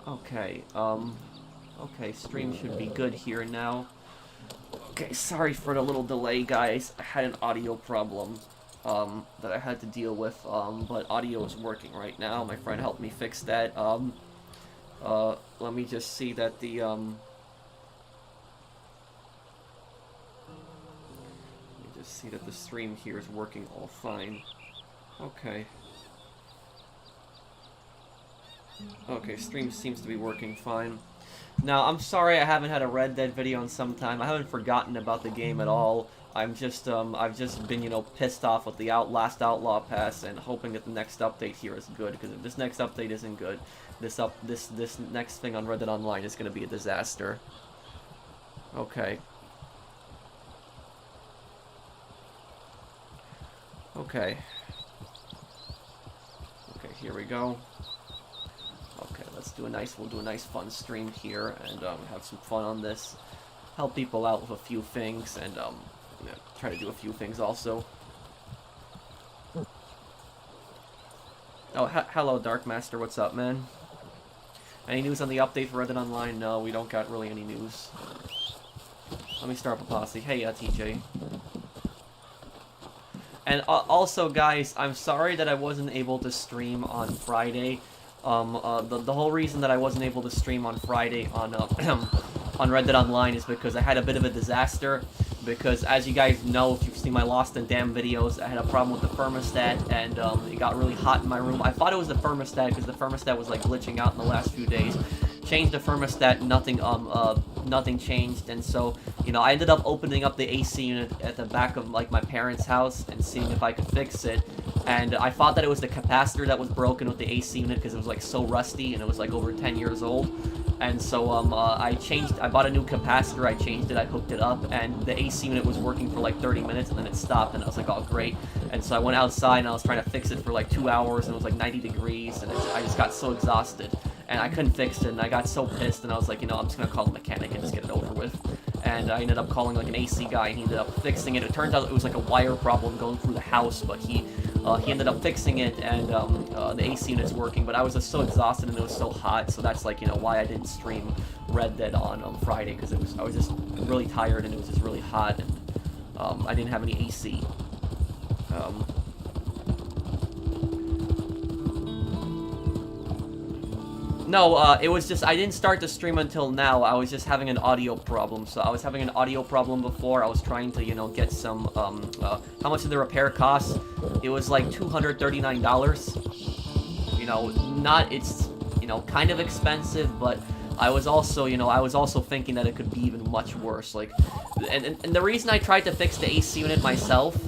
Okay, okay, stream should be good here now. Okay, sorry for the little delay, guys. I had an audio problem, that I had to deal with, but audio is working right now. My friend helped me fix that. Let me just see that the, let me just see that the stream here is working all fine. Okay. Okay, stream seems to be working fine. Now, I'm sorry I haven't had a Red Dead video in some time. I haven't forgotten about the game at all. I'm just, I've just been, you know, pissed off with the last Outlaw Pass and hoping that the next update here is good, because if this next update isn't good, this next thing on Red Dead Online is going to be a disaster. Okay. Okay. Okay, here we go. Okay, we'll do a nice fun stream here, and have some fun on this. Help people out with a few things, and yeah, try to do a few things also. Oh, hello, Dark Master, what's up, man? Any news on the update for Red Dead Online? No, we don't got really any news. Let me start up a posse. Hey, TJ. And also, guys, I'm sorry that I wasn't able to stream on Friday. The whole reason that I wasn't able to stream on Friday on on Red Dead Online is because I had a bit of a disaster. Because as you guys know, if you've seen my Lost and Damned videos, I had a problem with the thermostat, and it got really hot in my room. I thought it was the thermostat because the thermostat was like glitching out in the last few days. Changed the thermostat, nothing changed, and so, you know, I ended up opening up the AC unit at the back of like my parents' house and seeing if I could fix it. And I thought that it was the capacitor that was broken with the AC unit because it was like so rusty and it was like over 10 years old. And so I bought a new capacitor, I changed it, I hooked it up, and the AC unit was working for like 30 minutes, and then it stopped, and I was like, oh great. And so I went outside and I was trying to fix it for like 2 hours, and it was like 90 degrees, and I just got so exhausted. And I couldn't fix it, and I got so pissed, and I was like, you know, I'm just gonna call a mechanic and just get it over with. And I ended up calling like an AC guy, and he ended up fixing it. It turned out it was like a wire problem going through the house, but he ended up fixing it, and the AC unit's working. But I was just so exhausted, and it was so hot, so that's like, you know, why I didn't stream Red Dead on Friday, because I was just really tired, and it was just really hot, and I didn't have any AC. No, it was just, I didn't start the stream until now. I was just having an audio problem. So I was having an audio problem before. I was trying to, you know, get some, how much did the repair cost? It was like $239. You know, it's, you know, kind of expensive, but I was also, you know, I was also thinking that it could be even much worse. Like, and the reason I tried to fix the AC unit myself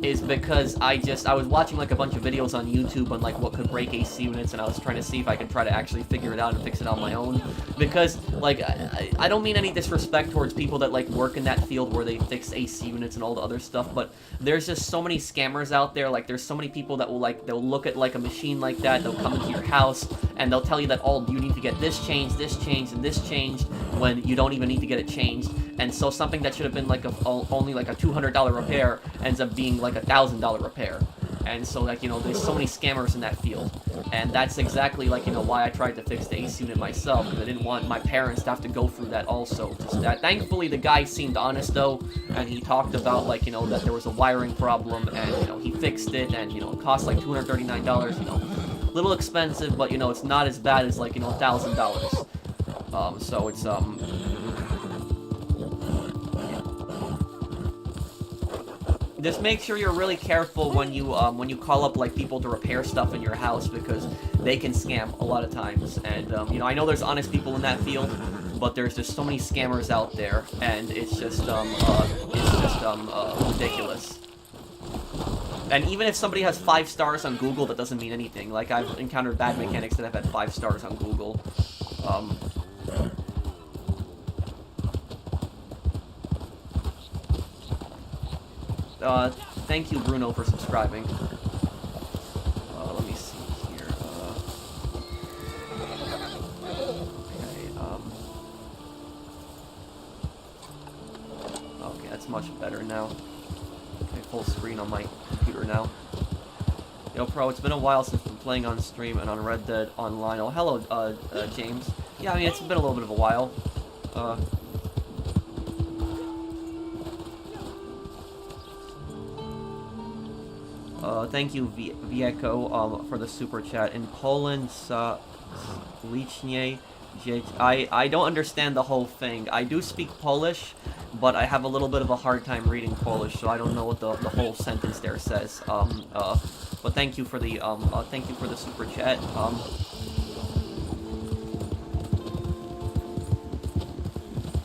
is because I was watching like a bunch of videos on YouTube on like what could break AC units, and I was trying to see if I could try to actually figure it out and fix it on my own. Because like I don't mean any disrespect towards people that like work in that field where they fix AC units and all the other stuff, but there's just so many scammers out there. Like there's so many people that will like, they'll look at like a machine like that, they'll come into your house and they'll tell you that, oh, you need to get this changed, and this changed, when you don't even need to get it changed. And so something that should have been like only like a $200 repair ends up being like a $1,000 repair. And so, like, you know, there's so many scammers in that field. And that's exactly, like, you know, why I tried to fix the AC unit myself, because I didn't want my parents to have to go through that also. Thankfully, the guy seemed honest, though, and he talked about, like, you know, that there was a wiring problem, and, you know, he fixed it, and, you know, it cost like $239, you know, a little expensive, but, you know, it's not as bad as, like, you know, $1,000. So it's, just make sure you're really careful when you call up like people to repair stuff in your house, because they can scam a lot of times. And you know, I know there's honest people in that field, but there's just so many scammers out there, and it's just ridiculous. And even if somebody has 5 stars on Google, that doesn't mean anything. Like, I've encountered bad mechanics that have had 5 stars on Google. Thank you, Bruno, for subscribing. Let me see here. Okay, that's much better now. Okay, full screen on my computer now. Yo, Pro, it's been a while since playing on stream and on Red Dead Online. Oh, hello, James. Yeah, I mean, it's been a little bit of a while. Thank you, Vieko, for the super chat. In Poland, Licznie, I don't understand the whole thing. I do speak Polish, but I have a little bit of a hard time reading Polish, so I don't know what the whole sentence there says. But thank you for the super chat.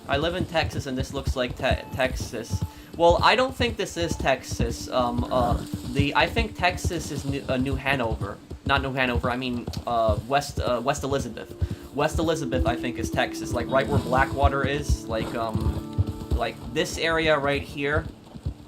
I live in Texas, and this looks like Texas. Well, I don't think this is Texas. I think Texas is New Hanover. Not New Hanover, I mean, West Elizabeth. West Elizabeth, I think, is Texas. Like, right where Blackwater is. Like this area right here,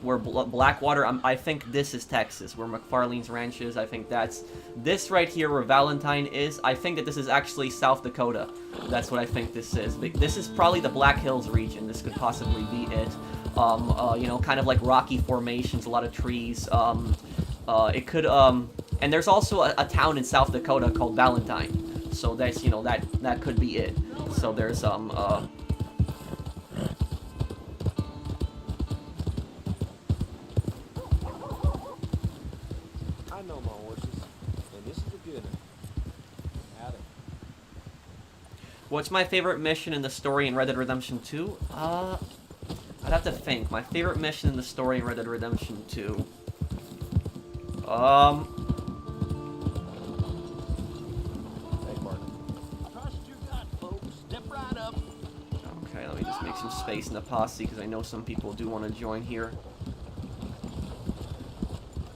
where Blackwater, I think this is Texas. Where McFarlane's Ranch is, I think that's... This right here, where Valentine is, I think that this is actually South Dakota. That's what I think this is. This is probably the Black Hills region. This could possibly be it. You know, kind of like rocky formations, a lot of trees. It could, and there's also a town in South Dakota called Valentine. So that's, you know, that could be it. So there's, I know my horses, and this is a good one. Got it. What's my favorite mission in the story in Red Dead Redemption 2? I'd have to think. My favorite mission in the story in Red Dead Redemption 2. Okay, let me just make some space in the posse because I know some people do want to join here.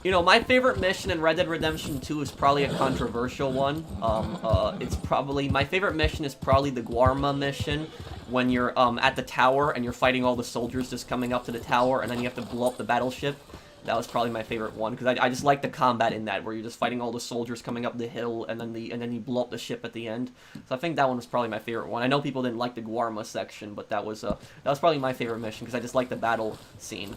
You know, my favorite mission in Red Dead Redemption 2 is probably a controversial one. My favorite mission is probably the Guarma mission, when you're at the tower and you're fighting all the soldiers just coming up to the tower, and then you have to blow up the battleship. That was probably my favorite one, because I just like the combat in that, where you're just fighting all the soldiers coming up the hill, and then you blow up the ship at the end. So I think that one was probably my favorite one. I know people didn't like the Guarma section, but that was probably my favorite mission, because I just like the battle scene.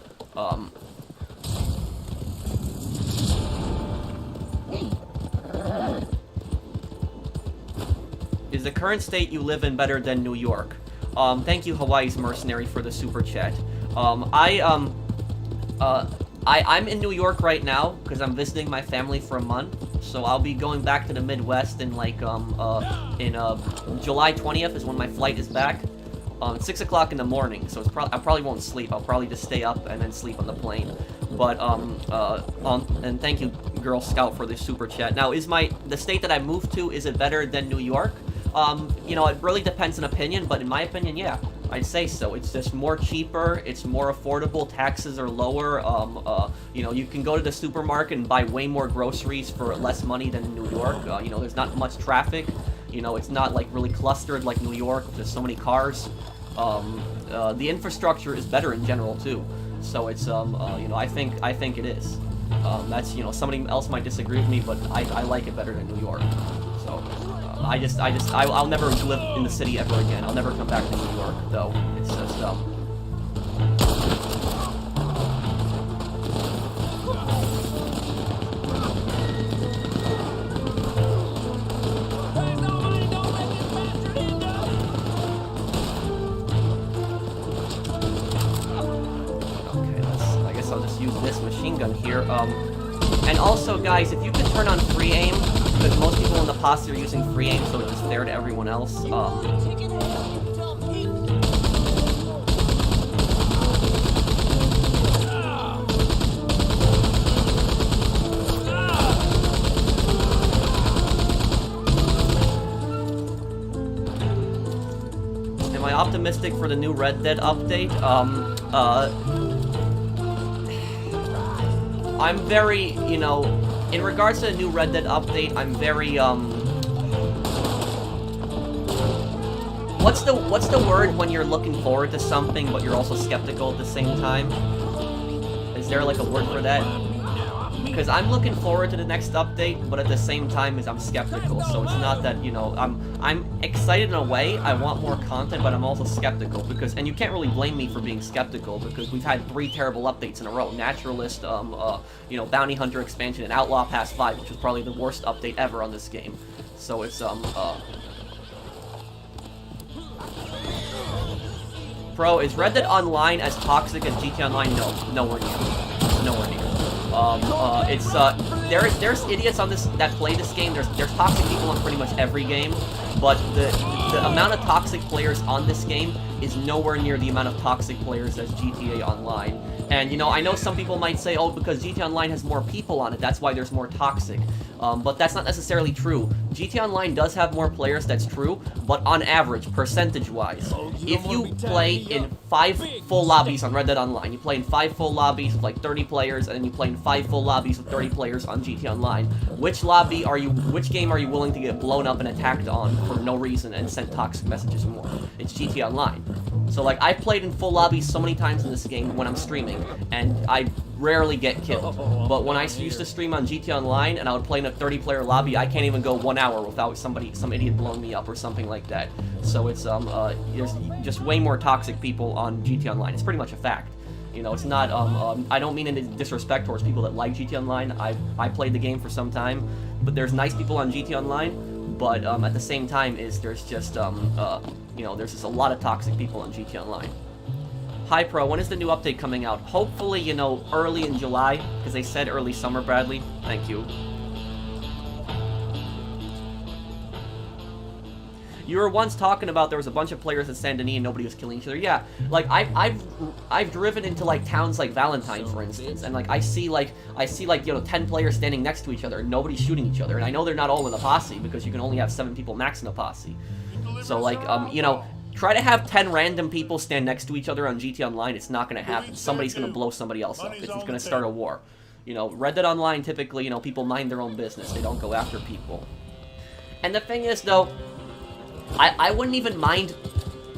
Is the current state you live in better than New York? Thank you, Hawaii's Mercenary, for the super chat. I'm in New York right now because I'm visiting my family for a month. So I'll be going back to the Midwest in like July 20th is when my flight is back. It's 6 o'clock in the morning, so I probably won't sleep. I'll probably just stay up and then sleep on the plane. But and thank you, Girl Scout, for the super chat. Now, the state that I moved to, is it better than New York? You know, it really depends on opinion, but in my opinion, yeah, I'd say so. It's just more cheaper, it's more affordable, taxes are lower, you know, you can go to the supermarket and buy way more groceries for less money than in New York. You know, there's not much traffic, you know, it's not like really clustered like New York, there's so many cars. The infrastructure is better in general too, so it's, you know, I think it is. That's, you know, somebody else might disagree with me, but I like it better than New York, so... I'll never live in the city ever again. I'll never come back to New York, though. It's just, Okay, I guess I'll just use this machine gun here. And also, guys, if you could turn on free aim, because most people in the posse are using free aim, so it's just fair to everyone else. Am I optimistic for the new Red Dead update? I'm very, you know, in regards to the new Red Dead update, I'm very, what's the word when you're looking forward to something, but you're also skeptical at the same time? Is there, like, a word for that? because I'm looking forward to the next update, but at the same time, I'm skeptical. So it's not that, you know, I'm excited in a way. I want more content, but I'm also skeptical because, and you can't really blame me for being skeptical because we've had 3 terrible updates in a row: Naturalist, you know, Bounty Hunter expansion, and Outlaw Pass 5, which was probably the worst update ever on this game. So it's Pro, is Red Dead Online as toxic as GTA Online? No, nowhere near. Nowhere near. There's idiots on this that play this game. There's toxic people on pretty much every game, but the amount of toxic players on this game is nowhere near the amount of toxic players as GTA Online. And, you know, I know some people might say, oh, because GTA Online has more people on it, that's why there's more toxic. But that's not necessarily true. GTA Online does have more players, that's true, but on average, percentage-wise, if you play in 5 full lobbies on Red Dead Online, you play in 5 full lobbies with like 30 players, and then you play in 5 full lobbies with 30 players on GTA Online, which game are you willing to get blown up and attacked on for no reason and send toxic messages more? It's GTA Online. So, like, I've played in full lobbies so many times in this game when I'm streaming, and I rarely get killed. But when I used to stream on GTA Online, and I would play in a 30-player lobby, I can't even go 1 hour without some idiot blowing me up or something like that. So it's, there's just way more toxic people on GTA Online. It's pretty much a fact. You know, it's not, I don't mean any disrespect towards people that like GTA Online. I played the game for some time, but there's nice people on GTA Online. But at the same time, there's just you know, there's just a lot of toxic people on GTA Online. Hi Pro, when is the new update coming out? Hopefully, you know, early in July, because they said early summer, Bradley. Thank you. You were once talking about there was a bunch of players at Saint Denis and nobody was killing each other. Yeah, like I've driven into like towns like Valentine, for instance, and like I see like you know 10 players standing next to each other and nobody's shooting each other, and I know they're not all in a posse because you can only have 7 people max in a posse. So like you know, try to have 10 random people stand next to each other on GTA Online. It's not gonna happen. Somebody's gonna blow somebody else up. It's gonna start a war. You know, Red Dead Online typically, you know, people mind their own business. They don't go after people. And the thing is though, I wouldn't even mind.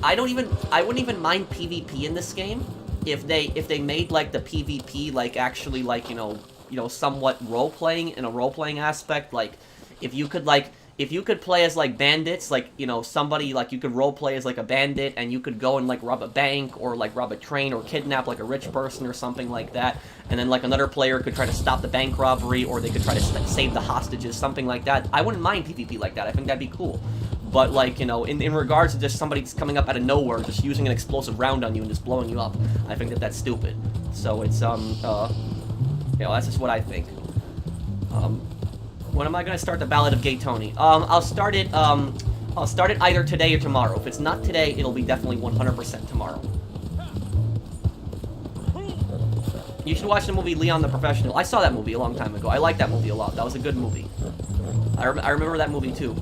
I wouldn't even mind PvP in this game if they made like the PvP like actually like you know somewhat role playing in a role playing aspect. Like if you could play as like bandits, like you know somebody like you could role play as like a bandit and you could go and like rob a bank or like rob a train or kidnap like a rich person or something like that, and then like another player could try to stop the bank robbery or they could try to save the hostages, something like that. I wouldn't mind PvP like that. I think that'd be cool. But, like, you know, in regards to just somebody coming up out of nowhere, just using an explosive round on you and just blowing you up, I think that's stupid. So it's, you know, that's just what I think. When am I gonna start the Ballad of Gay Tony? I'll start it either today or tomorrow. If it's not today, it'll be definitely 100% tomorrow. You should watch the movie Leon the Professional. I saw that movie a long time ago. I liked that movie a lot. That was a good movie. I remember that movie, too.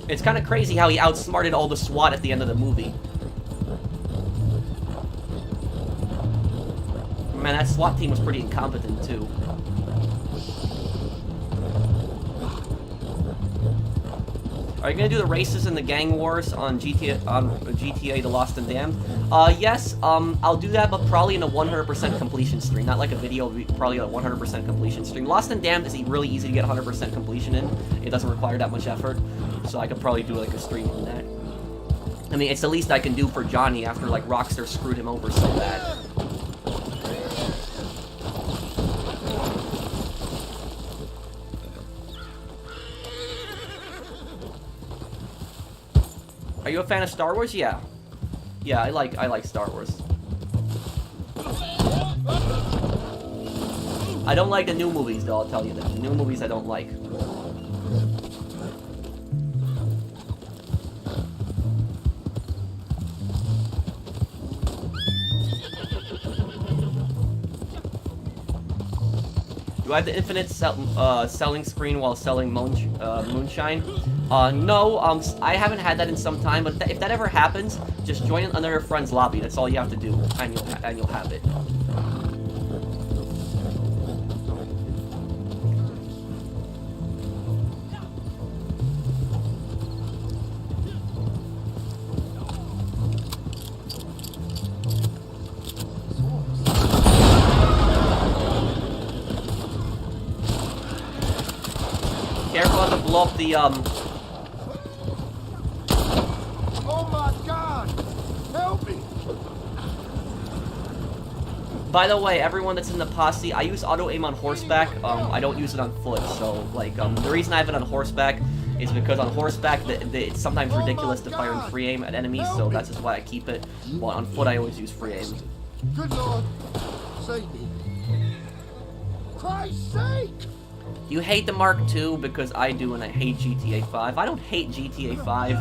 It's kind of crazy how he outsmarted all the SWAT at the end of the movie. Man, that SWAT team was pretty incompetent, too. Are you gonna do the races and the gang wars on GTA The Lost and Damned? Yes, I'll do that, but probably in a 100% completion stream. Not like a video, probably a 100% completion stream. Lost and Damned is really easy to get 100% completion in. It doesn't require that much effort, so I could probably do like a stream on that. I mean, it's the least I can do for Johnny after like Rockstar screwed him over so bad. Are you a fan of Star Wars? Yeah. Yeah, I like Star Wars. I don't like the new movies, though, I'll tell you that. The new movies I don't like. Do I have the infinite selling screen while selling moonshine? No, I haven't had that in some time, but if that ever happens, just join another friend's lobby. That's all you have to do, and you'll have it. blow up the, Oh my God! Help me! By the way, everyone that's in the posse, I use auto-aim on horseback. I don't use it on foot, so, like, the reason I have it on horseback is because on horseback, it's sometimes ridiculous to fire in free aim at enemies, so that's just why I keep it. But on foot, I always use free aim. Good Lord, save me! Christ's sake! You hate the Mark II because I do, and I hate GTA 5. I don't hate GTA 5,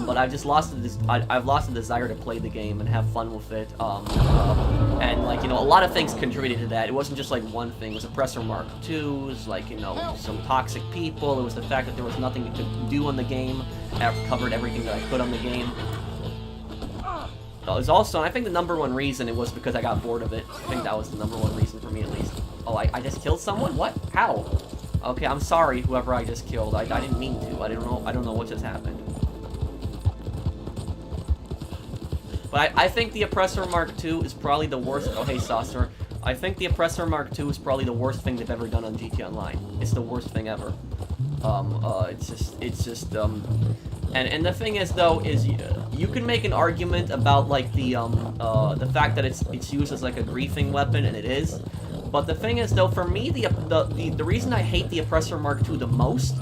but I've just lost I've lost the desire to play the game and have fun with it. And like, you know, a lot of things contributed to that. It wasn't just like one thing. It was Oppressor Mark II. It was like, you know, some toxic people. It was the fact that there was nothing you could do on the game. I've covered everything that I could on the game. It was also, and I think the #1 reason it was because I got bored of it. I think that was the #1 reason for me, at least. Oh, I just killed someone? What? How? Okay, I'm sorry, whoever I just killed. I didn't mean to. I don't know what just happened. But I think the Oppressor Mark II is probably the worst. Oh, hey, Saucer. I think the Oppressor Mark II is probably the worst thing they've ever done on GTA Online. It's the worst thing ever. And the thing is, though, is you can make an argument about like the fact that it's used as like a griefing weapon, and it is. But the thing is, though, for me, the reason I hate the Oppressor Mark II the most,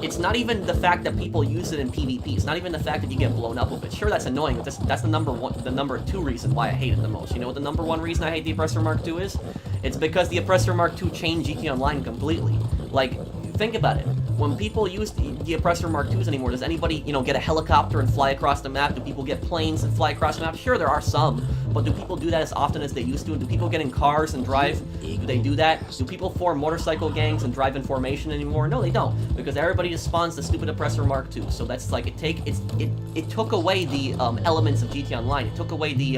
it's not even the fact that people use it in PvP. It's not even the fact that you get blown up with it. Sure, that's annoying, but that's the #2 reason why I hate it the most. You know what the #1 reason I hate the Oppressor Mark II is? It's because the Oppressor Mark II changed GTA Online completely. Like, think about it. When people use the Oppressor Mark IIs anymore, does anybody, you know, get a helicopter and fly across the map? Do people get planes and fly across the map? Sure, there are some, but do people do that as often as they used to? Do people get in cars and drive? Do they do that? Do people form motorcycle gangs and drive in formation anymore? No, they don't, because everybody just spawns the stupid Oppressor Mark II. So that's like, it took away the elements of GTA Online. It took away the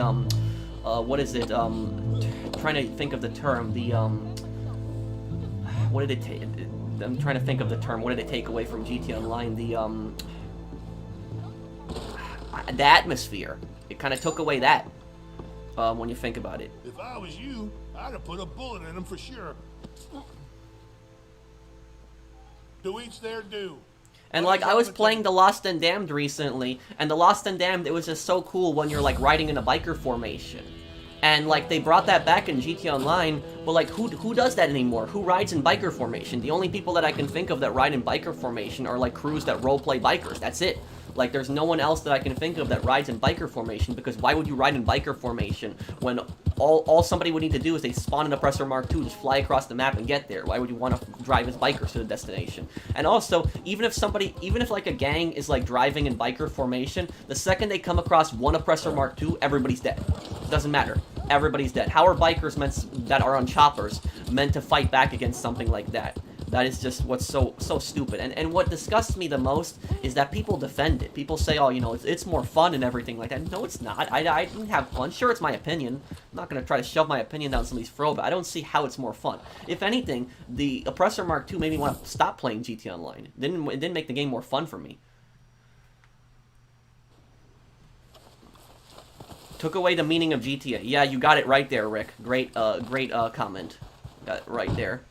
what is it? Trying to think of the term. The what did it take? I'm trying to think of the term. What did it take away from GTA Online? The atmosphere. It kind of took away that. When you think about it. If I was you, I'd have put a bullet in him for sure. To each their due. And like, I was playing The Lost and Damned recently, and The Lost and Damned, it was just so cool when you're like riding in a biker formation. And like, they brought that back in GTA Online, but like, who does that anymore? Who rides in biker formation? The only people that I can think of that ride in biker formation are like crews that roleplay bikers. That's it. Like, there's no one else that I can think of that rides in biker formation, because why would you ride in biker formation when all somebody would need to do is they spawn an Oppressor Mark II, just fly across the map and get there? Why would you want to drive as bikers to the destination? And also, even if like a gang is like driving in biker formation, the second they come across one Oppressor Mark II, everybody's dead. Doesn't matter. Everybody's dead. How are bikers that are on choppers meant to fight back against something like that? That is just what's so stupid. And what disgusts me the most is that people defend it. People say, oh, you know, it's more fun and everything like that. No, it's not. I didn't have fun. Sure, it's my opinion. I'm not going to try to shove my opinion down somebody's throat, but I don't see how it's more fun. If anything, the Oppressor Mark II made me want to stop playing GTA Online. It didn't make the game more fun for me. Took away the meaning of GTA. Yeah, you got it right there, Rick. Great comment. Got it right there.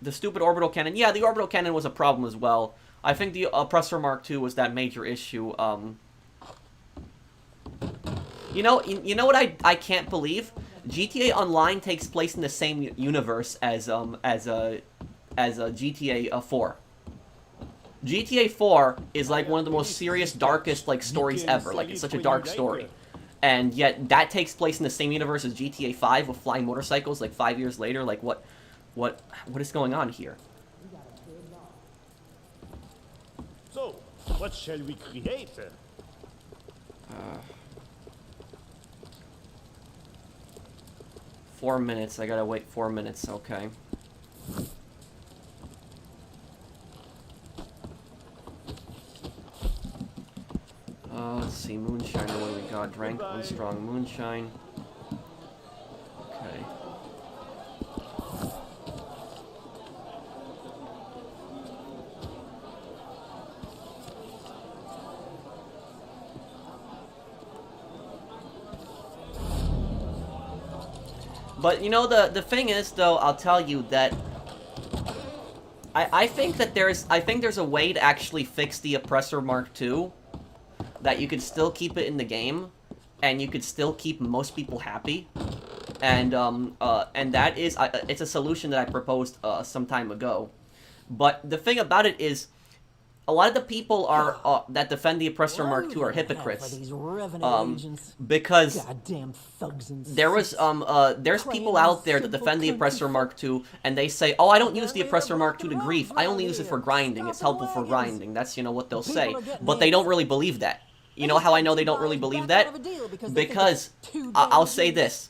The stupid orbital cannon. Yeah, the orbital cannon was a problem as well. I think the Oppressor Mark II was that major issue. You know what I can't believe? GTA Online takes place in the same universe as GTA 4. GTA 4 is like one of the most serious, darkest like stories ever. Like, it's such a dark story. And yet that takes place in the same universe as GTA 5 with flying motorcycles like 5 years later. Like, what is going on here? So, what shall we create? 4 minutes. I gotta wait 4 minutes. Okay. Let's see. Moonshine. What do we got? Drank one strong moonshine. Okay. But, you know, the thing is, though, I'll tell you that I think that there's a way to actually fix the Oppressor Mark II, that you could still keep it in the game, and you could still keep most people happy, and that is it's a solution that I proposed some time ago. But the thing about it is, a lot of the people are that defend the Oppressor Mark II are hypocrites, because goddamn thugs and there's people out there that defend the Oppressor Mark II, and they say, oh, I don't use the Oppressor Mark II to grief, I only use it for grinding, it's helpful for grinding. That's, you know, what they'll say, but they don't really believe that. You know how I know they don't really believe that? Because I'll say this.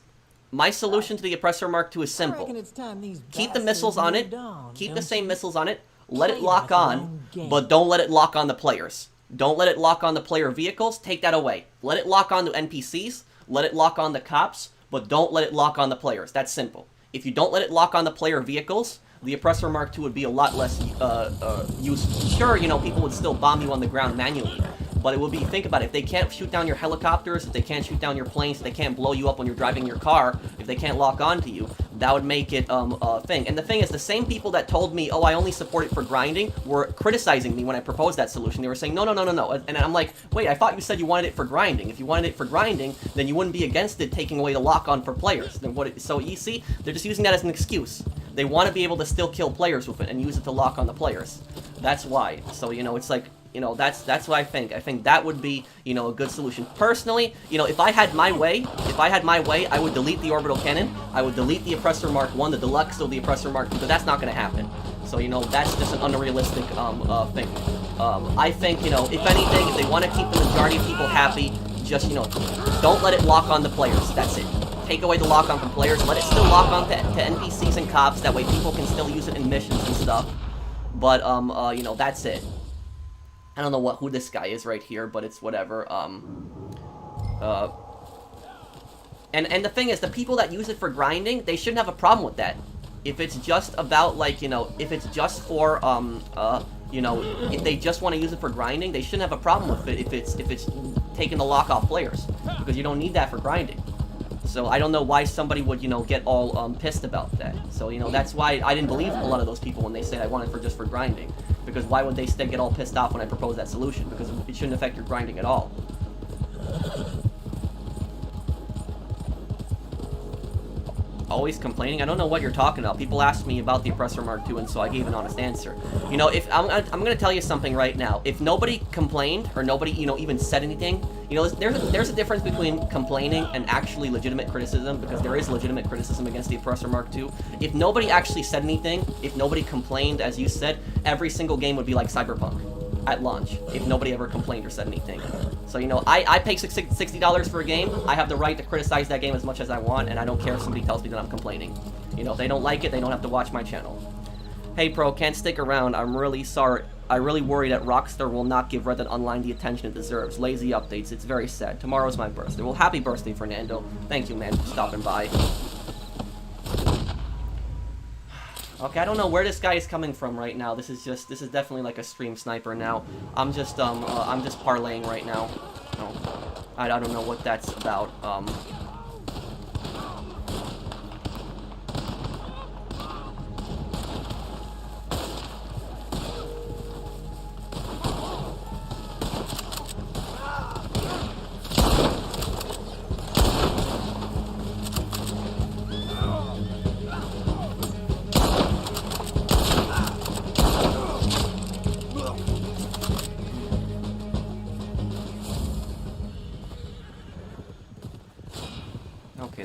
My solution to the Oppressor Mark II is simple. Keep the missiles on it, keep the same missiles on it, let it lock on, but don't let it lock on the players. Don't let it lock on the player vehicles, take that away. Let it lock on the NPCs, let it lock on the cops, but don't let it lock on the players. That's simple. If you don't let it lock on the player vehicles, the Oppressor Mark II would be a lot less useful. Sure, you know, people would still bomb you on the ground manually, but it would be, think about it, if they can't shoot down your helicopters, if they can't shoot down your planes, if they can't blow you up when you're driving your car, if they can't lock onto you, that would make it a thing. And the thing is, the same people that told me, oh, I only support it for grinding, were criticizing me when I proposed that solution. They were saying, no. And I'm like, wait, I thought you said you wanted it for grinding. If you wanted it for grinding, then you wouldn't be against it taking away the lock-on for players. Then so you see, they're just using that as an excuse. They want to be able to still kill players with it and use it to lock on the players. That's why. So, you know, it's like, you know, that's what I think. I think that would be, you know, a good solution. Personally, you know, if I had my way, I would delete the Orbital Cannon. I would delete the Oppressor Mark I, the Deluxe, or the Oppressor Mark II, but that's not going to happen. So, you know, that's just an unrealistic thing. I think, you know, if anything, if they want to keep the majority of people happy, just, you know, don't let it lock on the players. That's it. Take away the lock-on from players. Let it still lock on to NPCs and cops. That way people can still use it in missions and stuff. But, you know, that's it. I don't know who this guy is right here, but it's whatever. And the thing is, the people that use it for grinding, they shouldn't have a problem with that. If it's just about, like, you know, if it's just for, you know, if they just want to use it for grinding, they shouldn't have a problem with it if it's taking the lock off players, because you don't need that for grinding. So I don't know why somebody would, you know, get all pissed about that. So, you know, that's why I didn't believe a lot of those people when they said I wanted just for grinding. Because why would they get all pissed off when I proposed that solution? Because it shouldn't affect your grinding at all. Always complaining? I don't know what you're talking about. People asked me about the Oppressor Mark II, and so I gave an honest answer. You know, if I'm going to tell you something right now. If nobody complained, or nobody, you know, even said anything, you know, there's a difference between complaining and actually legitimate criticism, because there is legitimate criticism against the Oppressor Mark II. If nobody actually said anything, if nobody complained, as you said, every single game would be like Cyberpunk at launch, if nobody ever complained or said anything. So, you know, I pay $60 for a game. I have the right to criticize that game as much as I want, and I don't care if somebody tells me that I'm complaining. You know, if they don't like it, they don't have to watch my channel. Hey, Pro, can't stick around. I'm really sorry. I really worry that Rockstar will not give Red Dead Online the attention it deserves. Lazy updates. It's very sad. Tomorrow's my birthday. Well, happy birthday, Fernando. Thank you, man, for stopping by. Okay, I don't know where this guy is coming from right now. This is definitely like a stream sniper now. I'm just parlaying right now. Oh, I don't know what that's about.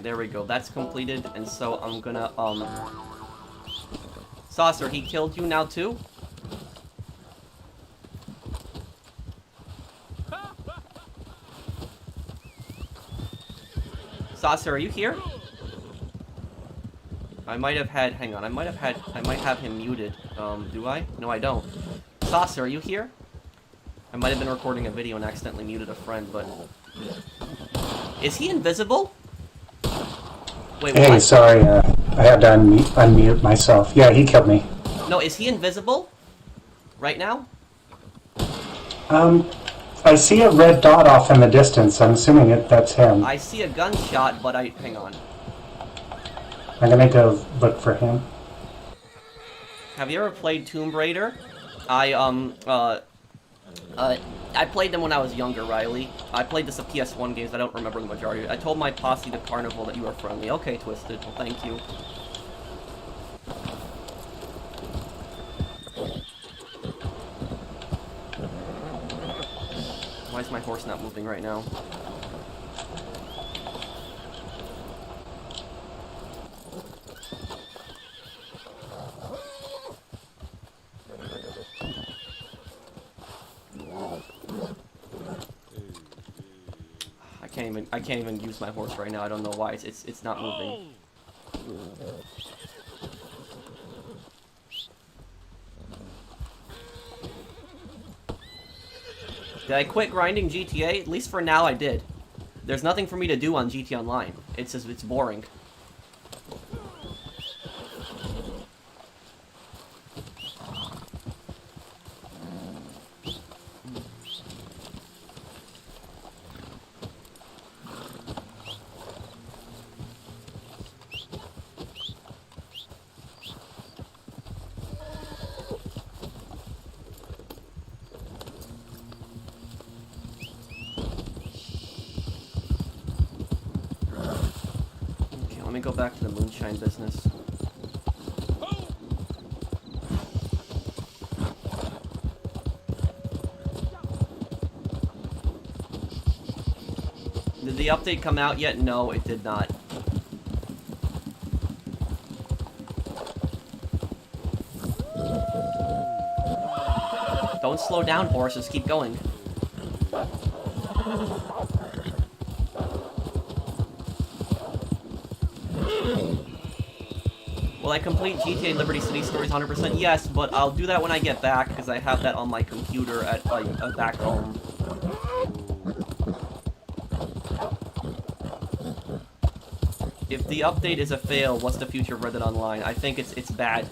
There we go, that's completed, and so I'm gonna, Saucer, he killed you now too? Saucer, are you here? I might have had, hang on, I might have him muted. Do I? No, I don't. Saucer, are you here? I might have been recording a video and accidentally muted a friend, but... Is he invisible? Wait, hey, what? Sorry, I had to unmute myself. Yeah, he killed me. No, is he invisible? Right now? I see a red dot off in the distance. I'm assuming that's him. I see a gunshot, but hang on. I'm gonna go look for him. Have you ever played Tomb Raider? I played them when I was younger, Riley. I played this at PS1 games, I don't remember the majority. I told my posse to Carnival that you were friendly. Okay, Twisted, well, thank you. Why is my horse not moving right now? I can't even use my horse right now. I don't know why. It's not moving. Did I quit grinding GTA? At least for now I did. There's nothing for me to do on GTA Online. It's just, it's boring. Let me go back to the moonshine business. Did the update come out yet? No, it did not. Don't slow down, horses. Keep going. Will I complete GTA Liberty City Stories 100%? Yes, but I'll do that when I get back, because I have that on my computer at back home. If the update is a fail, what's the future of Red Dead Online? I think it's bad.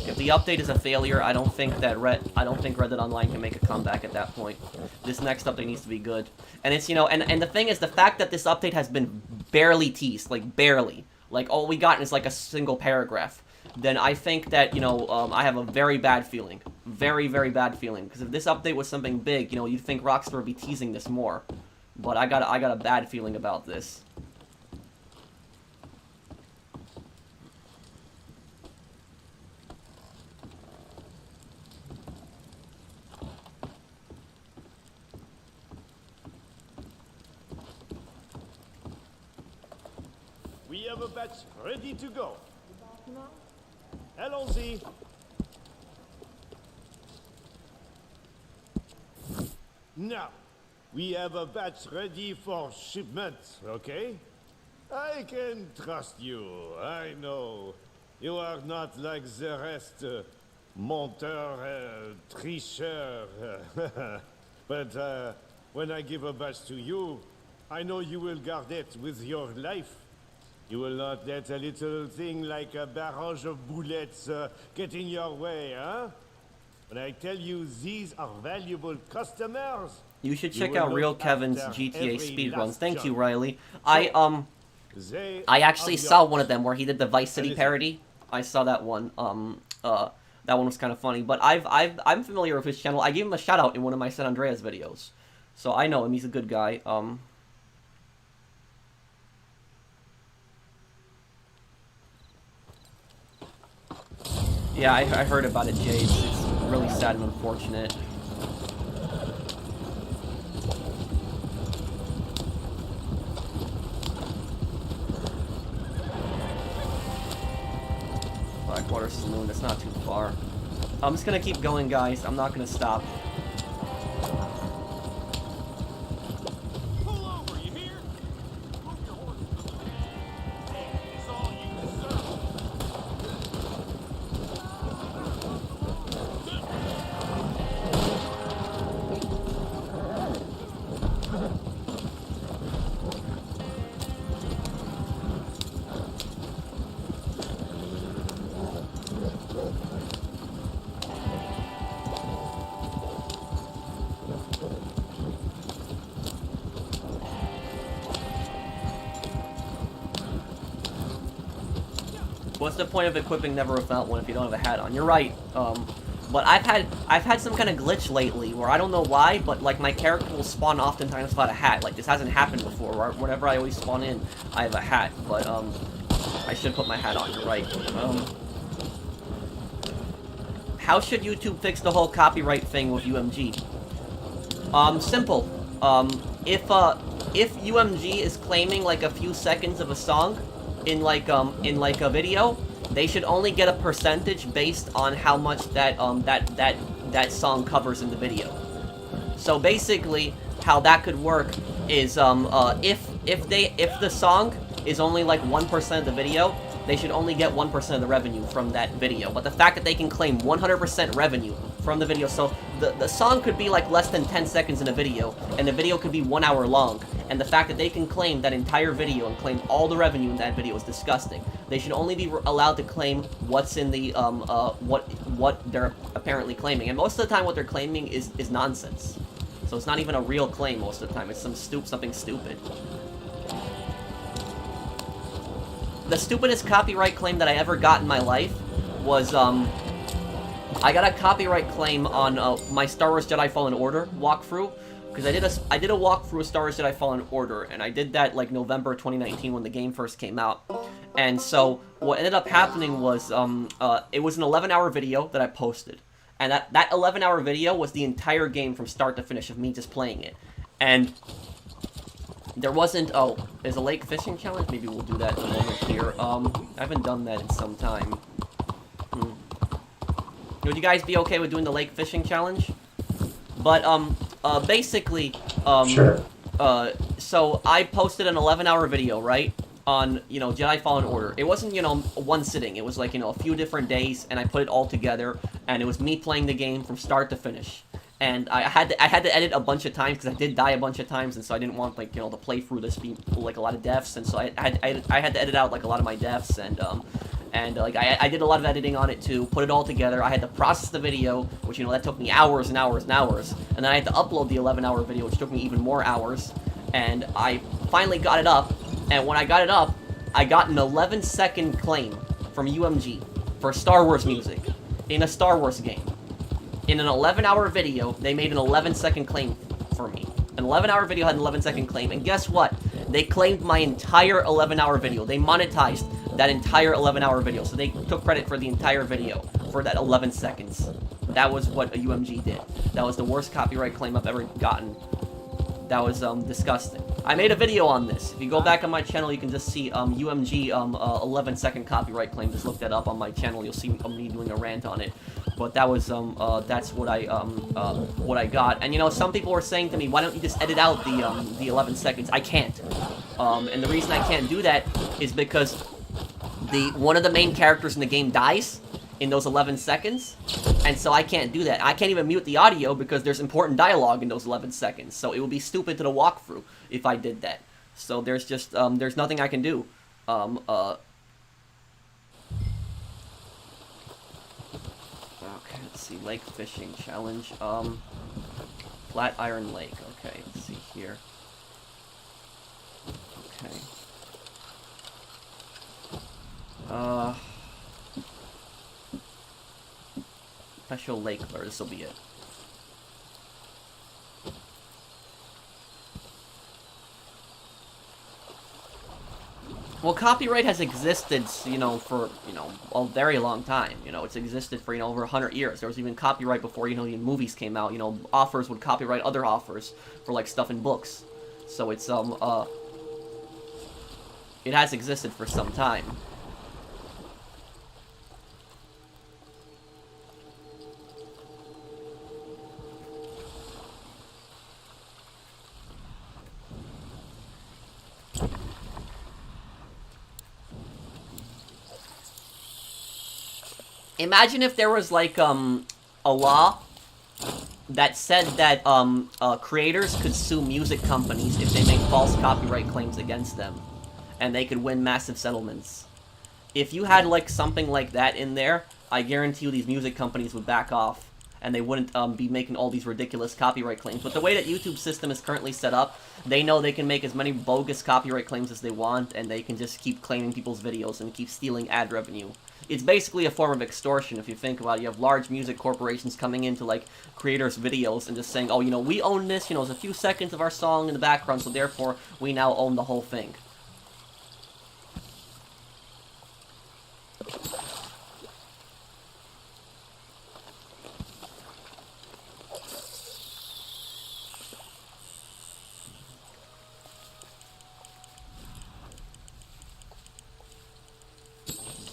If the update is a failure, I don't think Red Dead Online can make a comeback at that point. This next update needs to be good. And it's, you know, and the thing is, the fact that this update has been barely teased, like barely. Like, all we got is like a single paragraph. Then I think that, you know, I have a very bad feeling. Very, very bad feeling. Because if this update was something big, you know, you'd think Rockstar would be teasing this more. But I got a bad feeling about this. We have a batch ready to go. Allons-y. Now, we have a batch ready for shipment, okay? I can trust you, I know. You are not like the rest, menteur, tricheur. But when I give a batch to you, I know you will guard it with your life. You will not let a little thing like a barrage of bullets get in your way, huh? When I tell you these are valuable customers... You should check out Real Kevin's GTA speedruns. Thank you, Riley. I actually saw one of them where he did the Vice City parody. I saw that one. That one was kind of funny. But I'm familiar with his channel. I gave him a shout out in one of my San Andreas videos. So I know him. He's a good guy. Yeah, I heard about it, Jade. It's really sad and unfortunate. Blackwater Saloon, that's not too far. I'm just gonna keep going, guys. I'm not gonna stop. What's the point of equipping Never Felt One if you don't have a hat on? You're right. But I've had some kind of glitch lately where I don't know why, but like my character will spawn oftentimes without a hat. Like this hasn't happened before. Where whenever I always spawn in, I have a hat. But I should put my hat on. You're right. How should YouTube fix the whole copyright thing with UMG? Simple. If UMG is claiming like a few seconds of a song in like a video, they should only get a percentage based on how much that that song covers in the video. So basically, how that could work is if the song is only like 1% of the video, they should only get 1% of the revenue from that video. But the fact that they can claim 100% revenue from the video, so the song could be like less than 10 seconds in a video, and the video could be 1 hour long, and the fact that they can claim that entire video and claim all the revenue in that video is disgusting. They should only be allowed to claim what's in the, what they're apparently claiming. And most of the time what they're claiming is nonsense. So it's not even a real claim most of the time, it's something stupid. The stupidest copyright claim that I ever got in my life was, I got a copyright claim on my Star Wars Jedi Fallen Order walkthrough, because I did a walkthrough of Star Wars Jedi Fallen Order, and I did that like November 2019 when the game first came out. And so what ended up happening was, it was an 11-hour video that I posted, and that 11-hour video was the entire game from start to finish of me just playing it. And there wasn't, there's a lake fishing challenge? Maybe we'll do that in a moment here. I haven't done that in some time. Would you guys be okay with doing the lake fishing challenge? But, basically, Sure. So I posted an 11-hour video, right? On, you know, Jedi Fallen Order. It wasn't, you know, one sitting. It was like, you know, a few different days, and I put it all together, and it was me playing the game from start to finish. And I had to edit a bunch of times because I did die a bunch of times, and so I didn't want, like, you know, the playthrough to be like a lot of deaths, and so I had to edit out like a lot of my deaths, and like I did a lot of editing on it too, put it all together. I had to process the video, which, you know, that took me hours and hours and hours, and then I had to upload the 11-hour video, which took me even more hours. And I finally got it up, and when I got it up, I got an 11-second claim from UMG for Star Wars music in a Star Wars game. In an 11-hour video, they made an 11-second claim for me. An 11-hour video had an 11-second claim, and guess what? They claimed my entire 11-hour video. They monetized that entire 11-hour video, so they took credit for the entire video for that 11 seconds. That was what a UMG did. That was the worst copyright claim I've ever gotten. That was disgusting. I made a video on this. If you go back on my channel, you can just see UMG 11-second copyright claim. Just look that up on my channel. You'll see me doing a rant on it. But that was that's what I got. And you know, some people were saying to me, why don't you just edit out the 11 seconds? I can't. And the reason I can't do that is because one of the main characters in the game dies in those 11 seconds, and so I can't do that. I can't even mute the audio because there's important dialogue in those 11 seconds, so it would be stupid to the walkthrough if I did that. So there's just, there's nothing I can do. Okay, let's see, lake fishing challenge, Flatiron Lake, okay, let's see here. Okay. Special lake lure, this'll be it. Well, copyright has existed, you know, for, you know, a very long time. You know, it's existed for, you know, over 100 years. There was even copyright before, you know, even movies came out. You know, authors would copyright other authors for, like, stuff in books. So it's, it has existed for some time. Imagine if there was, like, a law that said that, creators could sue music companies if they make false copyright claims against them, and they could win massive settlements. If you had, like, something like that in there, I guarantee you these music companies would back off. and they wouldn't be making all these ridiculous copyright claims. But the way that YouTube's system is currently set up, they know they can make as many bogus copyright claims as they want, and they can just keep claiming people's videos and keep stealing ad revenue. It's basically a form of extortion, if you think about it. You have large music corporations coming into, like, creators' videos and just saying, oh, you know, we own this, you know, there's a few seconds of our song in the background, so therefore we now own the whole thing.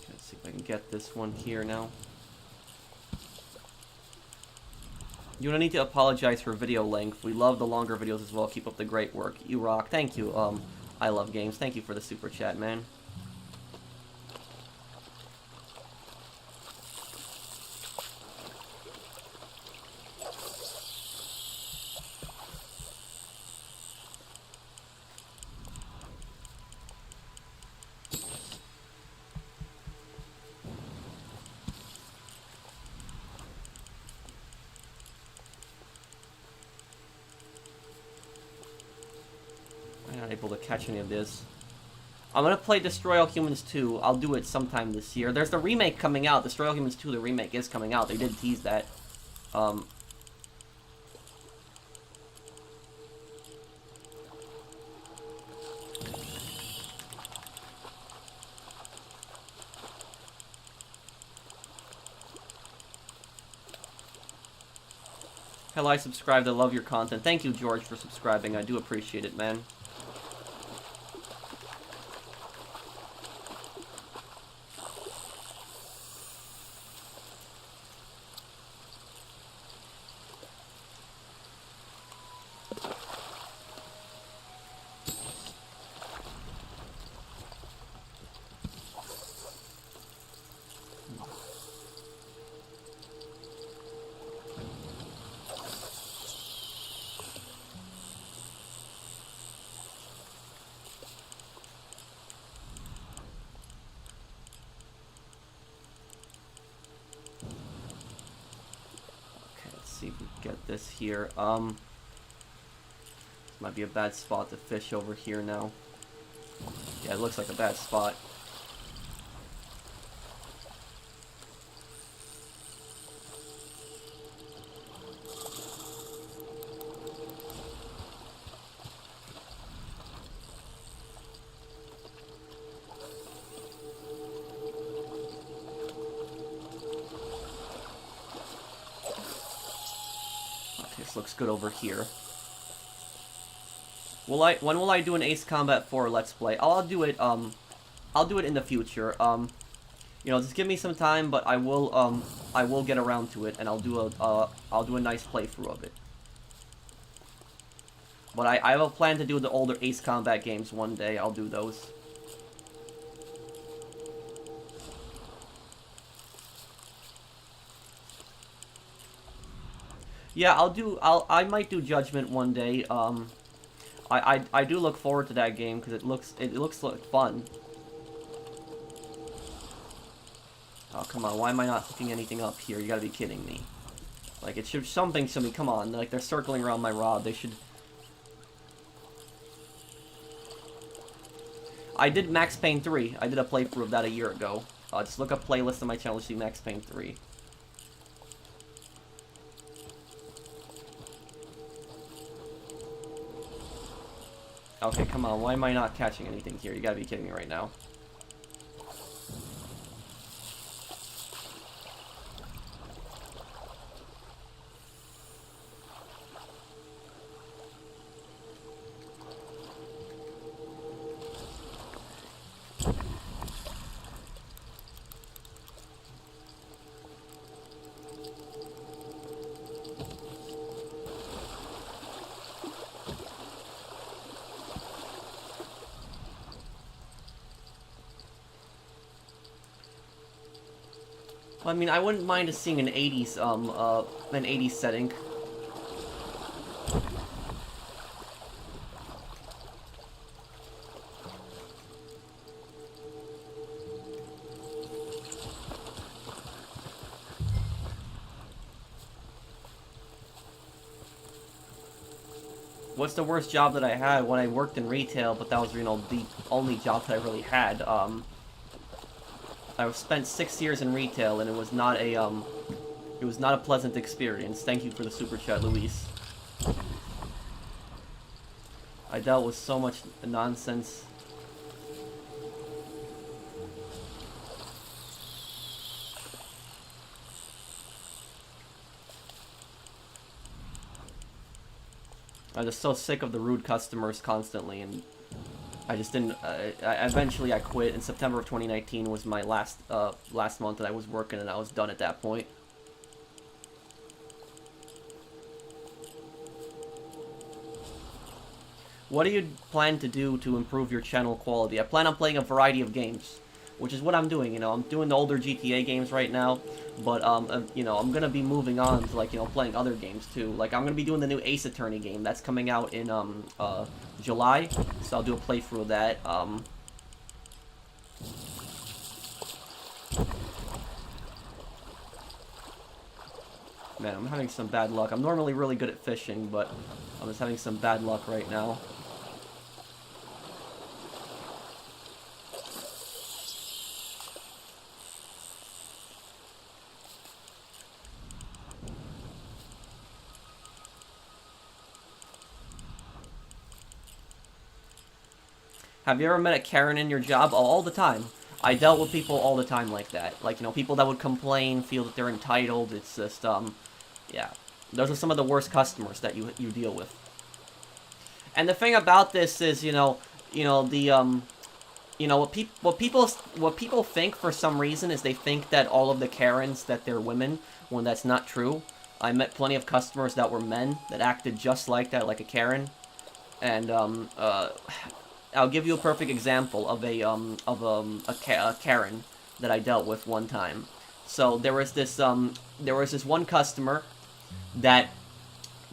Let's see if I can get this one here now. You don't need to apologize for video length. We love the longer videos as well. Keep up the great work. You rock. Thank you, I Love Games. Thank you for the super chat, man. I'm not able to catch any of this. I'm gonna play Destroy All Humans 2. I'll do it sometime this year. There's the remake coming out. Destroy All Humans 2, the remake is coming out. They did tease that. Hello, I subscribed. I love your content. Thank you, George, for subscribing. I do appreciate it, man. See if we can get this here. This might be a bad spot to fish over here now. Yeah, it looks like a bad spot. Looks good over here. When will I do an Ace Combat 4 Let's Play? I'll do it in the future. You know, just give me some time, but I will get around to it, and I'll do a nice playthrough of it. But I have a plan to do the older Ace Combat games one day. I'll do those. Yeah, I might do Judgment one day. I do look forward to that game because it looks like fun. Oh, come on, why am I not hooking anything up here? You gotta be kidding me. Like, it should, something should be, come on, like, they're circling around my rod, they should... I did Max Payne 3, I did a playthrough of that a year ago. Just look up playlist on my channel to see Max Payne 3. Okay, come on, why am I not catching anything here? You gotta be kidding me right now. I mean, I wouldn't mind seeing an 80s setting. What's the worst job that I had? When I worked in retail, but that was, you know, the only job that I really had. I spent 6 years in retail, and it was not a pleasant experience. Thank you for the super chat, Luis. I dealt with so much nonsense. I'm just so sick of the rude customers constantly, and I just didn't. Eventually, I quit. In September of 2019 was my last month that I was working, and I was done at that point. What do you plan to do to improve your channel quality? I plan on playing a variety of games, which is what I'm doing. You know, I'm doing the older GTA games right now, but you know, I'm gonna be moving on to, like, you know, playing other games too. Like, I'm gonna be doing the new Ace Attorney game that's coming out in July, so I'll do a playthrough of that. Man, I'm having some bad luck. I'm normally really good at fishing, but I'm just having some bad luck right now. Have you ever met a Karen in your job? Oh, all the time. I dealt with people all the time like that. Like, you know, people that would complain, feel that they're entitled. It's just, yeah. Those are some of the worst customers that you deal with. And the thing about this is, you know, the, you know, what people think for some reason is they think that all of the Karens, that they're women, when that's not true. I met plenty of customers that were men that acted just like that, like a Karen. And, I'll give you a perfect example of a Karen that I dealt with one time. So there was this one customer that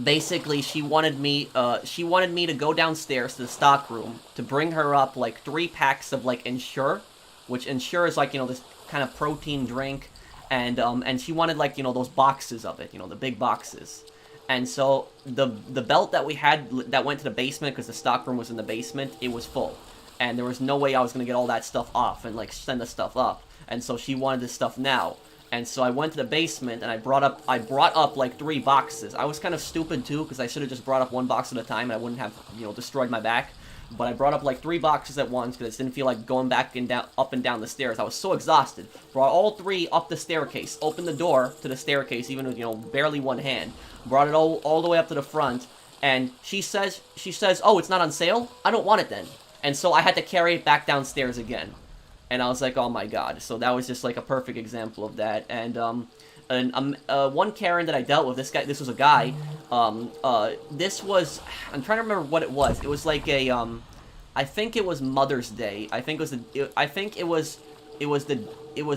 basically she wanted me to go downstairs to the stock room to bring her up like 3 packs of like Ensure, which Ensure is like, you know, this kind of protein drink, and she wanted, like, you know, those boxes of it, you know, the big boxes. And so the belt that we had that went to the basement, because the stockroom was in the basement, it was full. And there was no way I was going to get all that stuff off and, like, send the stuff up. And so she wanted this stuff now. And so I went to the basement and I brought up like 3 boxes. I was kind of stupid too, because I should have just brought up 1 box at a time and I wouldn't have, you know, destroyed my back. But I brought up like 3 boxes at once because I didn't feel like going back and down, up and down the stairs. I was so exhausted. Brought all 3 up the staircase. Opened the door to the staircase, even with, you know, barely one hand. Brought it all the way up to the front. And she says, "Oh, it's not on sale? I don't want it then." And so I had to carry it back downstairs again. And I was like, oh my god. So that was just like a perfect example of that. And one Karen that I dealt with, this was a guy. This was, I'm trying to remember what it was. It was like a, I think it was Mother's Day. I think it was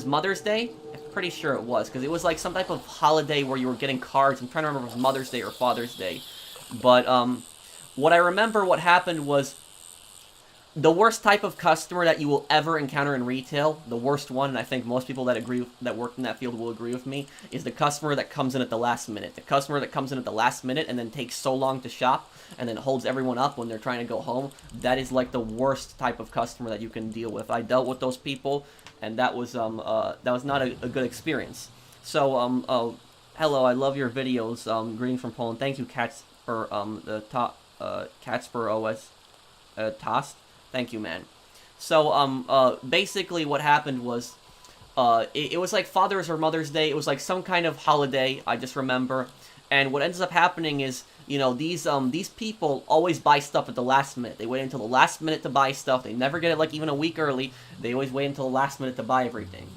Mother's Day. I'm pretty sure it was, because it was like some type of holiday where you were getting cards. I'm trying to remember if it was Mother's Day or Father's Day. But what I remember what happened was, the worst type of customer that you will ever encounter in retail, the worst one, and I think most people that work in that field will agree with me, is the customer that comes in at the last minute. The customer that comes in at the last minute and then takes so long to shop and then holds everyone up when they're trying to go home. That is like the worst type of customer that you can deal with. I dealt with those people, and that was not a good experience. So hello, I love your videos. Greetings from Poland. Thank you, Cats, for the top Catspur OS Tost. Thank you, man. So, basically what happened was, it was like Father's or Mother's Day. It was like some kind of holiday, I just remember. And what ends up happening is, you know, these people always buy stuff at the last minute. They wait until the last minute to buy stuff. They never get it, like, even a week early. They always wait until the last minute to buy everything.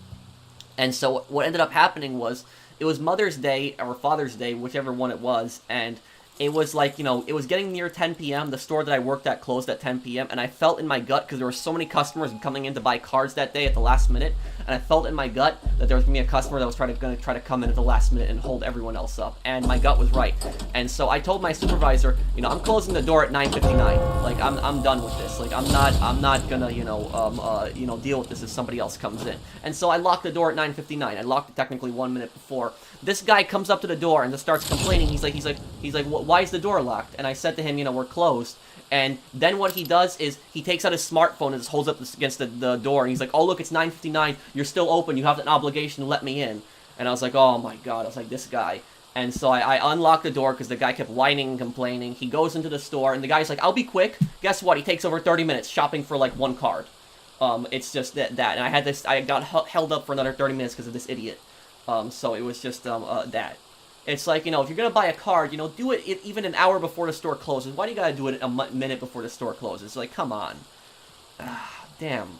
And so what ended up happening was, it was Mother's Day, or Father's Day, whichever one it was, and it was like, you know, it was getting near 10 p.m. The store that I worked at closed at 10 p.m. And I felt in my gut, because there were so many customers coming in to buy cards that day at the last minute, and I felt in my gut that there was going to be a customer that was going to try to come in at the last minute and hold everyone else up. And my gut was right. And so I told my supervisor, you know, I'm closing the door at 9:59. Like, I'm done with this. Like, I'm not gonna, you know, deal with this if somebody else comes in. And so I locked the door at 9:59. I locked it technically 1 minute before. This guy comes up to the door and just starts complaining. He's like, why is the door locked? And I said to him, you know, we're closed. And then what he does is he takes out his smartphone and just holds up against the door. And he's like, oh, look, it's 9:59. You're still open. You have an obligation to let me in. And I was like, oh, my God. I was like, this guy. And so I unlocked the door because the guy kept whining and complaining. He goes into the store, and the guy's like, I'll be quick. Guess what? He takes over 30 minutes shopping for, like, one card. It's just that. And I got held up for another 30 minutes because of this idiot. So it was just that. It's like, you know, if you're going to buy a card, you know, do it even an hour before the store closes. Why do you got to do it a minute before the store closes? Like, come on. Damn.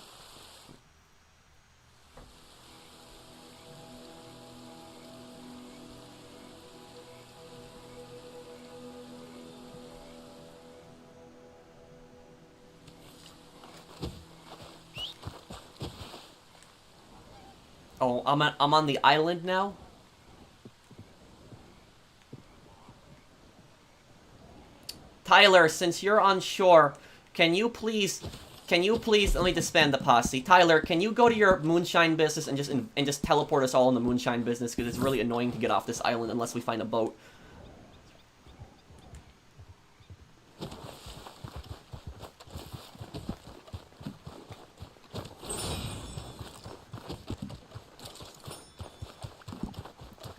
Oh, I'm on the island now? Tyler, since you're on shore, can you please, let me disband the posse. Tyler, can you go to your moonshine business and just teleport us all in the moonshine business, because it's really annoying to get off this island unless we find a boat.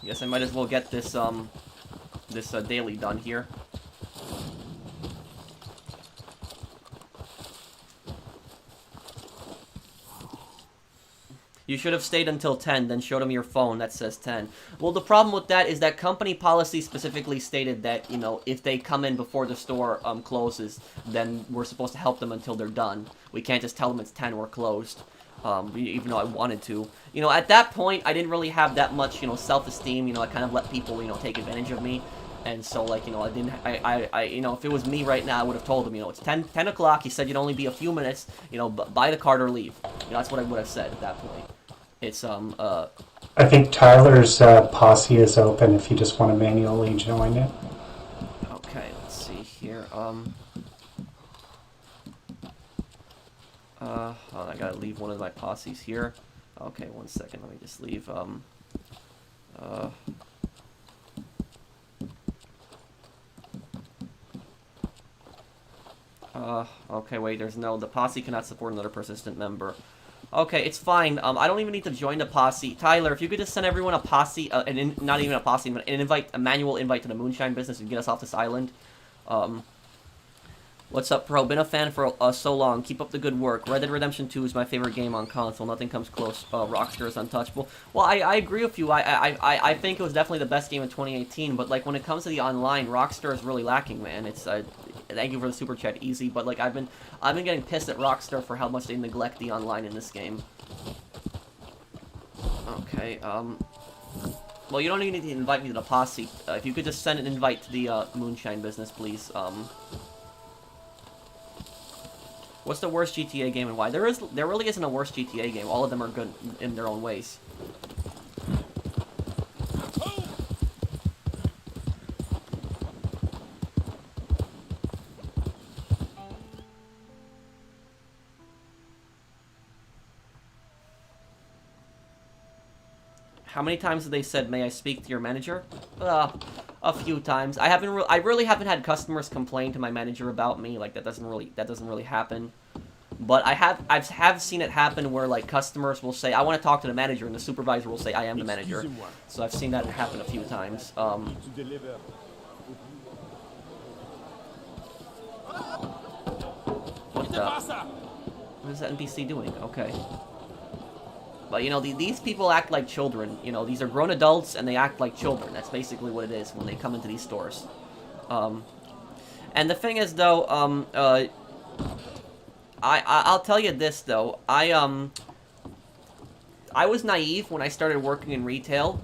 Guess I might as well get this, daily done here. You should have stayed until 10, then showed him your phone that says 10. Well, the problem with that is that company policy specifically stated that, you know, if they come in before the store closes, then we're supposed to help them until they're done. We can't just tell them it's 10, we're closed. Even though I wanted to. You know, at that point, I didn't really have that much, you know, self-esteem. You know, I kind of let people, you know, take advantage of me. And so, like, you know, you know, if it was me right now, I would have told him, you know, it's 10 o'clock. He said you'd only be a few minutes. You know, buy the card or leave. You know, that's what I would have said at that point. It's, I think Tyler's posse is open if you just want to manually join it. Okay, let's see here. I gotta leave one of my posses here. Okay, 1 second, let me just leave, okay, wait, the posse cannot support another persistent member. Okay, it's fine. I don't even need to join the posse. Tyler, if you could just send everyone a posse, not even a posse, but a manual invite to the moonshine business and get us off this island. What's up, Pro? Been a fan for so long. Keep up the good work. Red Dead Redemption 2 is my favorite game on console. Nothing comes close. Rockstar is untouchable. Well, I agree with you. I think it was definitely the best game in 2018. But like when it comes to the online, Rockstar is really lacking, man. It's thank you for the super chat, Easy. But like I've been getting pissed at Rockstar for how much they neglect the online in this game. Okay. Well, you don't even need to invite me to the posse. If you could just send an invite to the moonshine business, please. What's the worst GTA game and why? There really isn't a worst GTA game. All of them are good in their own ways. How many times have they said, "May I speak to your manager"? A few times. I really haven't had customers complain to my manager about me. Like that doesn't really happen. But I have seen it happen where like customers will say, "I want to talk to the manager," and the supervisor will say, "I am the manager." So I've seen that happen a few times. What is that NPC doing? Okay. But, you know, these people act like children. You know, these are grown adults, and they act like children. That's basically what it is when they come into these stores. And the thing is, though, I'll tell you this, though. I was naive when I started working in retail,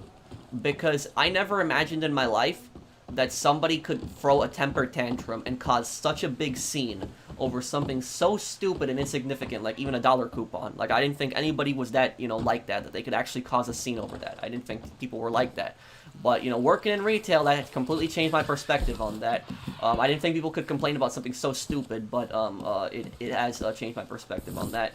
because I never imagined in my life that somebody could throw a temper tantrum and cause such a big scene over something so stupid and insignificant, like even a dollar coupon. Like, I didn't think anybody was that, you know, like that they could actually cause a scene over that. I didn't think people were like that. But, you know, working in retail, that completely changed my perspective on that. I didn't think people could complain about something so stupid, but it has changed my perspective on that.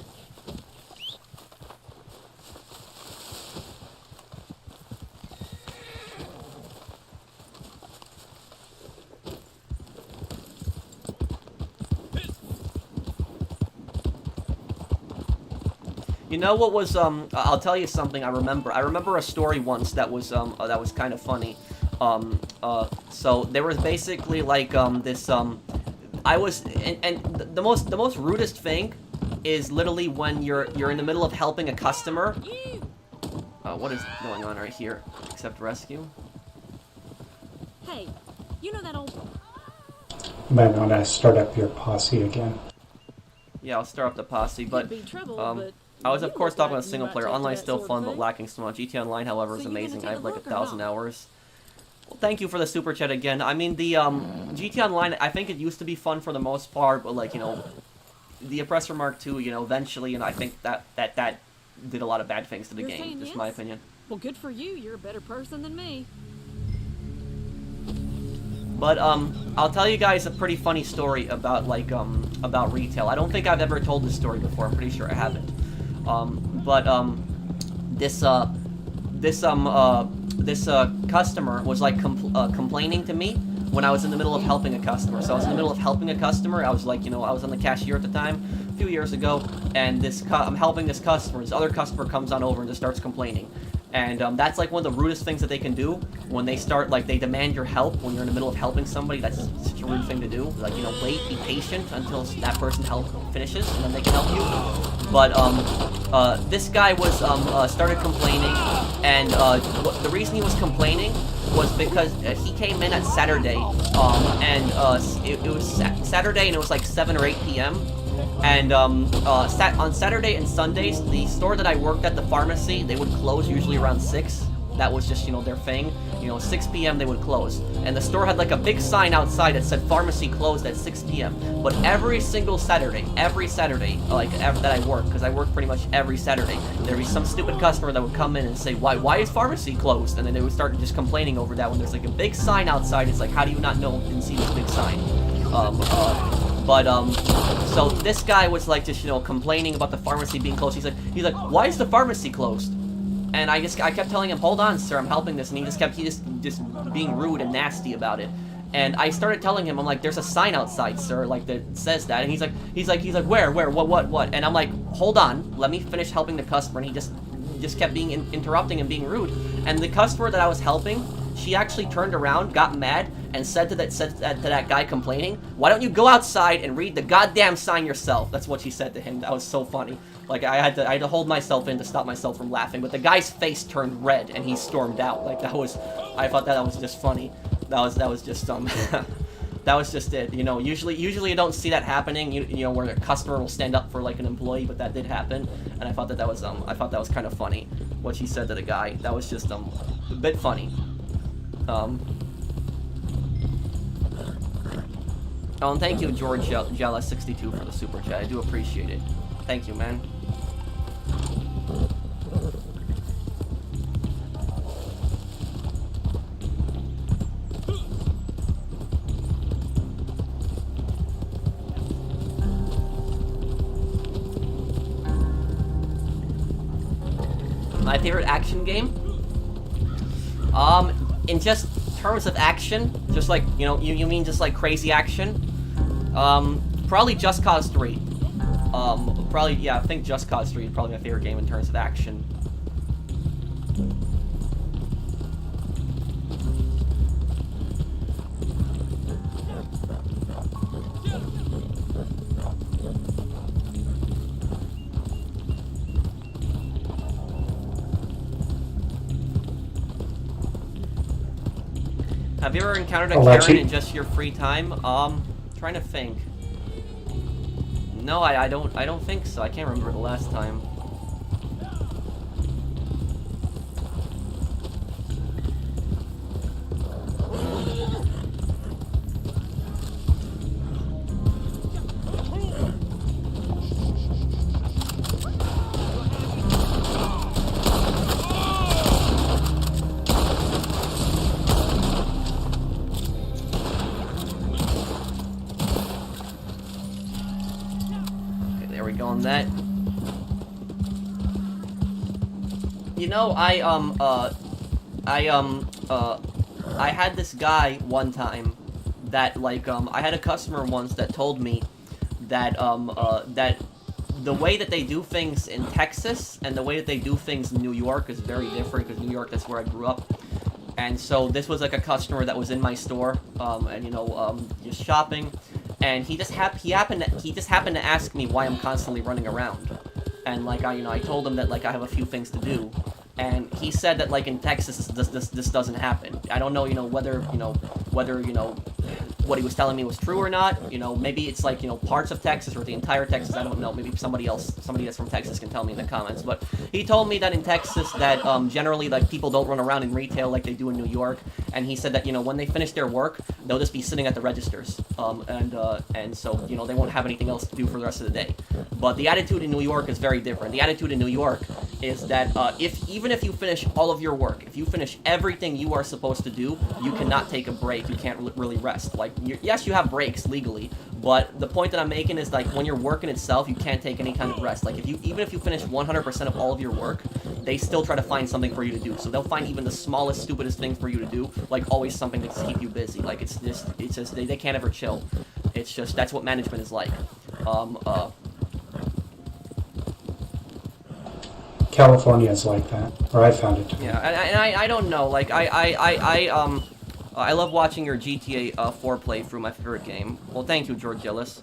You know what was I'll tell you something I remember. I remember a story once that was kind of funny. So there was basically like this I was and the most rudest thing is literally when you're in the middle of helping a customer. What is going on right here? Except rescue. Hey, you know that old... You might want to start up your posse again. Yeah, I'll start up the posse, but Could be trouble, but I was of you course look talking like about you single might player. take to Online that still sort of fun, but thing. lacking so much. GTA Online, however, is So you gonna amazing. take I a have like look or 1,000 not? hours. Well, thank you for the super chat again. I mean, the GTA Online, I think it used to be fun for the most part, but like, you know, the Oppressor Mark II, you know, eventually, and I think that did a lot of bad things to the You're game. saying Just yes? my opinion. Well, good for you. You're a better person than me. But I'll tell you guys a pretty funny story about like about retail. I don't think I've ever told this story before. I'm pretty sure I haven't. This customer was like complaining to me when I was in the middle of helping a customer. So I was in the middle of helping a customer. I was like, you know, I was on the cashier at the time, a few years ago, and I'm helping this customer. This other customer comes on over and just starts complaining. And that's like one of the rudest things that they can do when they start, like, they demand your help when you're in the middle of helping somebody. That's such a rude thing to do. Like, you know, wait, be patient until that person finishes, and then they can help you. But this guy was started complaining, and the reason he was complaining was because he came in at Saturday, and it was Saturday, and it was like 7 or 8 p.m. And on Saturday and Sundays, the store that I worked at, the pharmacy, they would close usually around 6. That was just, you know, their thing. You know, 6 p.m. they would close. And the store had like a big sign outside that said pharmacy closed at 6 p.m. But every single Saturday, like that I worked, because I worked pretty much every Saturday, there'd be some stupid customer that would come in and say, why is pharmacy closed? And then they would start just complaining over that when there's like a big sign outside. It's like, how do you not know and see this big sign? So this guy was like just, you know, complaining about the pharmacy being closed. He's like, why is the pharmacy closed? And I kept telling him, hold on, sir, I'm helping this, and he just being rude and nasty about it. And I started telling him, I'm like, there's a sign outside, sir, like that says that. And he's like, where, what? And I'm like, hold on, let me finish helping the customer. And he just kept being interrupting and being rude. And the customer that I was helping, she actually turned around, got mad, and said to that guy complaining, why don't you go outside and read the goddamn sign yourself? That's what she said to him. That was so funny. Like, I had to hold myself in to stop myself from laughing. But the guy's face turned red, and he stormed out. Like, I thought that was just funny. That was just, that was just it. You know, usually you don't see that happening, you know, where a customer will stand up for, like, an employee, but that did happen. And I thought that was kind of funny, what she said to the guy. That was just, a bit funny. Oh, and thank you, George Jella62 for the super chat. I do appreciate it. Thank you, man. My favorite action game? In just terms of action, just like, you know, you mean just like crazy action? Probably Just Cause 3. Probably, yeah, I think Just Cause 3 is probably my favorite game in terms of action. Have you ever encountered a Karen in just your free time? Trying to think. No, I don't think so. I can't remember the last time. On that. You know, I had this guy one time that, like, I had a customer once that told me that, that the way that they do things in Texas and the way that they do things in New York is very different, because New York, that's where I grew up. And so this was like a customer that was in my store, and you know, just shopping, and he just happened to ask me why I'm constantly running around, and like I told him that like I have a few things to do, and he said that like in Texas this doesn't happen. I don't know, whether what he was telling me was true or not. Maybe it's like parts of Texas or the entire Texas. I don't know. Maybe somebody that's from Texas can tell me in the comments. But he told me that in Texas that generally like people don't run around in retail like they do in New York. And he said that when they finish their work, they'll just be sitting at the registers. And so they won't have anything else to do for the rest of the day. But the attitude in New York is very different. The attitude in New York is that even if you finish all of your work, if you finish everything you are supposed to do, you cannot take a break. You can't really rest. Like yes, you have breaks legally, but the point that I'm making is like when you're working itself, you can't take any kind of rest. Like even if you finish 100% of all of your work, they still try to find something for you to do. So they'll find even the smallest, stupidest thing for you to do, like always something to keep you busy. Like it's just they can't ever chill. It's just that's what management is like. California is like that, or I found it to be. Yeah, and I don't know. Like I love watching your GTA 4 playthrough, my favorite game. Well, thank you, George Gillis.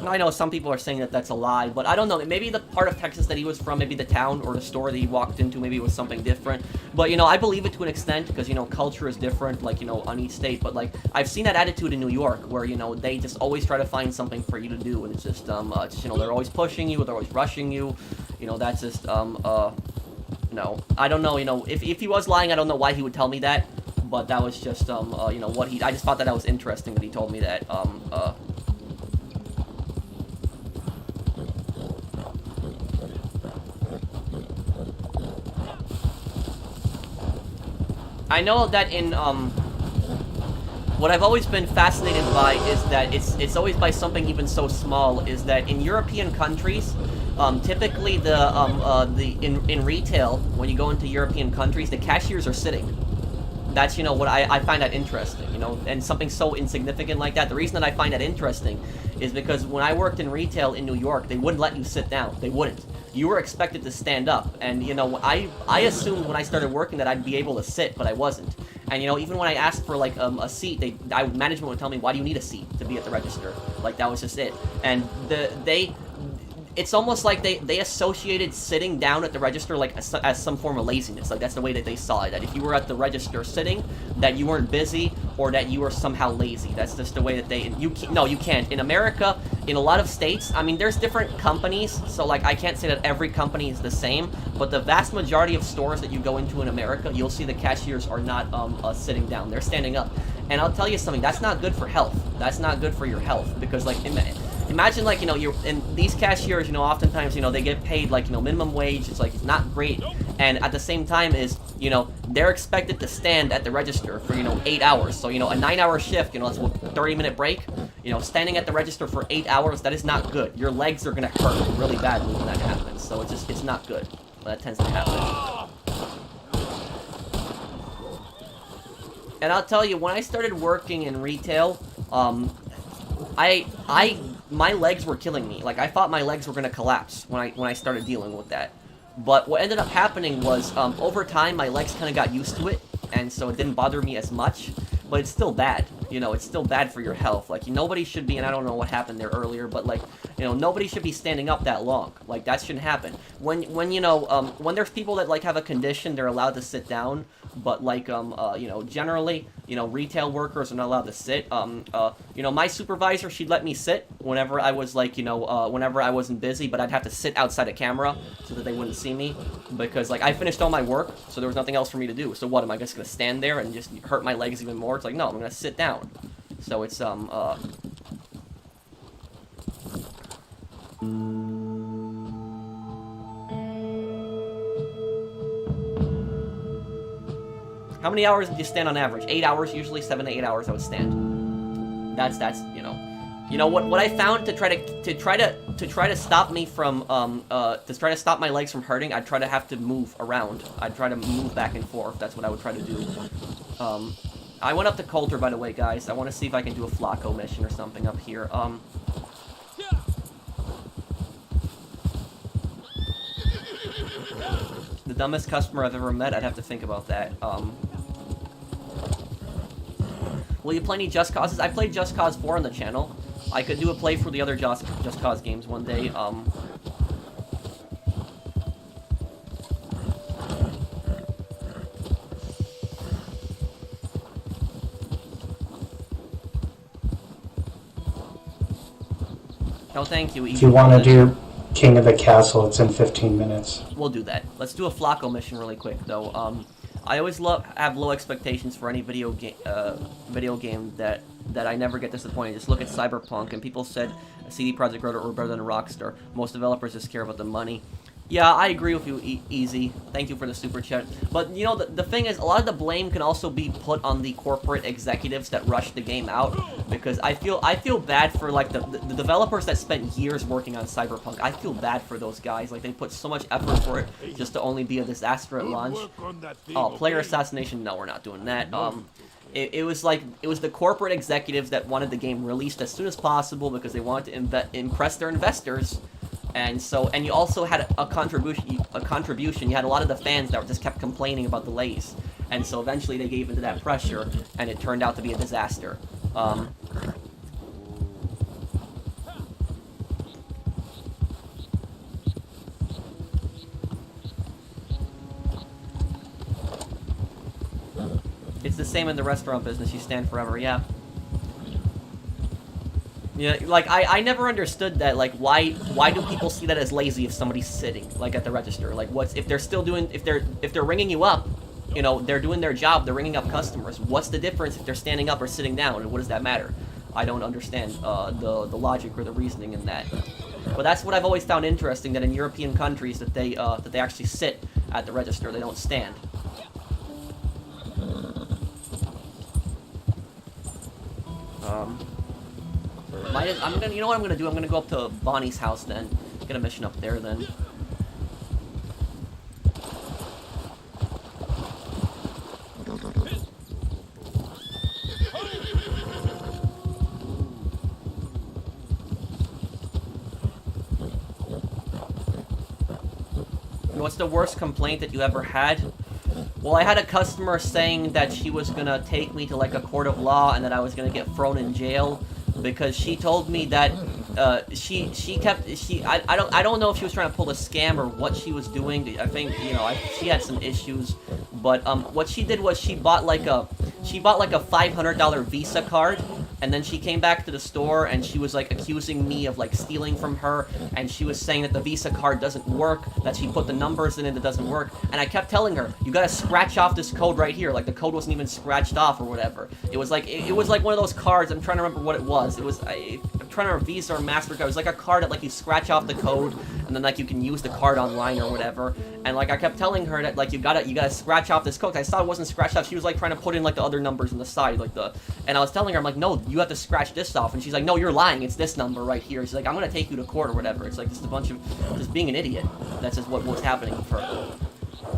I know some people are saying that that's a lie, but I don't know. Maybe the part of Texas that he was from, maybe the town or the store that he walked into, maybe it was something different. But, I believe it to an extent because, culture is different, like, on each state. But, like, I've seen that attitude in New York where, they just always try to find something for you to do. And it's just, they're always pushing you, they're always rushing you. That's just, no. I don't know, if he was lying, I don't know why he would tell me that. But that was just, what I just thought that was interesting that he told me that, I know that in, what I've always been fascinated by is that it's always by something even so small, is that in European countries, typically in retail, when you go into European countries, the cashiers are sitting. That's, what I find that interesting, and something so insignificant like that. The reason that I find that interesting is because when I worked in retail in New York, they wouldn't let you sit down. They wouldn't. You were expected to stand up, and, I assumed when I started working that I'd be able to sit, but I wasn't. And, even when I asked for, like, a seat, management would tell me, why do you need a seat to be at the register? Like, that was just it. And it's almost like they associated sitting down at the register like as some form of laziness. Like that's the way that they saw it. That if you were at the register sitting, that you weren't busy or that you were somehow lazy. That's just the way that you can't. In America, in a lot of states, I mean, there's different companies, so like I can't say that every company is the same, but the vast majority of stores that you go into in America, you'll see the cashiers are not sitting down. They're standing up. And I'll tell you something, that's not good for health. That's not good for your health because like imagine like, you're in these cashiers, oftentimes, they get paid like, minimum wage. It's like, it's not great. And at the same time is, they're expected to stand at the register for, 8 hours. So, a 9-hour shift, that's a 30-minute break. Standing at the register for 8 hours, that is not good. Your legs are going to hurt really badly when that happens. So it's not good. That tends to happen. And I'll tell you, when I started working in retail, my legs were killing me. Like, I thought my legs were going to collapse when I started dealing with that. But what ended up happening was, over time, my legs kind of got used to it, and so it didn't bother me as much. But it's still bad, it's still bad for your health. Like, nobody should be, and I don't know what happened there earlier, but, like, nobody should be standing up that long. Like, that shouldn't happen. When there's people that, like, have a condition, they're allowed to sit down, but, like, generally, retail workers are not allowed to sit. My supervisor, she'd let me sit whenever I was, like, whenever I wasn't busy, but I'd have to sit outside a camera so that they wouldn't see me, because, like, I finished all my work, so there was nothing else for me to do. So what, am I just gonna stand there and just hurt my legs even more? It's like, no, I'm gonna sit down. So it's, how many hours did you stand on average? 8 hours, usually 7 to 8 hours I would stand. That's what I found to try to stop me from to try to stop my legs from hurting. I'd try to have to move around. I'd try to move back and forth. That's what I would try to do. I went up to Coulter, by the way, guys. I want to see if I can do a Flacco mission or something up here. dumbest customer I've ever met. I'd have to think about that. Will you play any Just Causes? I played Just Cause 4 on the channel. I could do a play for the other Just Cause games one day. No, thank you. If you want to do King of the Castle, it's in 15 minutes. We'll do that. Let's do a Flacco mission really quick, though. I always have low expectations for any video game that I never get disappointed. Just look at Cyberpunk, and people said CD Projekt Red were better than Rockstar. Most developers just care about the money. Yeah, I agree with you, Easy. Thank you for the super chat. But, you know, the thing is, a lot of the blame can also be put on the corporate executives that rushed the game out. Because I feel bad for, like, the developers that spent years working on Cyberpunk. I feel bad for those guys. Like, they put so much effort for it just to only be a disaster at launch. Oh, player assassination? No, we're not doing that. It was the corporate executives that wanted the game released as soon as possible because they wanted to impress their investors. And you also had a contribution. You had a lot of the fans that just kept complaining about delays, and so eventually they gave into that pressure, and it turned out to be a disaster. It's the same in the restaurant business. You stand forever, yeah. Yeah, like, I never understood that, like, why do people see that as lazy if somebody's sitting, like, at the register? Like, if they're ringing you up, you know, they're doing their job, they're ringing up customers. What's the difference if they're standing up or sitting down, and what does that matter? I don't understand, the logic or the reasoning in that. But that's what I've always found interesting, that in European countries, that they actually sit at the register, they don't stand. You know what I'm gonna do? I'm gonna go up to Bonnie's house then. Get a mission up there then. What's the worst complaint that you ever had? Well, I had a customer saying that she was gonna take me to, like, a court of law and that I was gonna get thrown in jail because she told me that I don't know if she was trying to pull a scam or what she was doing. I think, you know, she had some issues, but what she did was she bought like a $500 Visa card, and then she came back to the store and she was like accusing me of like stealing from her, and she was saying that the Visa card doesn't work, that she put the numbers in it that doesn't work, and I kept telling her, you gotta scratch off this code right here. Like, the code wasn't even scratched off or whatever. It was like one of those cards. I'm trying to remember what it was. I'm trying to remember Visa or MasterCard. It was like a card that like you scratch off the code and then like you can use the card online or whatever. And like I kept telling her that like you gotta scratch off this code. I saw it wasn't scratched off. She was like trying to put in like the other numbers on the side, like and I was telling her, I'm like, no, you have to scratch this off. And she's like, no, you're lying. It's this number right here. She's like, I'm gonna take you to court or whatever. It's like just a bunch of just being an idiot. That's just what was happening for her.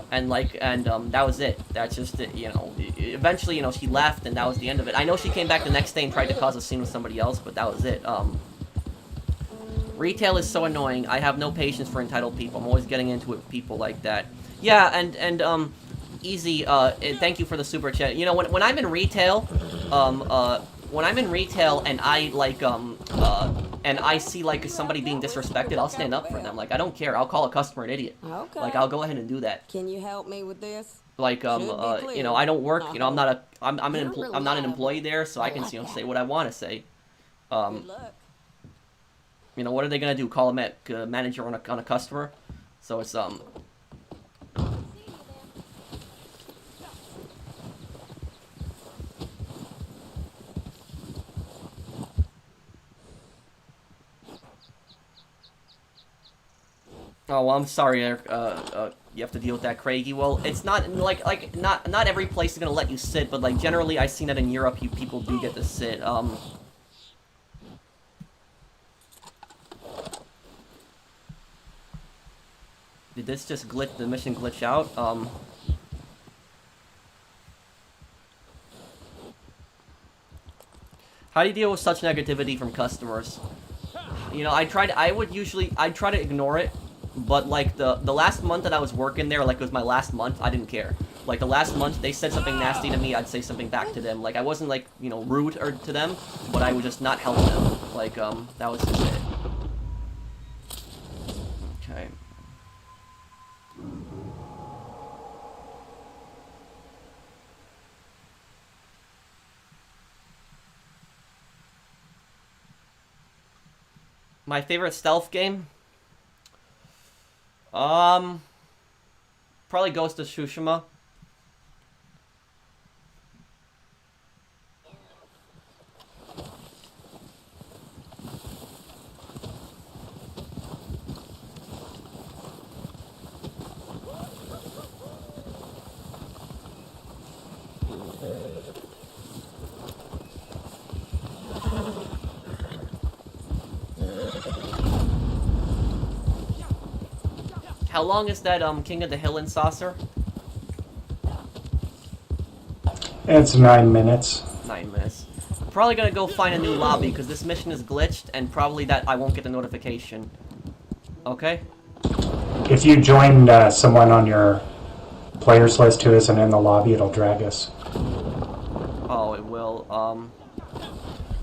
And that was it. That's just it, you know. Eventually, you know, she left, and that was the end of it. I know she came back the next day and tried to cause a scene with somebody else, but that was it. Retail is so annoying. I have no patience for entitled people. I'm always getting into it with people like that. Yeah, and Easy, thank you for the super chat. You know, when I'm in retail, and I like and I see like somebody being disrespected, I'll stand up for them. Like, I don't care. I'll call a customer an idiot. Okay. Like, I'll go ahead and do that. Can you help me with this? Like, you know, I don't work. You know, I'm not an employee there, so I can, you know, say what I want to say. Good luck. You know, what are they gonna do? Call a manager on a customer? So it's Oh, well, I'm sorry, Eric. You have to deal with that, Craigie. Well, it's not not every place is gonna let you sit, but like generally, I've seen that in Europe, people do get to sit. Did this just glitch? The mission glitch out? How do you deal with such negativity from customers? You know, I'd try to ignore it, But like the last month that I was working there, like it was my last month, I didn't care. Like the last month, they said something nasty to me, I'd say something back to them. Like I wasn't like, you know, rude or to them, but I would just not help them. Like that was just it. Okay. My favorite stealth game? Probably Ghost of Tsushima. How long is that King of the Hill and Saucer? It's 9 minutes. 9 minutes. I'm probably gonna go find a new lobby because this mission is glitched and probably that I won't get the notification. Okay? If you join someone on your players list who isn't in the lobby, it'll drag us. Oh, it will.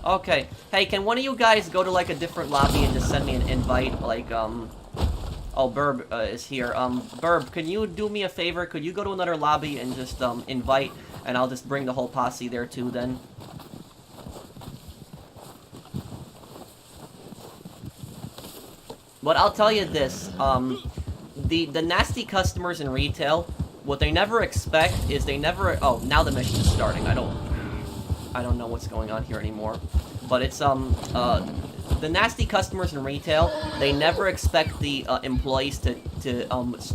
Okay. Hey, can one of you guys go to like a different lobby and just send me an invite? Like, oh, Burb is here. Burb, can you do me a favor? Could you go to another lobby and just invite, and I'll just bring the whole posse there too then? But I'll tell you this, the nasty customers in retail, what they never expect is they never... Oh, now the mission is starting. I don't know what's going on here anymore. But it's, the nasty customers in retail, they never expect the employees to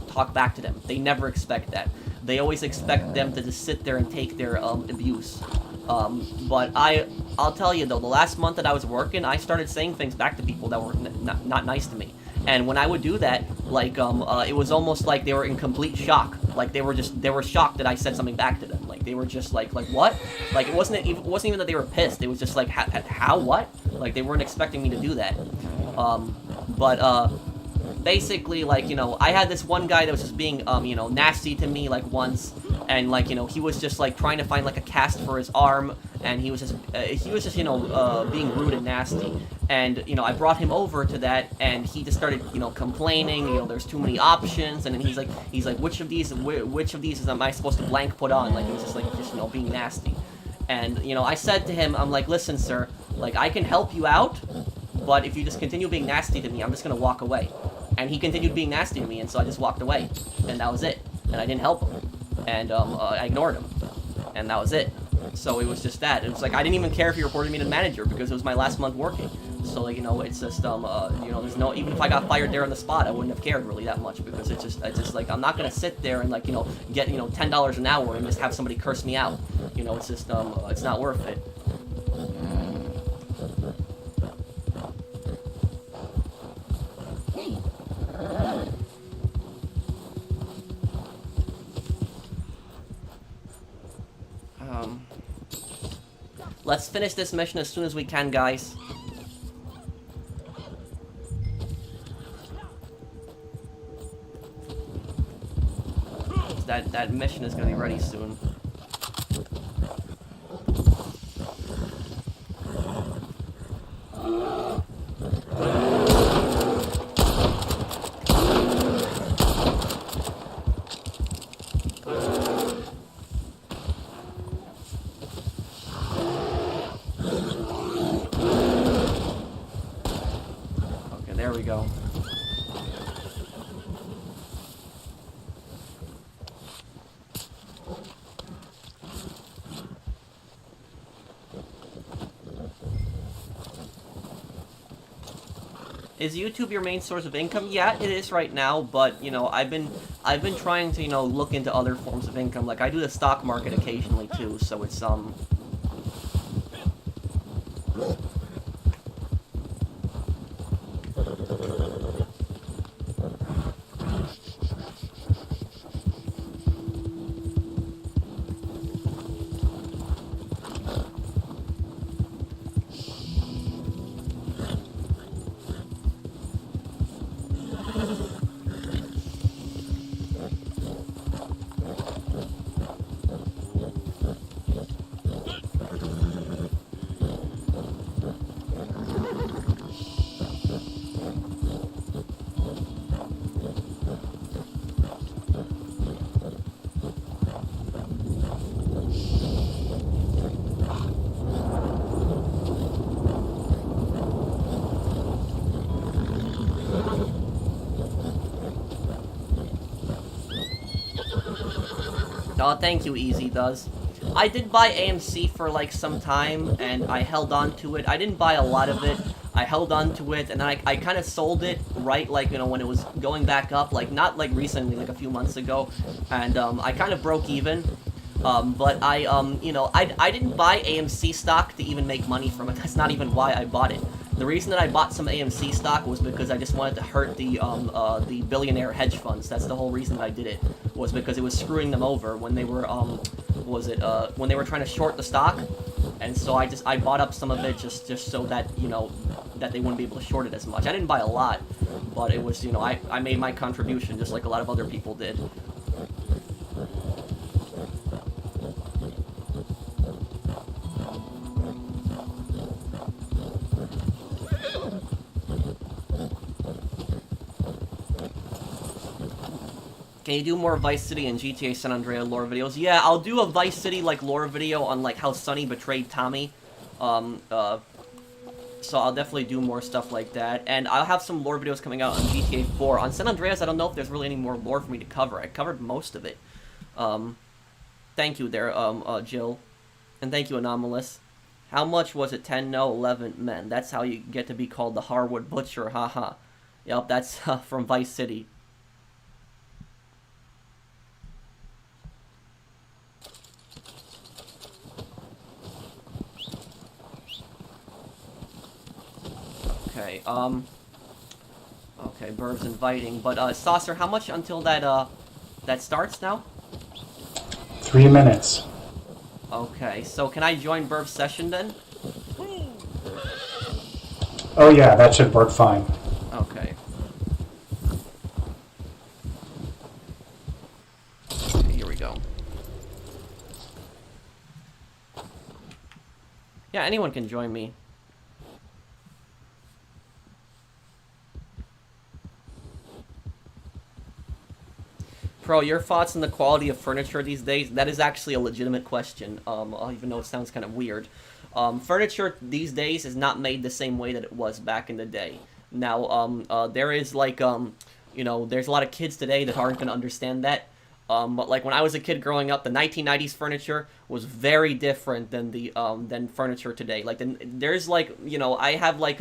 talk back to them. They never expect that. They always expect them to just sit there and take their abuse. But I'll tell you though, the last month that I was working, I started saying things back to people that were not nice to me. And when I would do that, like, it was almost like they were in complete shock. Like, they were shocked that I said something back to them. Like, they were just like, what? Like, it wasn't even that they were pissed. It was just like, how, what? Like, they weren't expecting me to do that. Basically, like, you know, I had this one guy that was just being, you know, nasty to me, like, once. And, like, you know, he was just, like, trying to find, like, a cast for his arm. And he was just, you know, being rude and nasty. And, you know, I brought him over to that, and he just started, you know, complaining, you know, there's too many options, and then he's like, which of these am I supposed to blank put on? Like, it was just, you know, being nasty. And, you know, I said to him, I'm like, listen, sir, like, I can help you out, but if you just continue being nasty to me, I'm just gonna walk away. And he continued being nasty to me, and so I just walked away. And that was it. And I didn't help him. And, I ignored him. And that was it. So it was just that. It was like, I didn't even care if he reported me to the manager, because it was my last month working. So, like, you know, it's just, you know, there's no, even if I got fired there on the spot, I wouldn't have cared really that much, because it's just like, I'm not gonna sit there and, like, you know, get, you know, $10 an hour and just have somebody curse me out. You know, it's just, it's not worth it. Let's finish this mission as soon as we can, guys. That mission is gonna be ready soon. Okay, there we go. Is YouTube your main source of income? Yeah, it is right now, but, you know, I've been trying to, you know, look into other forms of income. Like, I do the stock market occasionally, too, so it's, Oh, thank you, Easy Does. I did buy AMC for like some time, and I held on to it. I didn't buy a lot of it. I held on to it, and then I kind of sold it right, like, you know, when it was going back up, like, not like recently, like a few months ago, and I kind of broke even. But you know, I didn't buy AMC stock to even make money from it. That's not even why I bought it. The reason that I bought some AMC stock was because I just wanted to hurt the billionaire hedge funds. That's the whole reason that I did it, was because it was screwing them over when they were, when they were trying to short the stock. And so I bought up some of it just so that, you know, that they wouldn't be able to short it as much. I didn't buy a lot, but it was, you know, I made my contribution just like a lot of other people did. Can you do more Vice City and GTA San Andreas lore videos? Yeah, I'll do a Vice City, like, lore video on, like, how Sonny betrayed Tommy. So I'll definitely do more stuff like that. And I'll have some lore videos coming out on GTA 4. On San Andreas, I don't know if there's really any more lore for me to cover. I covered most of it. Thank you there, Jill. And thank you, Anomalous. How much was it? 10? No, 11 men. That's how you get to be called the Harwood Butcher, haha. Yep, that's from Vice City. Okay, okay, Burb's inviting, but, Saucer, how much until that, that starts now? 3 minutes. Okay, so can I join Burb's session then? Oh yeah, that should work fine. Okay. Okay, here we go. Yeah, anyone can join me. Pro, your thoughts on the quality of furniture these days? That is actually a legitimate question, even though it sounds kind of weird. Furniture these days is not made the same way that it was back in the day. Now, there is, like, you know, there's a lot of kids today that aren't going to understand that. But, like, when I was a kid growing up, the 1990s furniture was very different than the, than furniture today. Like, there's, like, you know, I have, like,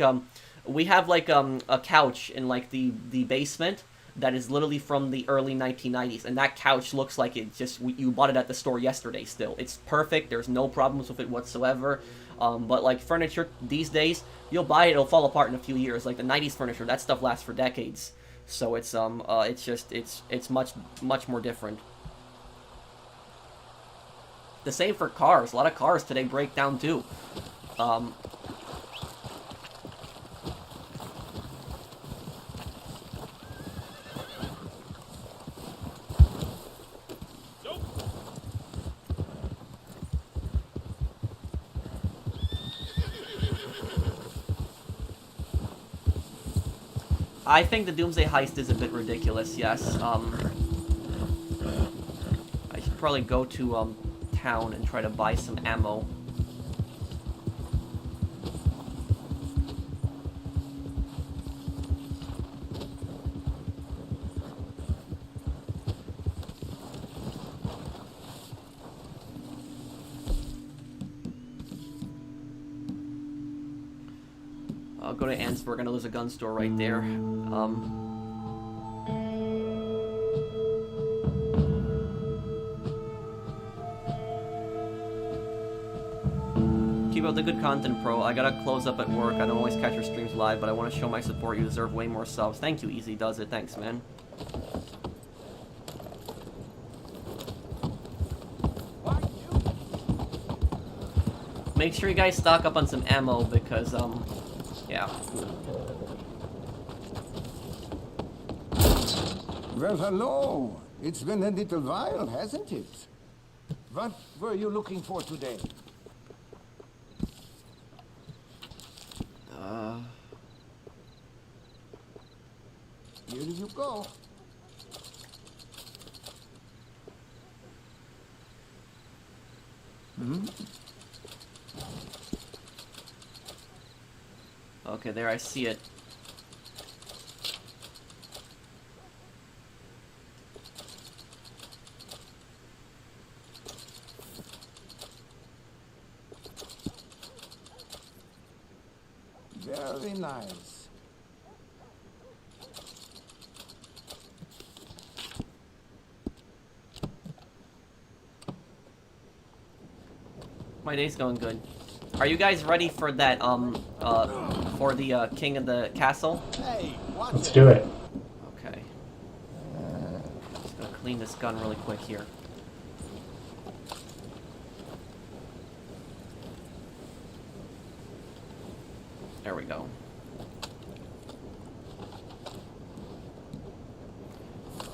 we have, like, a couch in, like, the basement that is literally from the early 1990s, and that couch looks like it just, you bought it at the store yesterday still. It's perfect, there's no problems with it whatsoever, but like furniture these days, you'll buy it, it'll fall apart in a few years. Like the 90s furniture, that stuff lasts for decades, so it's much more different. The same for cars. A lot of cars today break down too. I think the Doomsday Heist is a bit ridiculous, yes. I should probably go to, town and try to buy some ammo. I'll go to Ansburg. I know there's a gun store right there. Keep up the good content, Pro. I gotta close up at work. I don't always catch your streams live, but I want to show my support. You deserve way more subs. Thank you, Easy Does It. Thanks, man. Make sure you guys stock up on some ammo because, yeah. Well, hello. It's been a little while, hasn't it? What were you looking for today? Here you go. Okay, there, I see it. Very nice. My day's going good. Are you guys ready for that, for the, king of the castle? Hey, watch Let's it. do it. Okay. Just gonna clean this gun really quick here. There we go.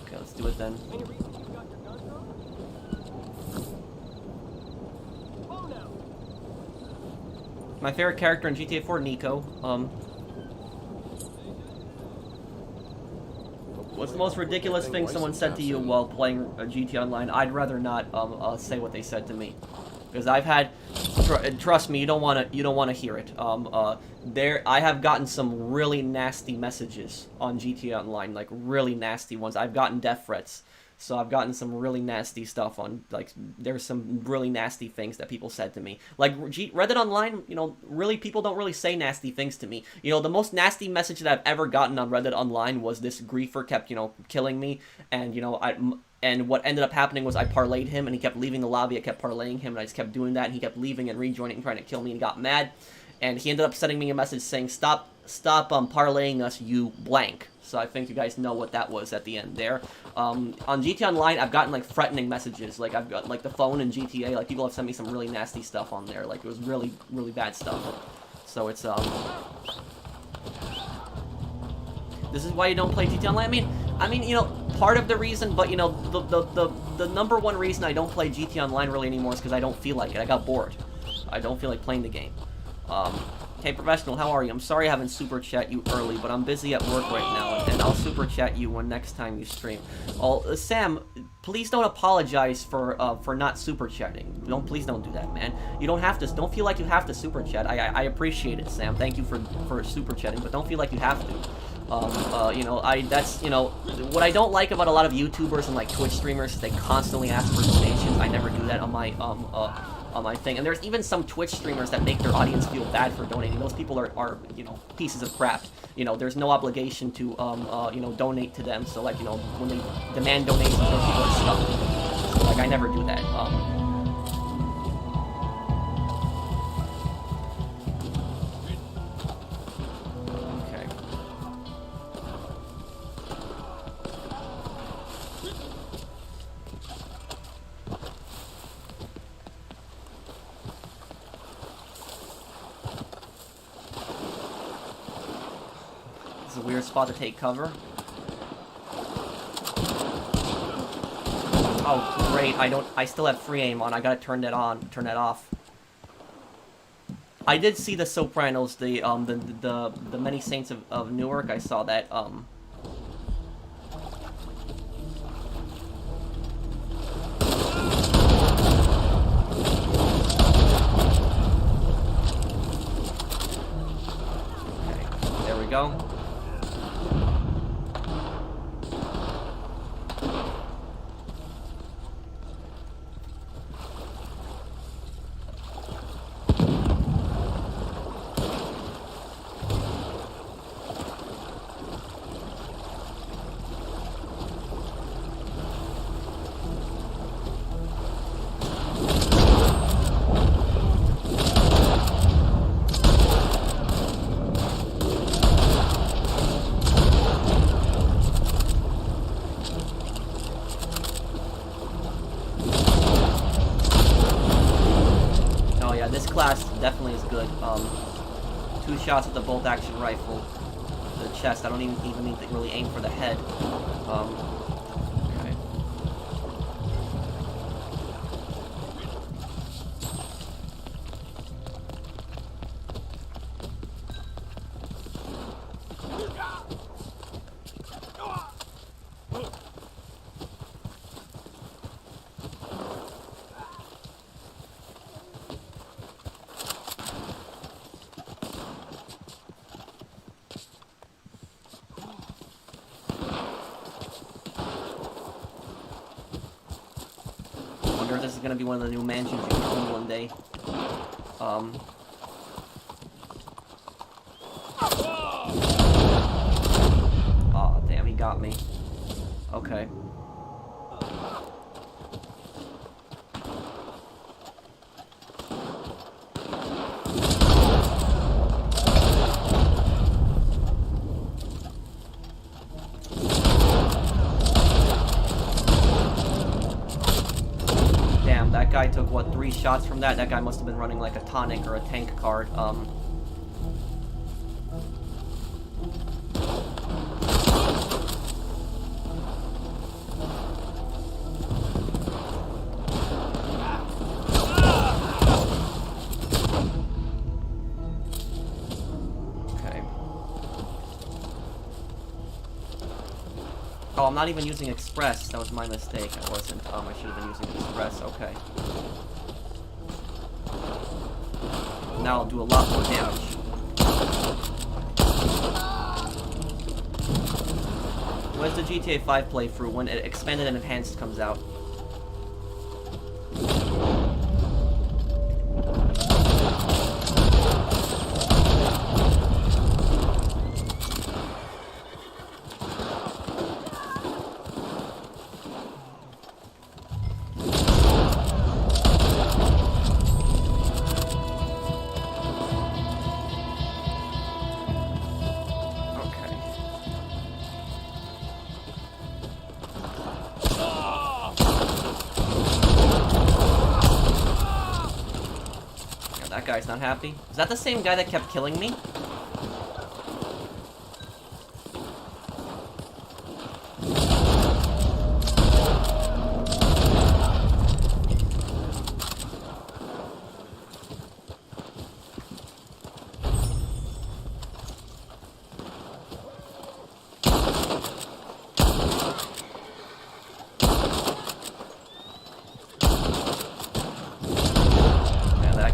Okay, let's do it then. Any reason you got your gun drawn? Oh no! My favorite character in GTA 4, Nico. What's the most ridiculous thing someone said to you while playing GTA Online? I'd rather not say what they said to me, because I've had. Trust me, you don't wanna hear it. I have gotten some really nasty messages on GTA Online, like really nasty ones. I've gotten death threats. So I've gotten some really nasty stuff on, like, there's some really nasty things that people said to me. Like, Reddit Online, you know, really, people don't really say nasty things to me. You know, the most nasty message that I've ever gotten on Reddit Online was this griefer kept, you know, killing me, and, you know, and what ended up happening was I parlayed him, and he kept leaving the lobby. I kept parlaying him, and I just kept doing that, and he kept leaving and rejoining and trying to kill me, and got mad. And he ended up sending me a message saying, stop parlaying us, you blank. So I think you guys know what that was at the end there. On GTA Online, I've gotten, like, threatening messages. Like, I've got, like, the phone in GTA. Like, people have sent me some really nasty stuff on there. Like, it was really, really bad stuff. So it's, this is why you don't play GTA Online. I mean, you know, part of the reason, but, you know, the number one reason I don't play GTA Online really anymore is because I don't feel like it. I got bored. I don't feel like playing the game. Hey, Professional, how are you? I'm sorry I haven't super chat you early, but I'm busy at work right now, and I'll super chat you when next time you stream. Sam, please don't apologize for not super chatting. Please don't do that, man. You don't have to. Don't feel like you have to super chat. I appreciate it, Sam. Thank you for super chatting, but don't feel like you have to. You know, that's, you know, what I don't like about a lot of YouTubers and, like, Twitch streamers is they constantly ask for donations. I never do that on my thing. And there's even some Twitch streamers that make their audience feel bad for donating. Those people are you know, pieces of crap. You know, there's no obligation to, you know, donate to them. So, like, you know, when they demand donations, those people are stuck. So, like, I never do that. Okay. This is a weird spot to take cover. Oh, great. I still have free aim on. I gotta turn that off. I did see The Sopranos, the Many Saints of Newark. I saw that, Okay, there we go. Definitely is good. 2 shots with the bolt-action rifle. The chest. I don't even need to really aim for the head. Okay. This is gonna be one of the new mansions you can own one day. me. Okay. Damn, that guy took, what, 3 shots from that? That guy must have been running like a tonic or a tank card. Oh, I'm not even using Express. That was my mistake. I wasn't. I should have been using Express. Okay. Now I'll do a lot more damage. Where's the GTA 5 playthrough when it Expanded and Enhanced comes out? That guy's not happy. Is that the same guy that kept killing me?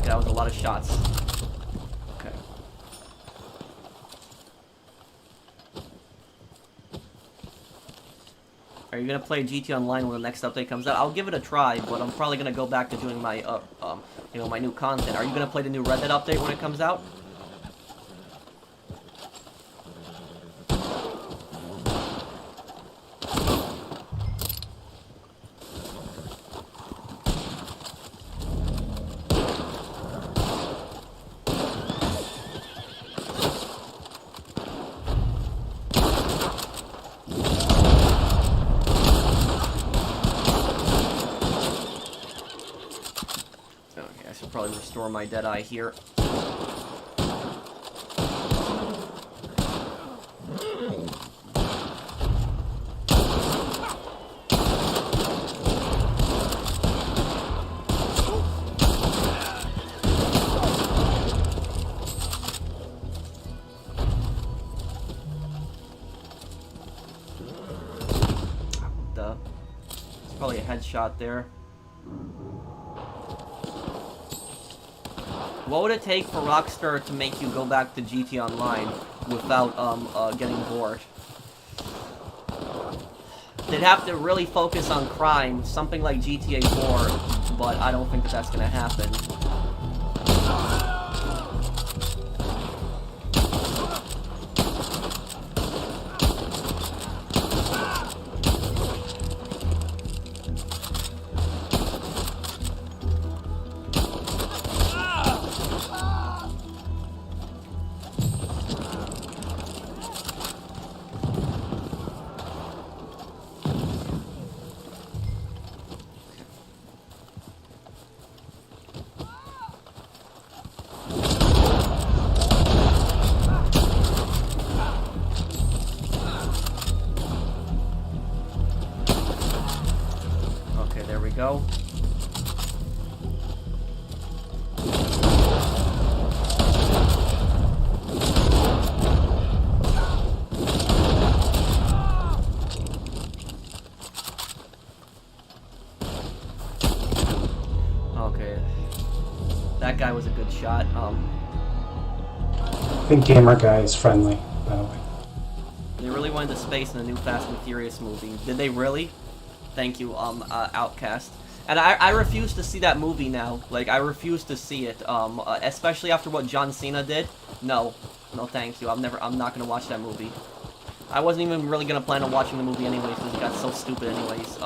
That was a lot of shots. Okay. Are you gonna play GT Online when the next update comes out? I'll give it a try, but I'm probably gonna go back to doing my you know, my new content. Are you gonna play the new Red Dead update when it comes out? Probably restore my Deadeye here. Duh. It's probably a headshot there. What would it take for Rockstar to make you go back to GT Online without getting bored? They'd have to really focus on crime, something like GTA 4, but I don't think that that's gonna happen. There we go. Okay. That guy was a good shot. I think Gamer Guy is friendly, by the way. They really went into space in the new Fast and Furious movie. Did they really? Thank you, Outcast. And I refuse to see that movie now. Like, I refuse to see it. Especially after what John Cena did. No. No, thank you. I'm not gonna watch that movie. I wasn't even really gonna plan on watching the movie anyways, because it got so stupid anyways.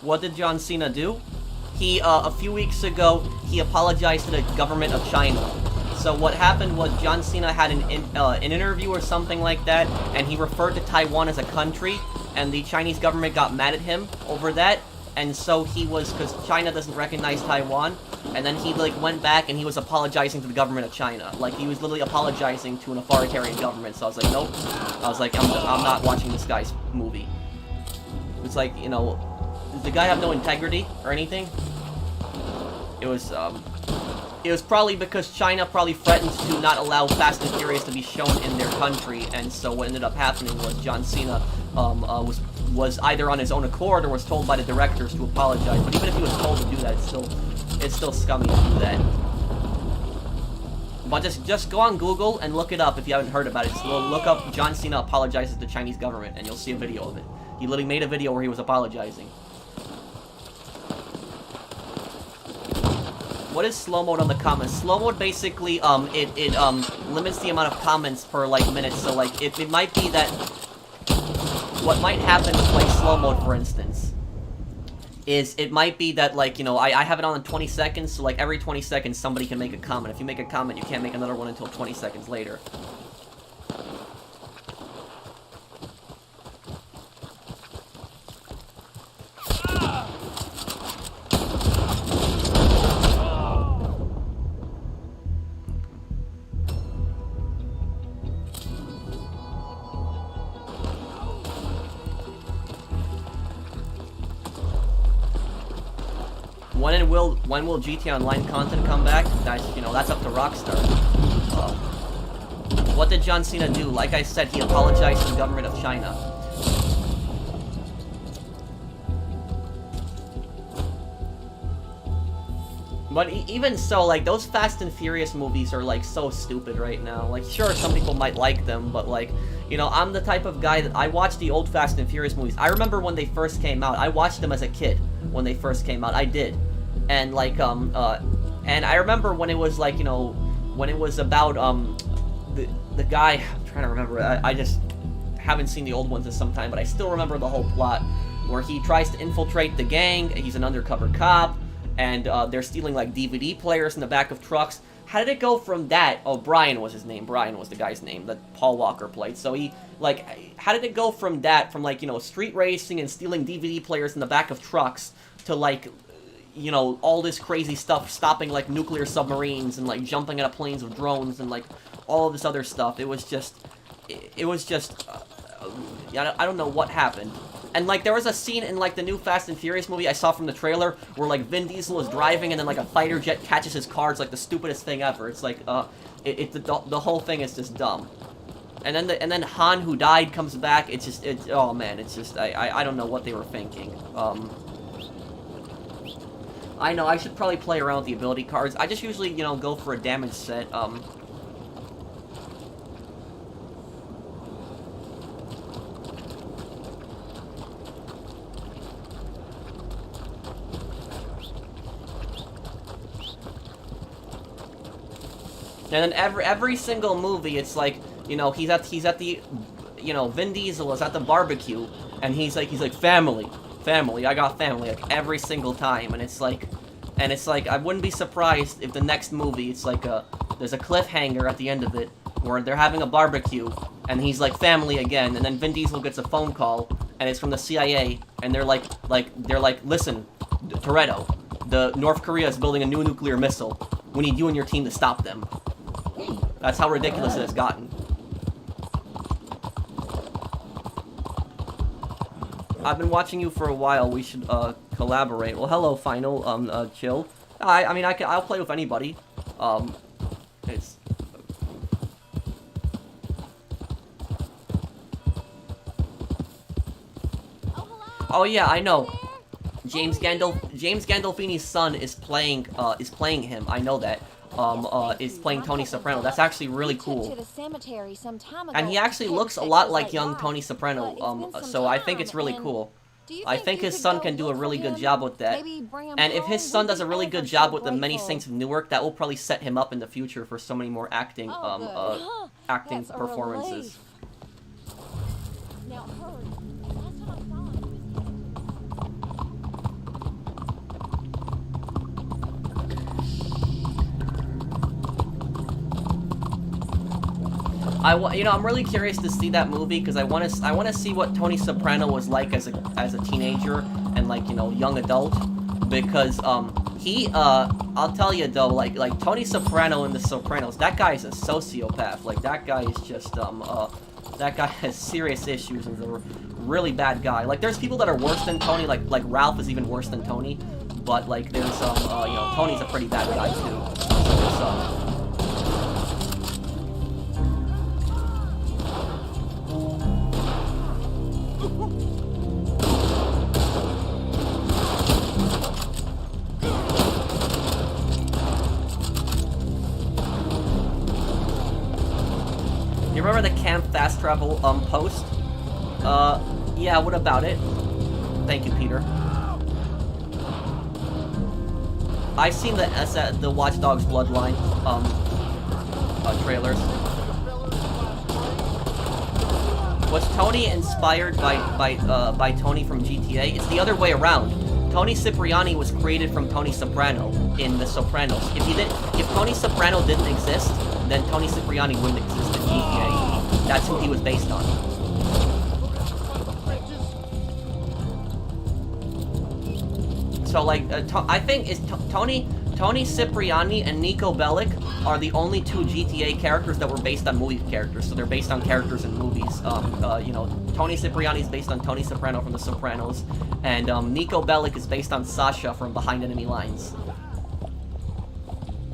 What did John Cena do? He, a few weeks ago, he apologized to the government of China. So what happened was John Cena had an interview or something like that, and he referred to Taiwan as a country, and the Chinese government got mad at him over that, and so he was, because China doesn't recognize Taiwan, and then he, like, went back and he was apologizing to the government of China. Like, he was literally apologizing to an authoritarian government, so I was like, nope. I was like, I'm not watching this guy's movie. It's like, you know, does the guy have no integrity or anything? It was probably because China probably threatened to not allow Fast and Furious to be shown in their country, and so what ended up happening was John Cena was either on his own accord or was told by the directors to apologize. But even if he was told to do that, it's still scummy to do that. But just go on Google and look it up if you haven't heard about it. Just look up John Cena apologizes to the Chinese government, and you'll see a video of it. He literally made a video where he was apologizing. What is slow mode on the comments? Slow mode basically, it limits the amount of comments per, like, minute, so, like, it might be that what might happen with, like, slow mode, for instance, is it might be that, like, you know, I have it on in 20 seconds, so, like, every 20 seconds somebody can make a comment. If you make a comment, you can't make another one until 20 seconds later. When will GTA Online content come back? That's, you know, that's up to Rockstar. What did John Cena do? Like I said, he apologized to the government of China. But even so, like, those Fast and Furious movies are, like, so stupid right now. Like, sure, some people might like them, but, like, you know, I'm the type of guy that I watch the old Fast and Furious movies. I remember when they first came out. I watched them as a kid when they first came out. I did. And, like, and I remember when it was, like, you know, when it was about, the guy, I'm trying to remember, I just haven't seen the old ones in some time, but I still remember the whole plot, where he tries to infiltrate the gang, he's an undercover cop, and, they're stealing, like, DVD players in the back of trucks. How did it go from that? Oh, Brian was his name. Brian was the guy's name that Paul Walker played. So he, like, how did it go from that, from, like, you know, street racing and stealing DVD players in the back of trucks, to, like, you know, all this crazy stuff, stopping, like, nuclear submarines and, like, jumping out of planes with drones and, like, all of this other stuff. It was just, I don't know what happened. And, like, there was a scene in, like, the new Fast and Furious movie I saw from the trailer where, like, Vin Diesel is driving and then, like, a fighter jet catches his car. It's, like, the stupidest thing ever. It's, like, the whole thing is just dumb. And then Han, who died, comes back. It's just, oh, man, it's just, I don't know what they were thinking. I know, I should probably play around with the ability cards. I just usually, you know, go for a damage set, And then every single movie, it's like, you know, he's at the, you know, Vin Diesel is at the barbecue, and he's like, family, I got family, like, every single time, and it's like, I wouldn't be surprised if the next movie, it's like there's a cliffhanger at the end of it, where they're having a barbecue, and he's like, family again, and then Vin Diesel gets a phone call, and it's from the CIA, and they're like, listen, Toretto, the North Korea is building a new nuclear missile. We need you and your team to stop them. That's how ridiculous it has gotten. I've been watching you for a while. We should collaborate. Well, hello, Final. Chill. I mean, I'll play with anybody. It's. Oh yeah, I know. James Gandolfini's son is playing him. I know that. is playing Tony Soprano. That's actually really To cool. the cemetery some time ago And he actually to looks a fix lot his like late young wife. Tony Soprano. But it's been some So I think it's time, really and cool. do you I think think you his could son go can do a look really for good him? job with that. Maybe bring him And if home? his son We'd does be a really ever good so job with the Many grateful. Saints of Newark, that will probably set him up in the future for so many more acting Oh, good. acting That's a performances. relief. Now hurry. Last time I saw him, he was I'm really curious to see that movie because I want to see what Tony Soprano was like as a teenager and like, young adult, because I'll tell you though, like Tony Soprano in The Sopranos, that guy is a sociopath. Like that guy is just that guy has serious issues and is a really bad guy. Like there's people that are worse than Tony, like Ralph is even worse than Tony, but like there's Tony's a pretty bad guy too. So you remember the Camp Fast Travel post? Yeah, what about it? Thank you, Peter. I've seen the Watch Dogs Bloodline trailers. Was Tony inspired by Tony from GTA? It's the other way around. Tony Cipriani was created from Tony Soprano in The Sopranos. If Tony Soprano didn't exist, then Tony Cipriani wouldn't exist in GTA. That's who he was based on. So like, I think Tony Cipriani and Nico Bellic are the only two GTA characters that were based on movie characters. So they're based on characters in movies. Tony Cipriani is based on Tony Soprano from The Sopranos, and Nico Bellic is based on Sasha from Behind Enemy Lines.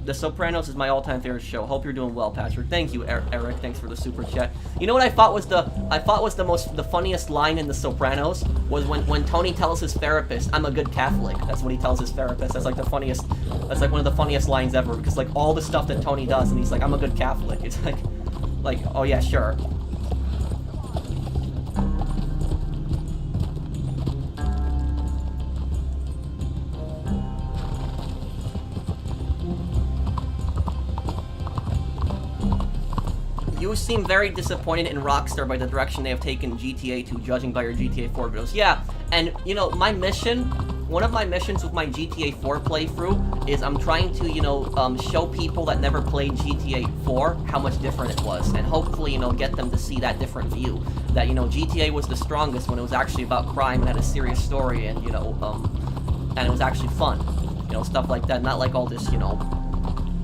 The Sopranos is my all-time favorite show. Hope you're doing well, Patrick. Thank you, Eric. Thanks for the super chat. You know what I thought was the funniest line in The Sopranos was when Tony tells his therapist, "I'm a good Catholic." That's what he tells his therapist. That's like one of the funniest lines ever, because like all the stuff that Tony does, and he's like, "I'm a good Catholic." It's like, oh yeah, sure. You seem very disappointed in Rockstar by the direction they have taken GTA to, judging by your GTA 4 videos. Yeah, and my mission, one of my missions with my GTA 4 playthrough is I'm trying to, show people that never played GTA 4 how much different it was, and hopefully, get them to see that different view. That, GTA was the strongest when it was actually about crime and had a serious story, and, and it was actually fun. Stuff like that, not like all this,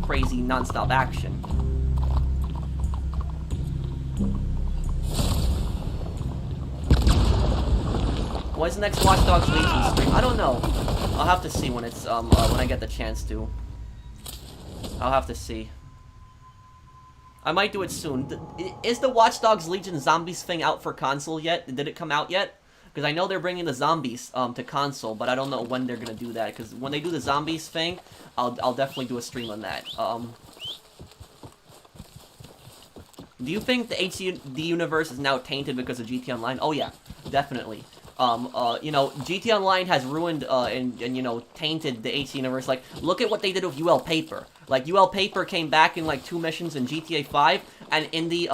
crazy non-stop action. When's the next Watch Dogs Legion stream? I don't know. I'll have to see when it's when I get the chance to. I'll have to see. I might do it soon. Is the Watch Dogs Legion Zombies thing out for console yet? Did it come out yet? Because I know they're bringing the zombies to console, but I don't know when they're gonna do that. Because when they do the zombies thing, I'll definitely do a stream on that. Do you think the HD universe is now tainted because of GT Online? Oh yeah, definitely. GT Online has ruined and tainted the HD universe. Like, look at what they did with UL Paper. Like, UL Paper came back in like 2 missions in GTA 5, and in the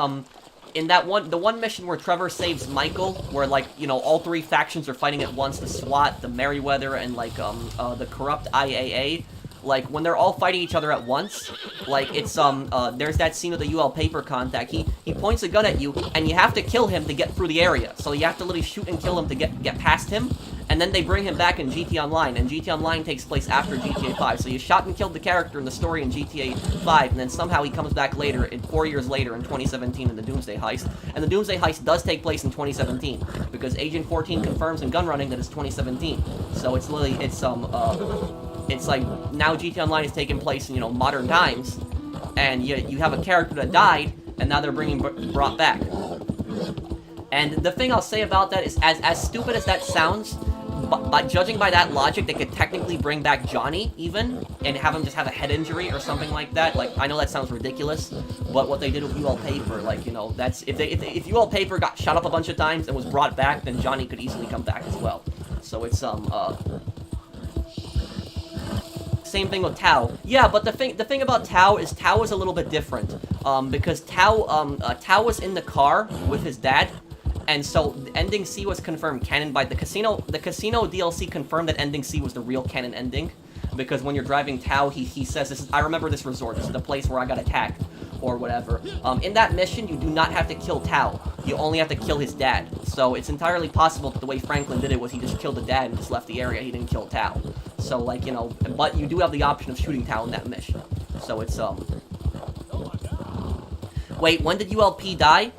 the one mission where Trevor saves Michael, where like all 3 factions are fighting at once: the SWAT, the Merryweather, and like the corrupt IAA. Like, when they're all fighting each other at once, like, it's, there's that scene with the UL Paper contact. He points a gun at you, and you have to kill him to get through the area. So you have to literally shoot and kill him to get past him, and then they bring him back in GT Online, and GT Online takes place after GTA 5. So you shot and killed the character in the story in GTA 5, and then somehow he comes back later, 4 years later, in 2017, in the Doomsday Heist. And the Doomsday Heist does take place in 2017, because Agent 14 confirms in Gunrunning that it's 2017. So it's literally, it's like, now GT Online is taking place in, modern times, and you have a character that died, and now they're brought back. And the thing I'll say about that is, as stupid as that sounds, But judging by that logic, they could technically bring back Johnny, even, and have him just have a head injury or something like that. Like, I know that sounds ridiculous, but what they did with UL Paper, like, you know, that's... If UL Paper got shot up a bunch of times and was brought back, then Johnny could easily come back as well. So it's, same thing with Tao. Yeah, but the thing about Tao is a little bit different. Because Tao was in the car with his dad, and so ending C was confirmed canon by the casino. The casino DLC confirmed that ending C was the real canon ending, because when you're driving Tao, he says, "This is, I remember this resort. This is the place where I got attacked," or whatever. In that mission, you do not have to kill Tao. You only have to kill his dad. So it's entirely possible that the way Franklin did it was he just killed the dad and just left the area. He didn't kill Tao. So, like, you know, but you do have the option of shooting Tao in that mission. So it's, Wait, when did ULP die?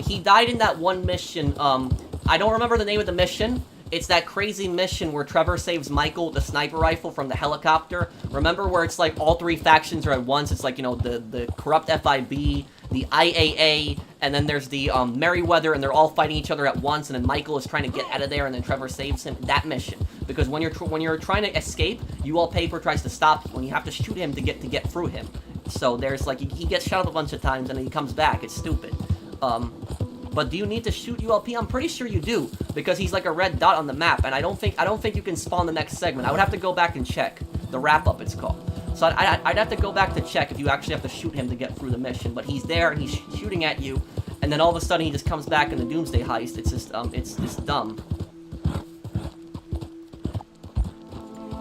He died in that one mission, I don't remember the name of the mission. It's that crazy mission where Trevor saves Michael with the sniper rifle from the helicopter. Remember where it's like all three factions are at once? It's like, you know, the corrupt FIB, the IAA, and then there's the Merryweather, and they're all fighting each other at once, and then Michael is trying to get out of there, and then Trevor saves him. That mission. Because when you're trying to escape, UL Paper tries to stop you, and you have to shoot him to get through him. So there's like, he gets shot up a bunch of times, and then he comes back. It's stupid. But do you need to shoot ULP? I'm pretty sure you do, because he's like a red dot on the map, and I don't think you can spawn the next segment. I would have to go back and check. The wrap-up, it's called. So I'd have to go back to check if you actually have to shoot him to get through the mission. But he's there, and he's shooting at you, and then all of a sudden he just comes back in the Doomsday Heist. It's just, it's dumb.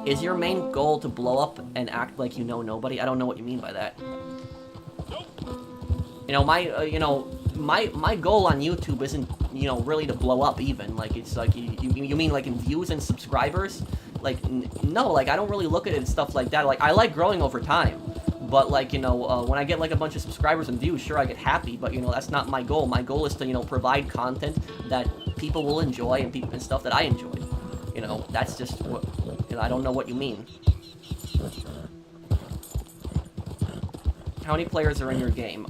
Is your main goal to blow up and act like you know nobody? I don't know what you mean by that. You know, my goal on YouTube isn't, you know, really to blow up even. Like, it's like, you mean like in views and subscribers? Like, no, like, I don't really look at it and stuff like that. Like, I like growing over time. But, like, you know, when I get, like, a bunch of subscribers and views, sure, I get happy. But, you know, that's not my goal. My goal is to, you know, provide content that people will enjoy and stuff that I enjoy. You know, that's just what, you know, I don't know what you mean. How many players are in your game?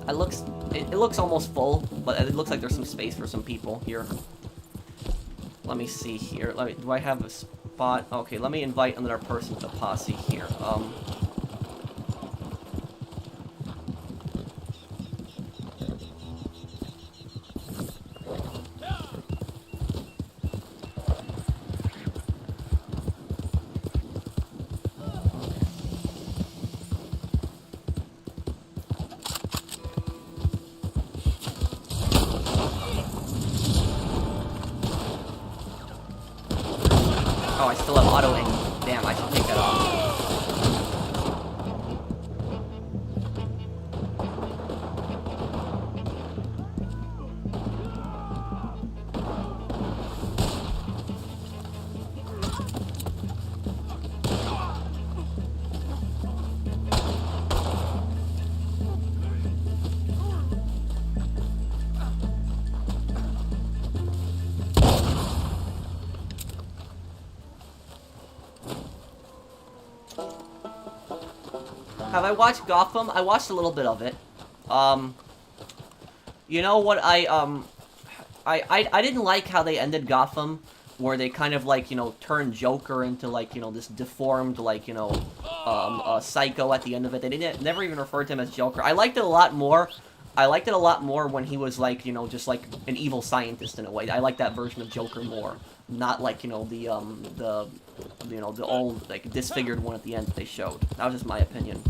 It looks almost full, but it looks like there's some space for some people here. Let me see here. Do I have a spot? Okay, let me invite another person to the posse here. Oh, I still have auto aim. Damn, I should take that off. Have I watched Gotham? I watched a little bit of it. You know what, I didn't like how they ended Gotham, where they kind of, like, you know, turned Joker into, like, you know, this deformed, like, you know, psycho at the end of it. They never even referred to him as Joker. I liked it a lot more. I liked it a lot more when he was, like, you know, just, like, an evil scientist in a way. I like that version of Joker more. Not, like, you know, the old, like, disfigured one at the end that they showed. That was just my opinion.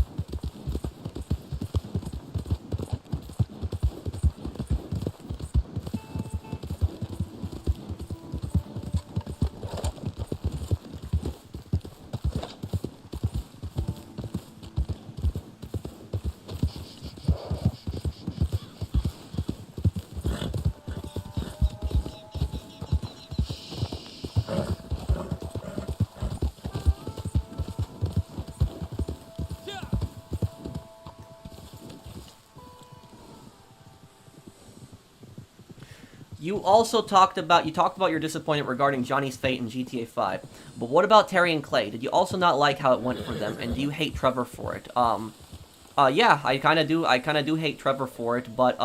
You also talked about your disappointment regarding Johnny's fate in GTA 5. But what about Terry and Clay? Did you also not like how it went for them, and do you hate Trevor for it? Yeah, I kind of do hate Trevor for it, but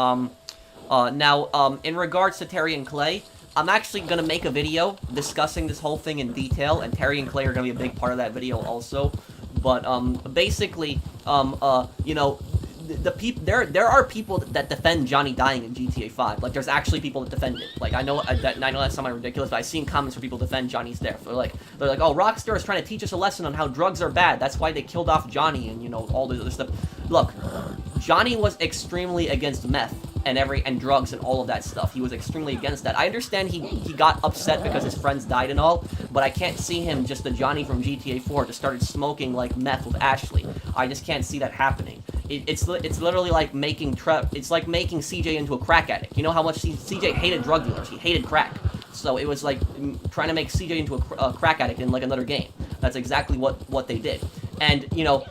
Now, in regards to Terry and Clay, I'm actually going to make a video discussing this whole thing in detail, and Terry and Clay are going to be a big part of that video also. But, basically, you know, there are people that defend Johnny dying in GTA 5. Like, there's actually people that defend it. Like, I know that sounds ridiculous, but I've seen comments where people defend Johnny's death. They're like, oh, Rockstar is trying to teach us a lesson on how drugs are bad. That's why they killed off Johnny and, you know, all this other stuff. Look, Johnny was extremely against meth and drugs and all of that stuff. He was extremely against that. I understand he got upset because his friends died and all, but I can't see him, just the Johnny from GTA 4, just started smoking like meth with Ashley. I just can't see that happening. It's literally like making CJ into a crack addict. You know how much CJ hated drug dealers? He hated crack. So it was like trying to make CJ into a crack addict in like another game. That's exactly what they did. And, you know,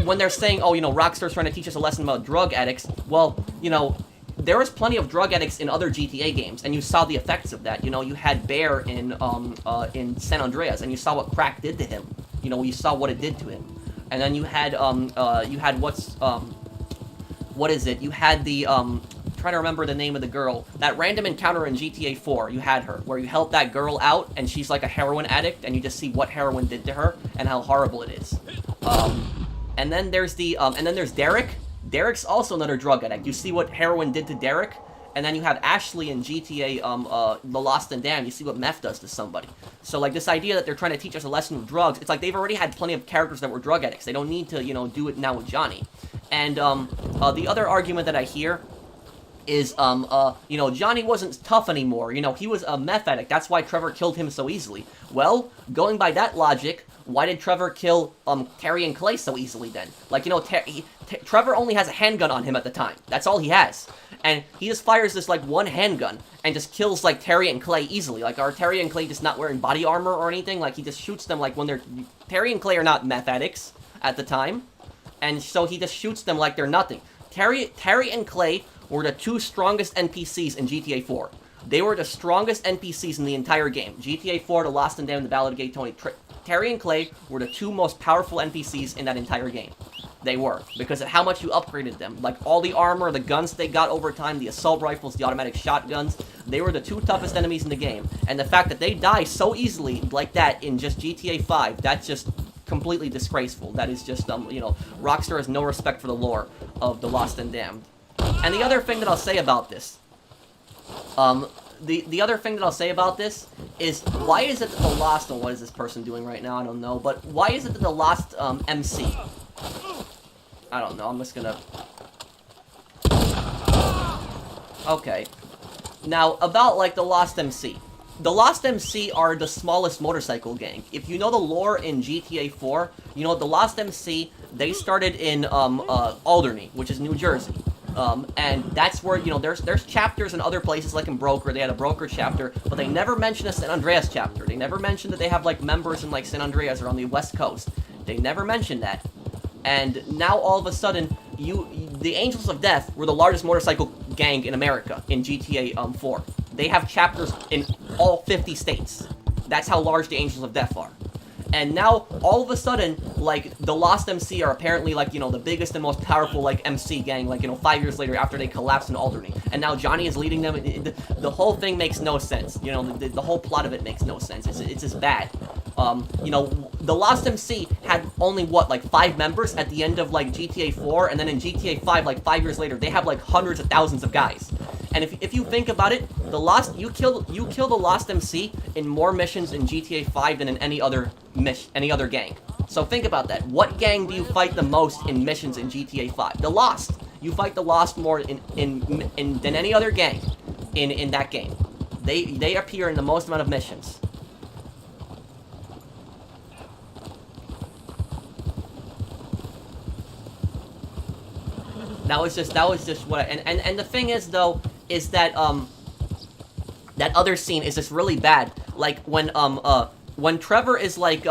when they're saying, oh, you know, Rockstar's trying to teach us a lesson about drug addicts, well, you know, there was plenty of drug addicts in other GTA games, and you saw the effects of that. You know, you had Bear in San Andreas, and you saw what crack did to him. You know, you saw what it did to him. And then you had what is it? You had the trying to remember the name of the girl. That random encounter in GTA 4, you had her, where you help that girl out, and she's like a heroin addict, and you just see what heroin did to her, and how horrible it is. And then there's Derek. Derek's also another drug addict. You see what heroin did to Derek, and then you have Ashley in GTA, The Lost and Damned. You see what meth does to somebody. So, like, this idea that they're trying to teach us a lesson with drugs, it's like they've already had plenty of characters that were drug addicts. They don't need to, you know, do it now with Johnny. And, the other argument that I hear is, you know, Johnny wasn't tough anymore. You know, he was a meth addict. That's why Trevor killed him so easily. Well, going by that logic, why did Trevor kill, Terry and Clay so easily then? Like, you know, Trevor only has a handgun on him at the time. That's all he has. And he just fires this, like, one handgun and just kills, like, Terry and Clay easily. Like, are Terry and Clay just not wearing body armor or anything? Like, he just shoots them, like, when they're... Terry and Clay are not meth addicts at the time. And so he just shoots them like they're nothing. Terry and Clay were the two strongest NPCs in GTA 4. They were the strongest NPCs in the entire game. GTA 4, The Lost and Damned, The Ballad of Gay Tony. Terry and Clay were the two most powerful NPCs in that entire game. They were, because of how much you upgraded them. Like, all the armor, the guns they got over time, the assault rifles, the automatic shotguns, they were the two toughest enemies in the game. And the fact that they die so easily like that in just GTA 5, that's just completely disgraceful. That is just, you know, Rockstar has no respect for the lore of The Lost and Damned. And the other thing that I'll say about this, the other thing that I'll say about this is, why is it that the Lost, what is this person doing right now? I don't know, but why is it that the Lost, MC, I don't know, I'm just gonna... Okay. Now, about, like, the Lost MC. The Lost MC are the smallest motorcycle gang. If you know the lore in GTA 4, you know the Lost MC, they started in, Alderney, which is New Jersey. And that's where, you know, there's chapters in other places, like in Broker, they had a Broker chapter, but they never mention a San Andreas chapter. They never mention that they have, like, members in, like, San Andreas or on the West Coast. They never mentioned that. And now, all of a sudden, the Angels of Death were the largest motorcycle gang in America in GTA 4. They have chapters in all 50 states. That's how large the Angels of Death are. And now, all of a sudden, like, the Lost MC are apparently, like, you know, the biggest and most powerful, like, MC gang, like, you know, 5 years later after they collapsed in Alderney. And now Johnny is leading them. The whole thing makes no sense. You know, the whole plot of it makes no sense. It's just bad. You know, the Lost MC had only, what, like, 5 members at the end of, like, GTA 4, and then in GTA 5, like, 5 years later, they have, like, hundreds of thousands of guys. And if you think about it, you kill the Lost MC in more missions in GTA 5 than in any other gang. So think about that. What gang do you fight the most in missions in GTA 5? The Lost. You fight the Lost more than any other gang in that game. They appear in the most amount of missions. That was just what and the thing is, though, is that that other scene is just really bad. Like when Trevor is like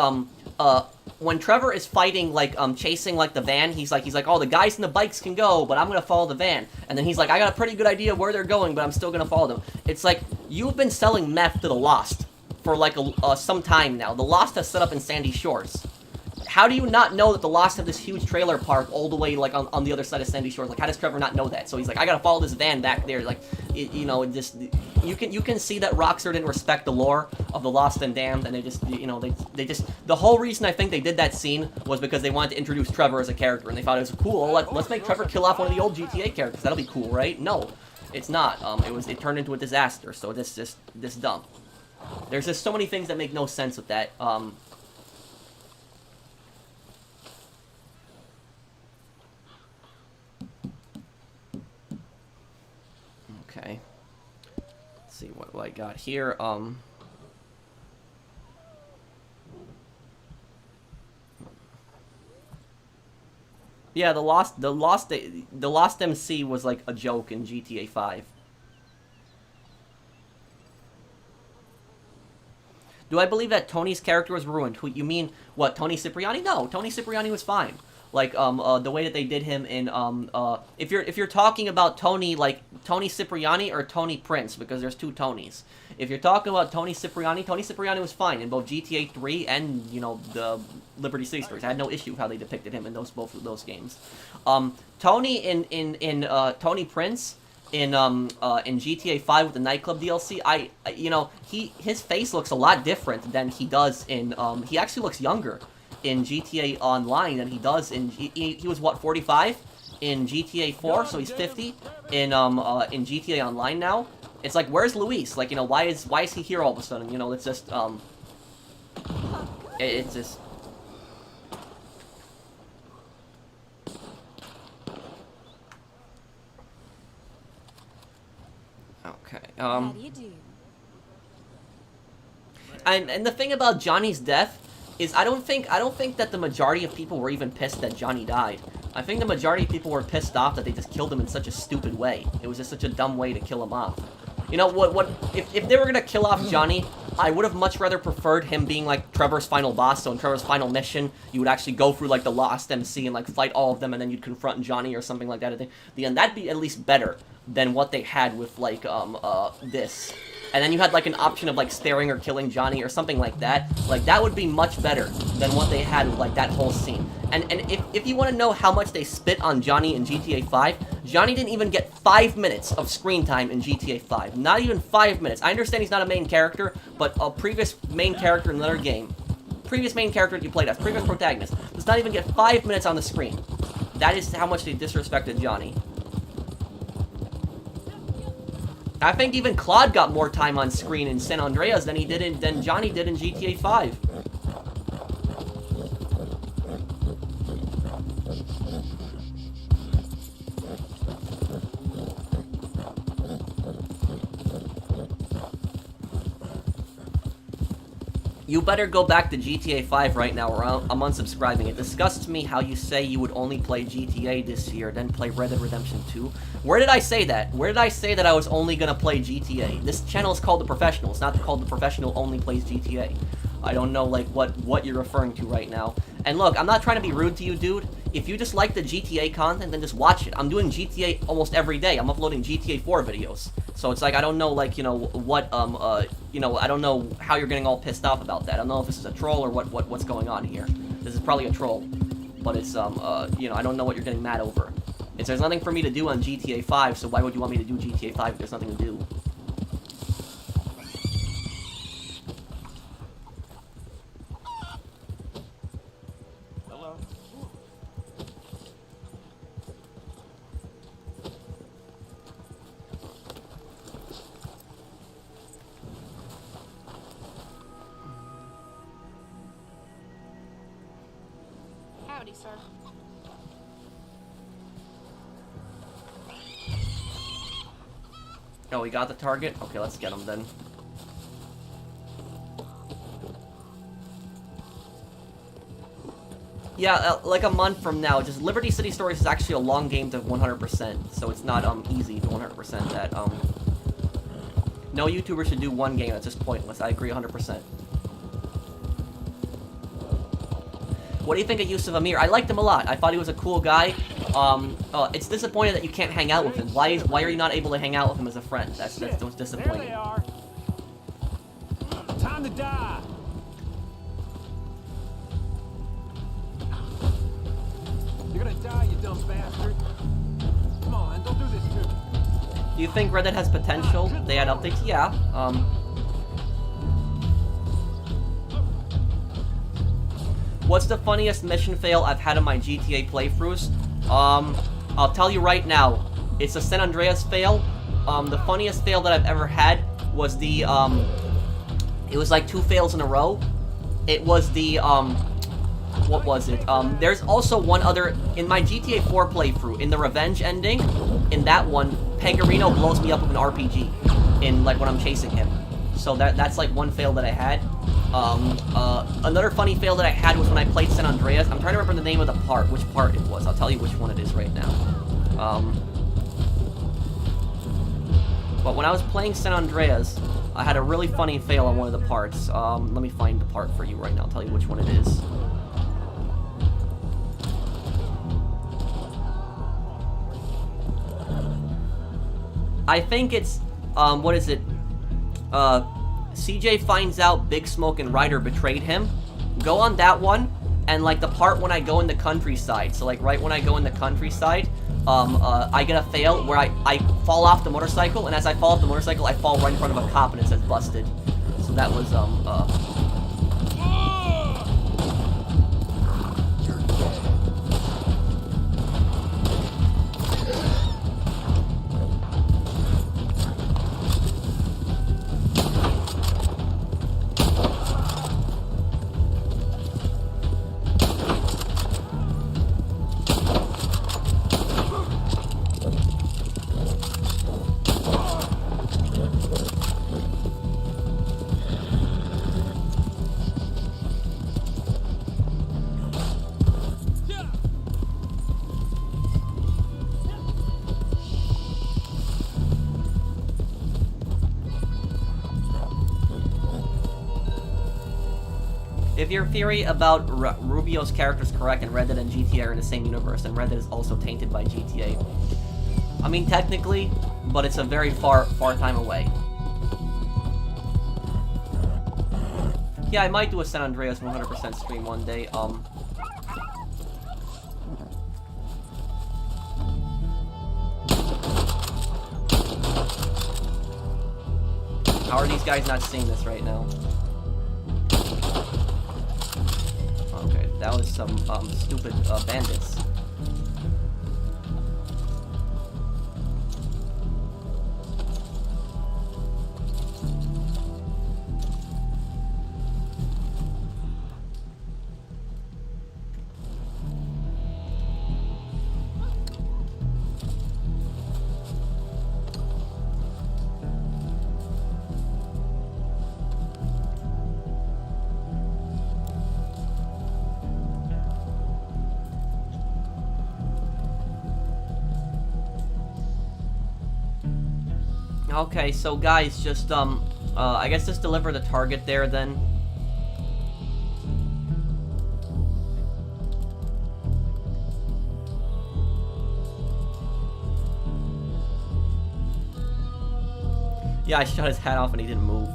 when Trevor is fighting, like chasing, like, the van, he's like, oh, the guys in the bikes can go, but I'm gonna follow the van. And then he's like, I got a pretty good idea where they're going, but I'm still gonna follow them. It's like, you've been selling meth to the Lost for, like, some time now. The Lost has set up in Sandy Shores. how do you not know that the Lost have this huge trailer park all the way, like, on the other side of Sandy Shores? Like, how does Trevor not know that? So he's like, I gotta follow this van back there. Like, you know, just, you can see that Rockstar didn't respect the lore of the Lost and Damned, and they just, you know, they just, the whole reason I think they did that scene was because they wanted to introduce Trevor as a character, and they thought it was cool. Let's make Trevor kill off one of the old GTA characters. That'll be cool, right? No, it's not. It turned into a disaster. So this dumb. There's just so many things that make no sense with that. Okay. Let's see what I got here. Yeah, the Lost MC was like a joke in GTA 5. Do I believe that Tony's character was ruined? Who you mean? What, Tony Cipriani? No, Tony Cipriani was fine. Like the way that they did him in if you're talking about Tony, like Tony Cipriani or Tony Prince, because there's two Tonys. If you're talking about Tony Cipriani was fine in both GTA 3 and, you know, the Liberty City stories. I had no issue with how they depicted him in both of those games. Tony in Tony Prince in GTA 5 with the nightclub DLC, you know, his face looks a lot different than he does in he actually looks younger in GTA Online than he does in he was what, 45 in GTA 4, so he's 50 in GTA Online now. It's like, where's Luis? Like, you know, why is he here all of a sudden? You know, it's just it's just okay. How do you do? And the thing about Johnny's death is I don't think that the majority of people were even pissed that Johnny died. I think the majority of people were pissed off that they just killed him in such a stupid way. It was just such a dumb way to kill him off. You know, if they were gonna kill off Johnny, I would have much rather preferred him being like Trevor's final boss. So in Trevor's final mission, you would actually go through like the Lost MC and like fight all of them, and then you'd confront Johnny or something like that at the end. That'd be at least better than what they had with like this. And then you had like an option of like staring or killing Johnny or something like that. Like, that would be much better than what they had with like that whole scene. And if you want to know how much they spit on Johnny in GTA 5, Johnny didn't even get 5 minutes of screen time in GTA 5. Not even 5 minutes. I understand he's not a main character, but a previous main character in another game, previous main character that you played as, previous protagonist, does not even get 5 minutes on the screen. That is how much they disrespected Johnny. I think even Claude got more time on screen in San Andreas than Johnny did in GTA 5. You better go back to GTA 5 right now or I'm unsubscribing. It disgusts me how you say you would only play GTA this year, then play Red Dead Redemption 2. Where did I say that? Where did I say that I was only gonna play GTA? This channel is called The Professional. It's not called The Professional Only Plays GTA. I don't know, like, what you're referring to right now. And look, I'm not trying to be rude to you, dude. If you just like the GTA content, then just watch it. I'm doing GTA almost every day. I'm uploading GTA 4 videos. So it's like, I don't know, like, you know, what, you know, I don't know how you're getting all pissed off about that. I don't know if this is a troll or what's going on here. This is probably a troll. But it's, you know, I don't know what you're getting mad over. There's nothing for me to do on GTA 5, so why would you want me to do GTA 5 if there's nothing to do? Hello. Howdy, sir. Oh, we got the target? Okay, let's get him then. Yeah, like a month from now. Just Liberty City Stories is actually a long game to 100%, so it's not easy to 100% that. No YouTuber should do one game. That's just pointless. I agree 100%. What do you think of Yusuf Amir? I liked him a lot. I thought he was a cool guy. It's disappointing that you can't hang out with him. Why are you not able to hang out with him as a friend? That's disappointing. There they are. Time to die. Do you think Red Dead has potential? They had updates? Yeah. What's the funniest mission fail I've had in my GTA playthroughs? I'll tell you right now. It's a San Andreas fail. The funniest fail that I've ever had was the, it was like 2 fails in a row. It was the, what was it? There's also one other, in my GTA 4 playthrough, in the Revenge ending, in that one, Pegorino blows me up with an RPG, in, like, when I'm chasing him. So that's, like, one fail that I had. Another funny fail that I had was when I played San Andreas. I'm trying to remember the name of the part, which part it was. I'll tell you which one it is right now. But when I was playing San Andreas, I had a really funny fail on one of the parts. Let me find the part for you right now. I'll tell you which one it is. I think it's, what is it? CJ finds out Big Smoke and Ryder betrayed him. Go on that one, and like the part when I go in the countryside. So like right when I go in the countryside, I get a fail where I fall off the motorcycle, and as I fall off the motorcycle, I fall right in front of a cop and it says busted. So that was, If your theory about Rubio's character is correct and Red Dead and GTA are in the same universe, then Red Dead is also tainted by GTA. I mean, technically, but it's a very far time away. Yeah, I might do a San Andreas 100% stream one day. How are these guys not seeing this right now? Okay, that was some stupid bandits. Okay, so guys, just, I guess just deliver the target there, then. Yeah, I shot his hat off and he didn't move.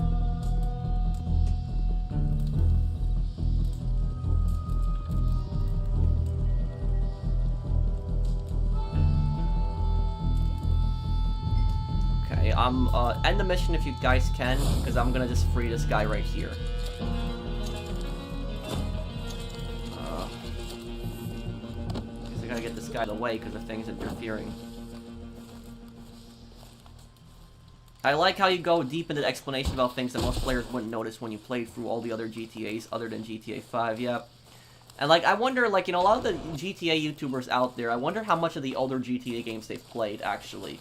End the mission if you guys can, because I'm gonna just free this guy right here. Because I gotta get this guy away because the thing's interfering. I like how you go deep into the explanation about things that most players wouldn't notice when you played through all the other GTAs other than GTA 5, yeah. And, like, I wonder, like, you know, a lot of the GTA YouTubers out there, I wonder how much of the older GTA games they've played, actually.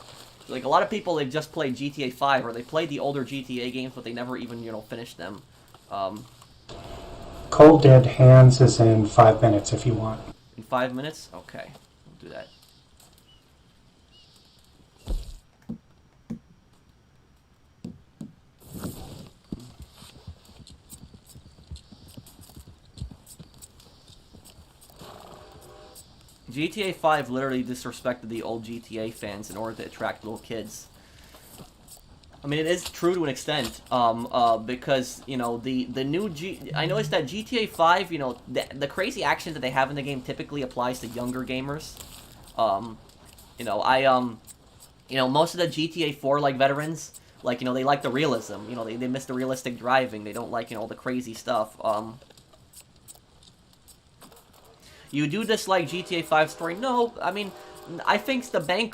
Like, a lot of people, they've just played GTA 5, or they played the older GTA games, but they never even, you know, finished them. Cold Dead Hands is in 5 minutes if you want. In 5 minutes? Okay, we'll do that. GTA 5 literally disrespected the old GTA fans in order to attract little kids. I mean, it is true to an extent, because, you know, the new I noticed that GTA 5, you know, the crazy action that they have in the game typically applies to younger gamers. You know, You know, most of the GTA 4 like veterans, like, you know, they like the realism. You know, they miss the realistic driving. They don't like, you know, all the crazy stuff. You do dislike GTA 5 story? No, I mean, I think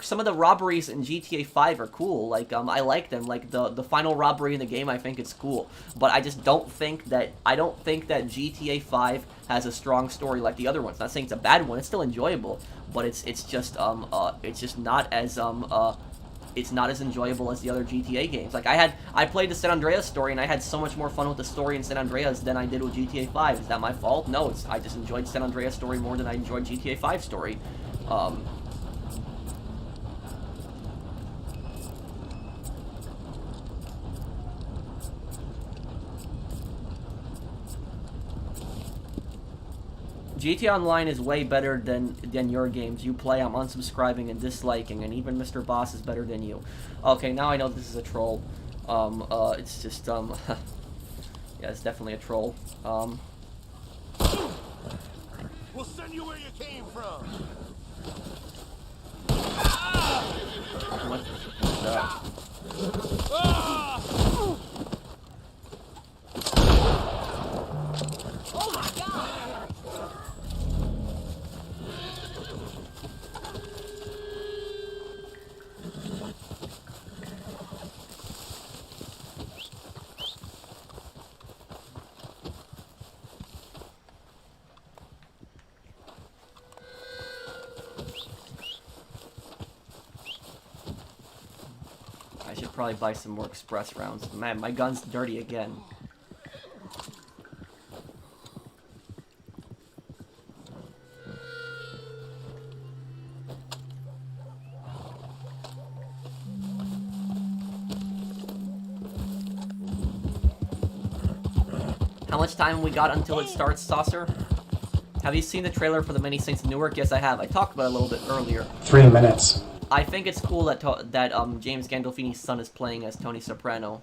some of the robberies in GTA 5 are cool. Like, I like them. Like, the final robbery in the game, I think it's cool. But I just don't think that, GTA 5 has a strong story like the other ones. Not saying it's a bad one, it's still enjoyable. But it's just not as, it's not as enjoyable as the other GTA games. Like, I played the San Andreas story, and I had so much more fun with the story in San Andreas than I did with GTA 5. Is that my fault? No, I just enjoyed San Andreas story more than I enjoyed GTA 5 story. GTA Online is way better than your games. You play, I'm unsubscribing and disliking, and even Mr. Boss is better than you. Okay, now I know this is a troll. It's just, yeah, it's definitely a troll. We'll send you where you came from. What's that? Oh my god! I should probably buy some more express rounds. Man, my gun's dirty again. How much time we got until it starts, Saucer? Have you seen the trailer for the Many Saints of Newark? Yes, I have. I talked about it a little bit earlier. 3 minutes. I think it's cool that James Gandolfini's son is playing as Tony Soprano.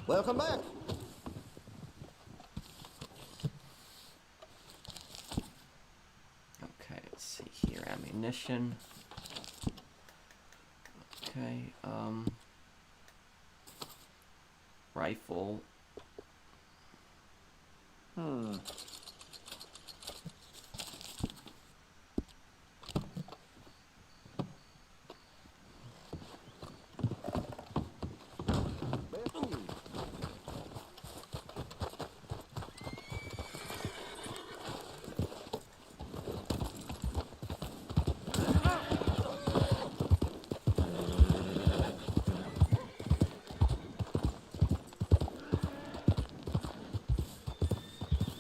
Welcome back. Okay, let's see here. Ammunition. Okay, rifle.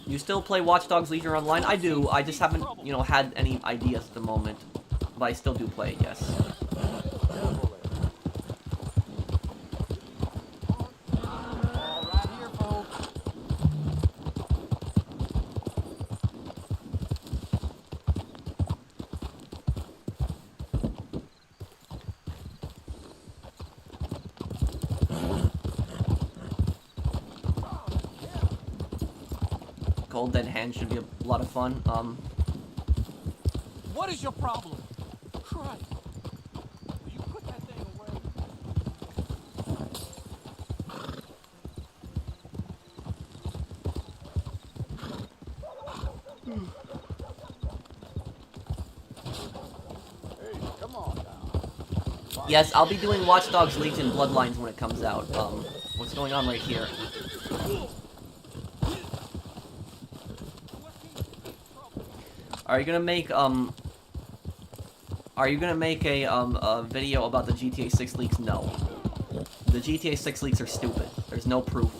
You still play Watch Dogs Legion Online? I do. I just haven't, you know, had any ideas at the moment. But I still do play it, yes. Cold Dead Hand should be a lot of fun. What is your problem? Christ. Will you put that thing away? Hey, come on now. Yes, I'll be doing Watch Dogs Legion Bloodlines when it comes out. What's going on right here? Are you gonna make a video about the GTA 6 leaks? No. The GTA 6 leaks are stupid. There's no proof.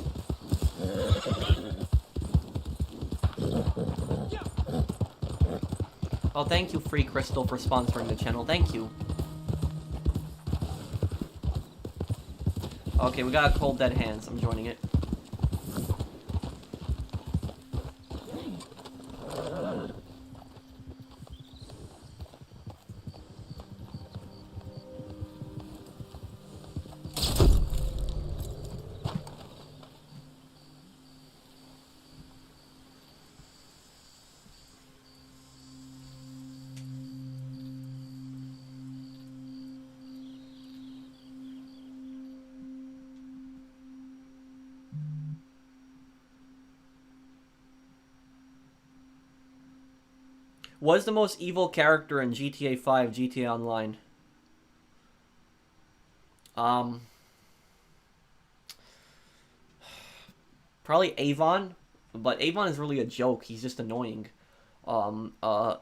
Oh, thank you, Free Crystal, for sponsoring the channel. Thank you. Okay, we got a Cold Dead Hands. I'm joining it. What is the most evil character in GTA 5, GTA Online? Probably Avon, but Avon is really a joke. He's just annoying. Yeah.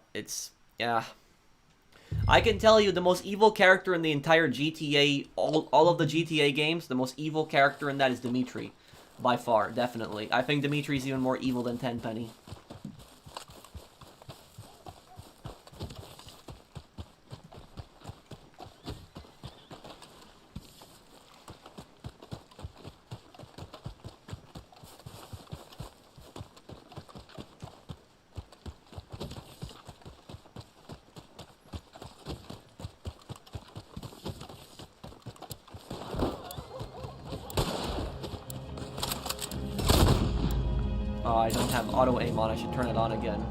I can tell you the most evil character in the entire GTA, all of the GTA games, the most evil character in that is Dimitri. By far, definitely. I think Dimitri's even more evil than Tenpenny. I don't have auto aim on. I should turn it on again.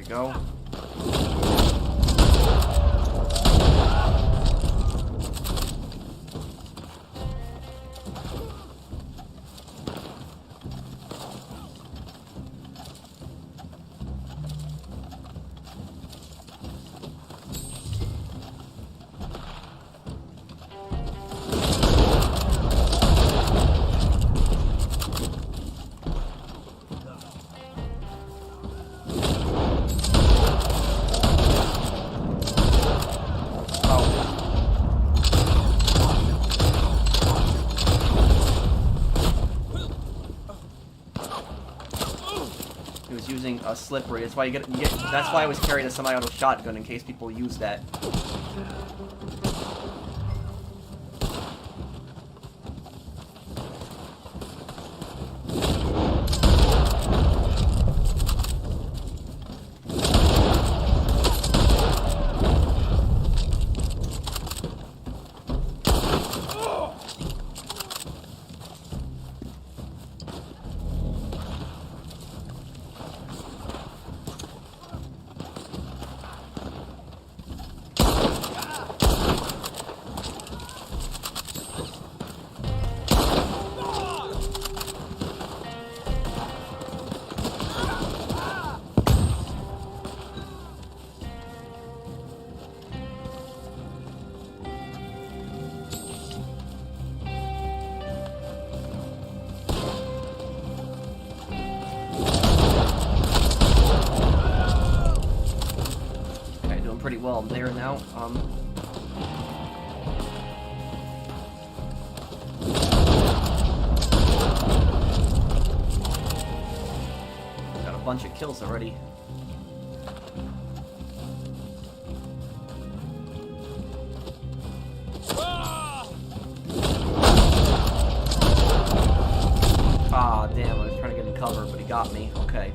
Go. Using a slippery. That's why that's why I was carrying a semi-auto shotgun in case people use that. Pretty well there now. Got a bunch of kills already. Ah, damn, I was trying to get in cover, but he got me. Okay.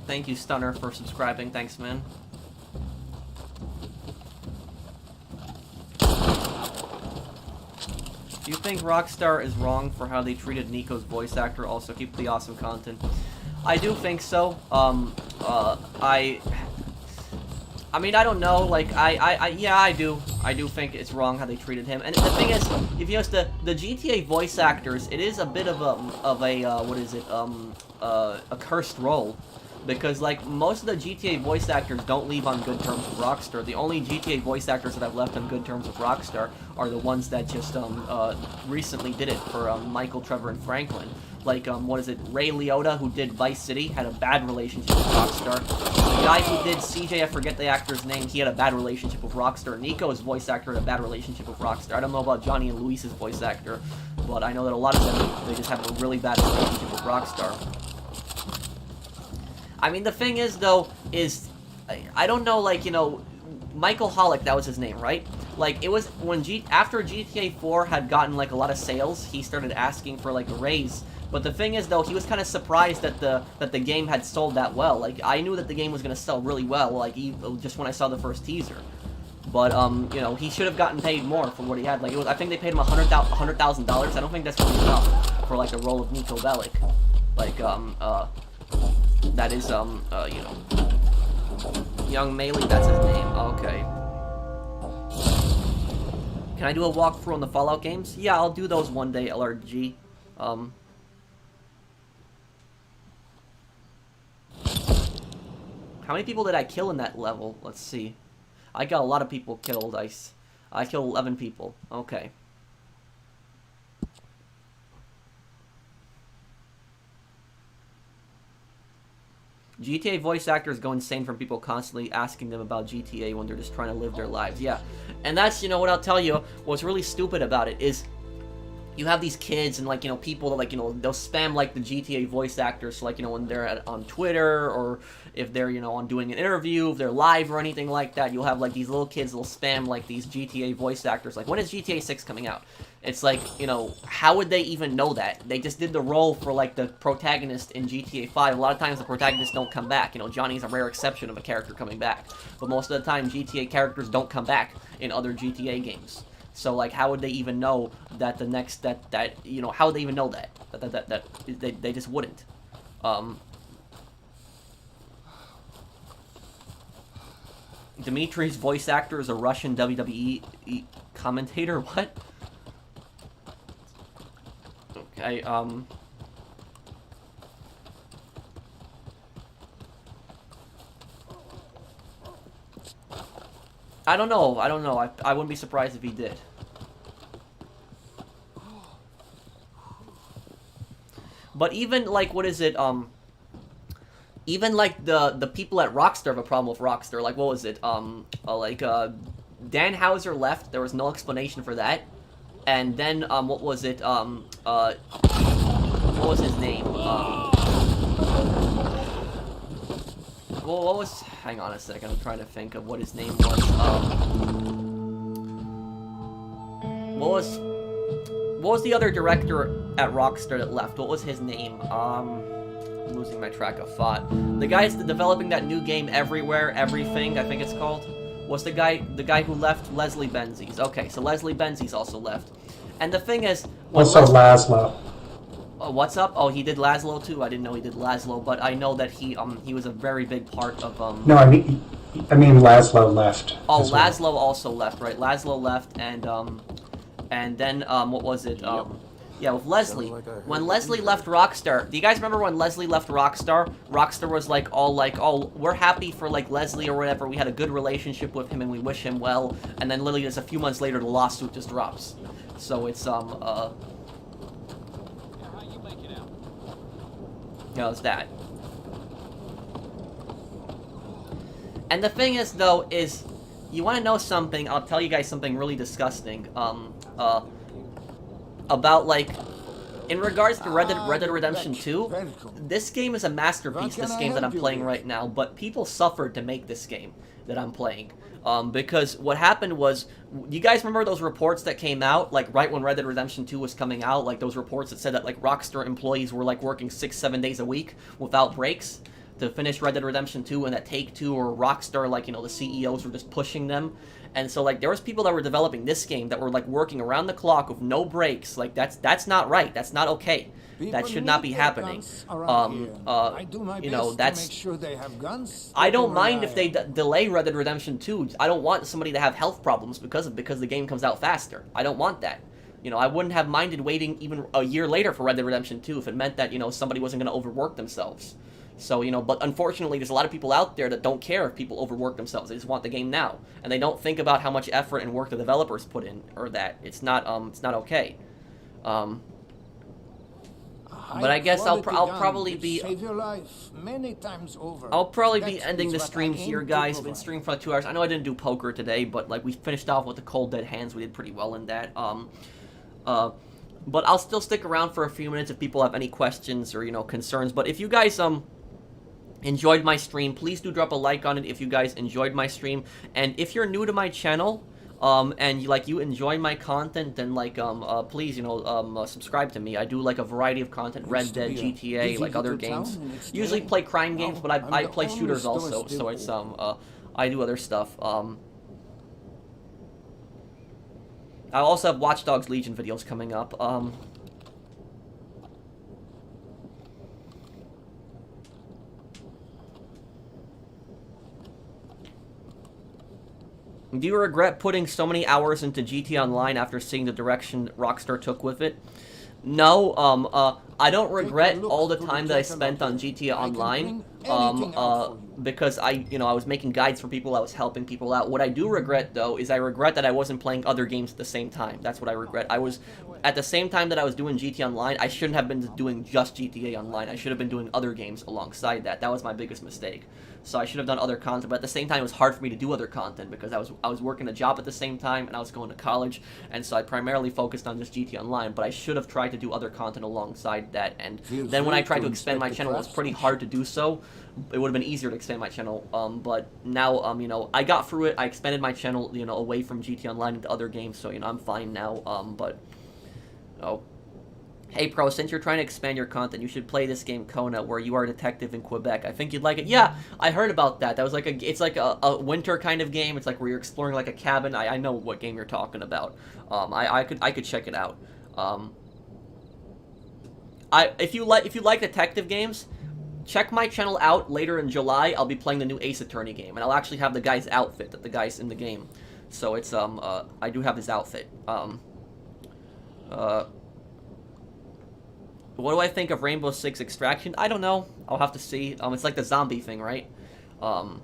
Thank you, Stunner, for subscribing. Thanks, man. Do you think Rockstar is wrong for how they treated Nico's voice actor? Also, keep the awesome content. I do think so. I mean, I don't know. Like, yeah, I do. I do think it's wrong how they treated him. And the thing is, if you notice the GTA voice actors, it is a bit of a what is it? A cursed role. Because, like, most of the GTA voice actors don't leave on good terms with Rockstar. The only GTA voice actors that have left on good terms with Rockstar are the ones that just, recently did it for, Michael, Trevor, and Franklin. Like, what is it, Ray Liotta, who did Vice City, had a bad relationship with Rockstar. The guy who did CJ, I forget the actor's name, he had a bad relationship with Rockstar. Nico's voice actor had a bad relationship with Rockstar. I don't know about Johnny and Luis's voice actor, but I know that a lot of them, they just have a really bad relationship with Rockstar. I mean, the thing is, though, is, I don't know, like, you know, Michael Hollick, that was his name, right? Like, it was when after GTA 4 had gotten, like, a lot of sales, he started asking for, like, a raise. But the thing is, though, he was kind of surprised that the game had sold that well. Like, I knew that the game was going to sell really well, like, just when I saw the first teaser. But, you know, he should have gotten paid more for what he had. Like, I think they paid him $100,000. I don't think that's really enough for, like, the role of Nico Bellic. Like, that is, you know, Young Melee, that's his name. Okay. Can I do a walkthrough on the Fallout games? Yeah, I'll do those one day, LRG. How many people did I kill in that level? Let's see. I got a lot of people killed. I killed 11 people. Okay. GTA voice actors go insane from people constantly asking them about GTA when they're just trying to live their lives. Yeah. And that's, you know, what I'll tell you, what's really stupid about it is you have these kids and, like, you know, people that, like, you know, they'll spam, like, the GTA voice actors, so, like, you know, when they're on Twitter, or if they're, you know, on doing an interview, if they're live or anything like that, you'll have, like, these little kids that'll spam, like, these GTA voice actors, like, when is GTA 6 coming out? It's like, you know, how would they even know that? They just did the role for, like, the protagonist in GTA 5. A lot of times the protagonists don't come back. You know, Johnny's a rare exception of a character coming back. But most of the time, GTA characters don't come back in other GTA games. So, like, how would they even know that the next, you know, how would they even know that? They just wouldn't. Dimitri's voice actor is a Russian WWE commentator? What? Okay, I don't know. I wouldn't be surprised if he did. But even, like, what is it, even, like, the people at Rockstar have a problem with Rockstar. Like, what was it, Dan Houser left, there was no explanation for that. And then, what was it, what was his name, well, what was, hang on a second, I'm trying to think of what his name was, what was the other director at Rockstar that left? What was his name? I'm losing my track of thought. The guy's developing that new game, Everywhere, Everything, I think it's called. Was the guy who left? Leslie Benzies. Okay, so Leslie Benzies also left. And the thing is, also Laszlo. What's up? Oh, he did Laszlo too. I didn't know he did Laszlo, but I know that he was a very big part of No, I mean Laszlo left. Oh, Laszlo also left, right? Laszlo left, and then what was it? Yeah, with Leslie. When Leslie left Rockstar, do you guys remember when Leslie left Rockstar? Rockstar was like, oh, we're happy for, like, Leslie or whatever. We had a good relationship with him and we wish him well. And then literally just a few months later, the lawsuit just drops. So it's, How you make it out? you know, it's that. And the thing is, though, is, you want to know something? I'll tell you guys something really disgusting. About, like, in regards to Red Dead Redemption 2, this game is a masterpiece, this game that I'm playing right now, but people suffered to make this game that I'm playing. Because what happened was, you guys remember those reports that came out, like, right when Red Dead Redemption 2 was coming out, like, those reports that said that, like, Rockstar employees were, like, working 6-7 days a week without breaks to finish Red Dead Redemption 2, and that Take-Two or Rockstar, like, you know, the CEOs were just pushing them. And so, like, there was people that were developing this game that were, like, working around the clock with no breaks. Like, that's not right. That's not okay. That should not be happening. You know, that's... Make sure they have guns. I don't mind if they delay Red Dead Redemption 2. I don't want somebody to have health problems because the game comes out faster. I don't want that. You know, I wouldn't have minded waiting even a year later for Red Dead Redemption 2 if it meant that, you know, somebody wasn't going to overwork themselves. So, you know, but unfortunately, there's a lot of people out there that don't care if people overwork themselves. They just want the game now, and they don't think about how much effort and work the developers put in, or that it's not okay. But I guess I'll probably be save your life many times over. I'll probably be That ending is the what stream I aim here, to guys. I've been provide. streaming for like 2 hours. I know I didn't do poker today, but like we finished off with the Cold Dead Hands. We did pretty well in that. But I'll still stick around for a few minutes if people have any questions or, you know, concerns. But if you guys enjoyed my stream, please do drop a like on it if you guys enjoyed my stream. And if you're new to my channel, and you enjoy my content, then please, you know, subscribe to me. I do like a variety of content, Red Dead, GTA, like other games. Usually play crime games, but I play shooters also, so it's I do other stuff. I also have Watch Dogs Legion videos coming up. Do you regret putting so many hours into GTA Online after seeing the direction Rockstar took with it? No, I don't regret all the time that I spent on GTA Online, because I was making guides for people, I was helping people out. What I do regret, though, is I regret that I wasn't playing other games at the same time. That's what I regret. At the same time that I was doing GTA Online, I shouldn't have been doing just GTA Online. I should have been doing other games alongside that. That was my biggest mistake. So I should have done other content, but at the same time, it was hard for me to do other content because I was working a job at the same time, and I was going to college, and so I primarily focused on just GTA Online, but I should have tried to do other content alongside that, and then when I tried to expand my channel, it was pretty hard to do so. It would have been easier to expand my channel, but now, you know, I got through it, I expanded my channel, you know, away from GTA Online into other games, so, you know, I'm fine now, Hey, Pro, since you're trying to expand your content, you should play this game, Kona, where you are a detective in Quebec. I think you'd like it. Yeah, I heard about that. That was like it's like a winter kind of game. It's like where you're exploring like a cabin. I know what game you're talking about. I could check it out. If you like detective games, check my channel out later in July. I'll be playing the new Ace Attorney game, and I'll actually have the guy's outfit that the guy's in the game. So it's I do have his outfit. What do I think of Rainbow Six Extraction? I don't know. I'll have to see. It's like the zombie thing, right? I'll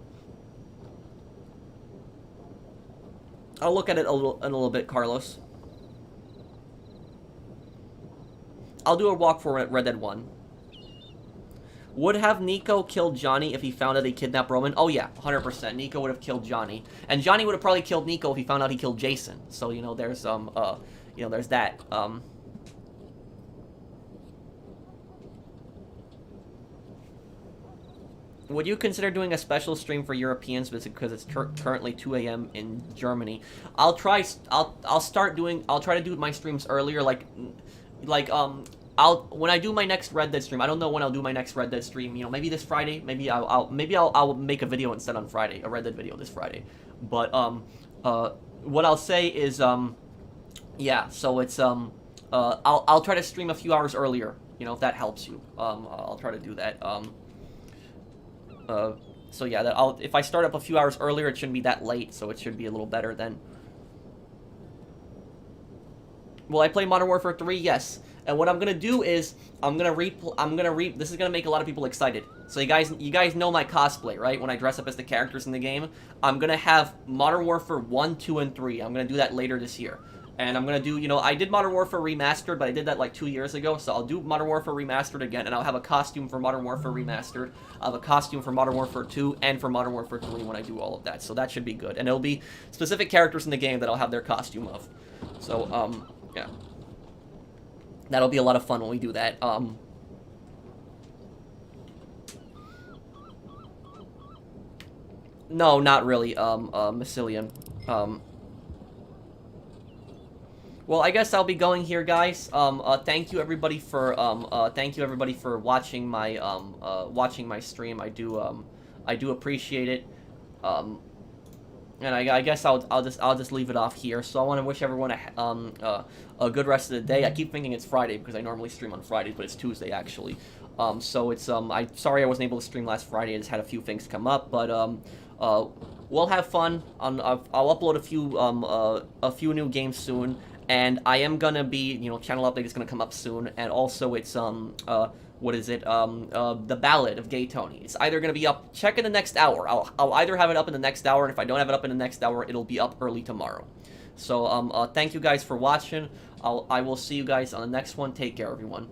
look at it in a little bit, Carlos. I'll do a walk for Red Dead 1. Would have Nico killed Johnny if he found out he kidnapped Roman? Oh yeah, 100%. Nico would have killed Johnny. And Johnny would have probably killed Nico if he found out he killed Jason. So, you know, there's there's that. Would you consider doing a special stream for Europeans because it's currently 2 a.m. in Germany? I'll try to do my streams earlier, when I do my next Red Dead stream. I don't know when I'll do my next Red Dead stream. You know, maybe this Friday. Maybe I'll make a video instead on Friday, a Red Dead video this Friday. But what I'll say is yeah. So it's I'll try to stream a few hours earlier. You know, if that helps you. I'll try to do that. So yeah, if I start up a few hours earlier, it shouldn't be that late, so it should be a little better then. Will I play Modern Warfare 3? Yes. And what I'm gonna do is this is gonna make a lot of people excited. So you guys know my cosplay, right? When I dress up as the characters in the game, I'm gonna have Modern Warfare 1, 2, and 3. I'm gonna do that later this year. And I'm gonna do, you know, I did Modern Warfare Remastered, but I did that like 2 years ago, so I'll do Modern Warfare Remastered again, and I'll have a costume for Modern Warfare Remastered, I'll have a costume for Modern Warfare 2, and for Modern Warfare 3 when I do all of that, so that should be good. And it'll be specific characters in the game that I'll have their costume of. So, yeah. That'll be a lot of fun when we do that. No, not really, Massilian. Well, I guess I'll be going here, guys. Thank you everybody for watching my stream. I do appreciate it. And I guess I'll just leave it off here. So I want to wish everyone a good rest of the day. I keep thinking it's Friday because I normally stream on Fridays, but it's Tuesday actually. So it's I'm sorry I wasn't able to stream last Friday. I just had a few things come up, but we'll have fun. I'll upload a few new games soon. And I am gonna be, you know, channel update is gonna come up soon, and also it's what is it? The Ballad of Gay Tony. It's either going to be up, check in the next hour. I'll either have it up in the next hour, and if I don't have it up in the next hour, it'll be up early tomorrow. So, thank you guys for watching. I will see you guys on the next one. Take care, everyone.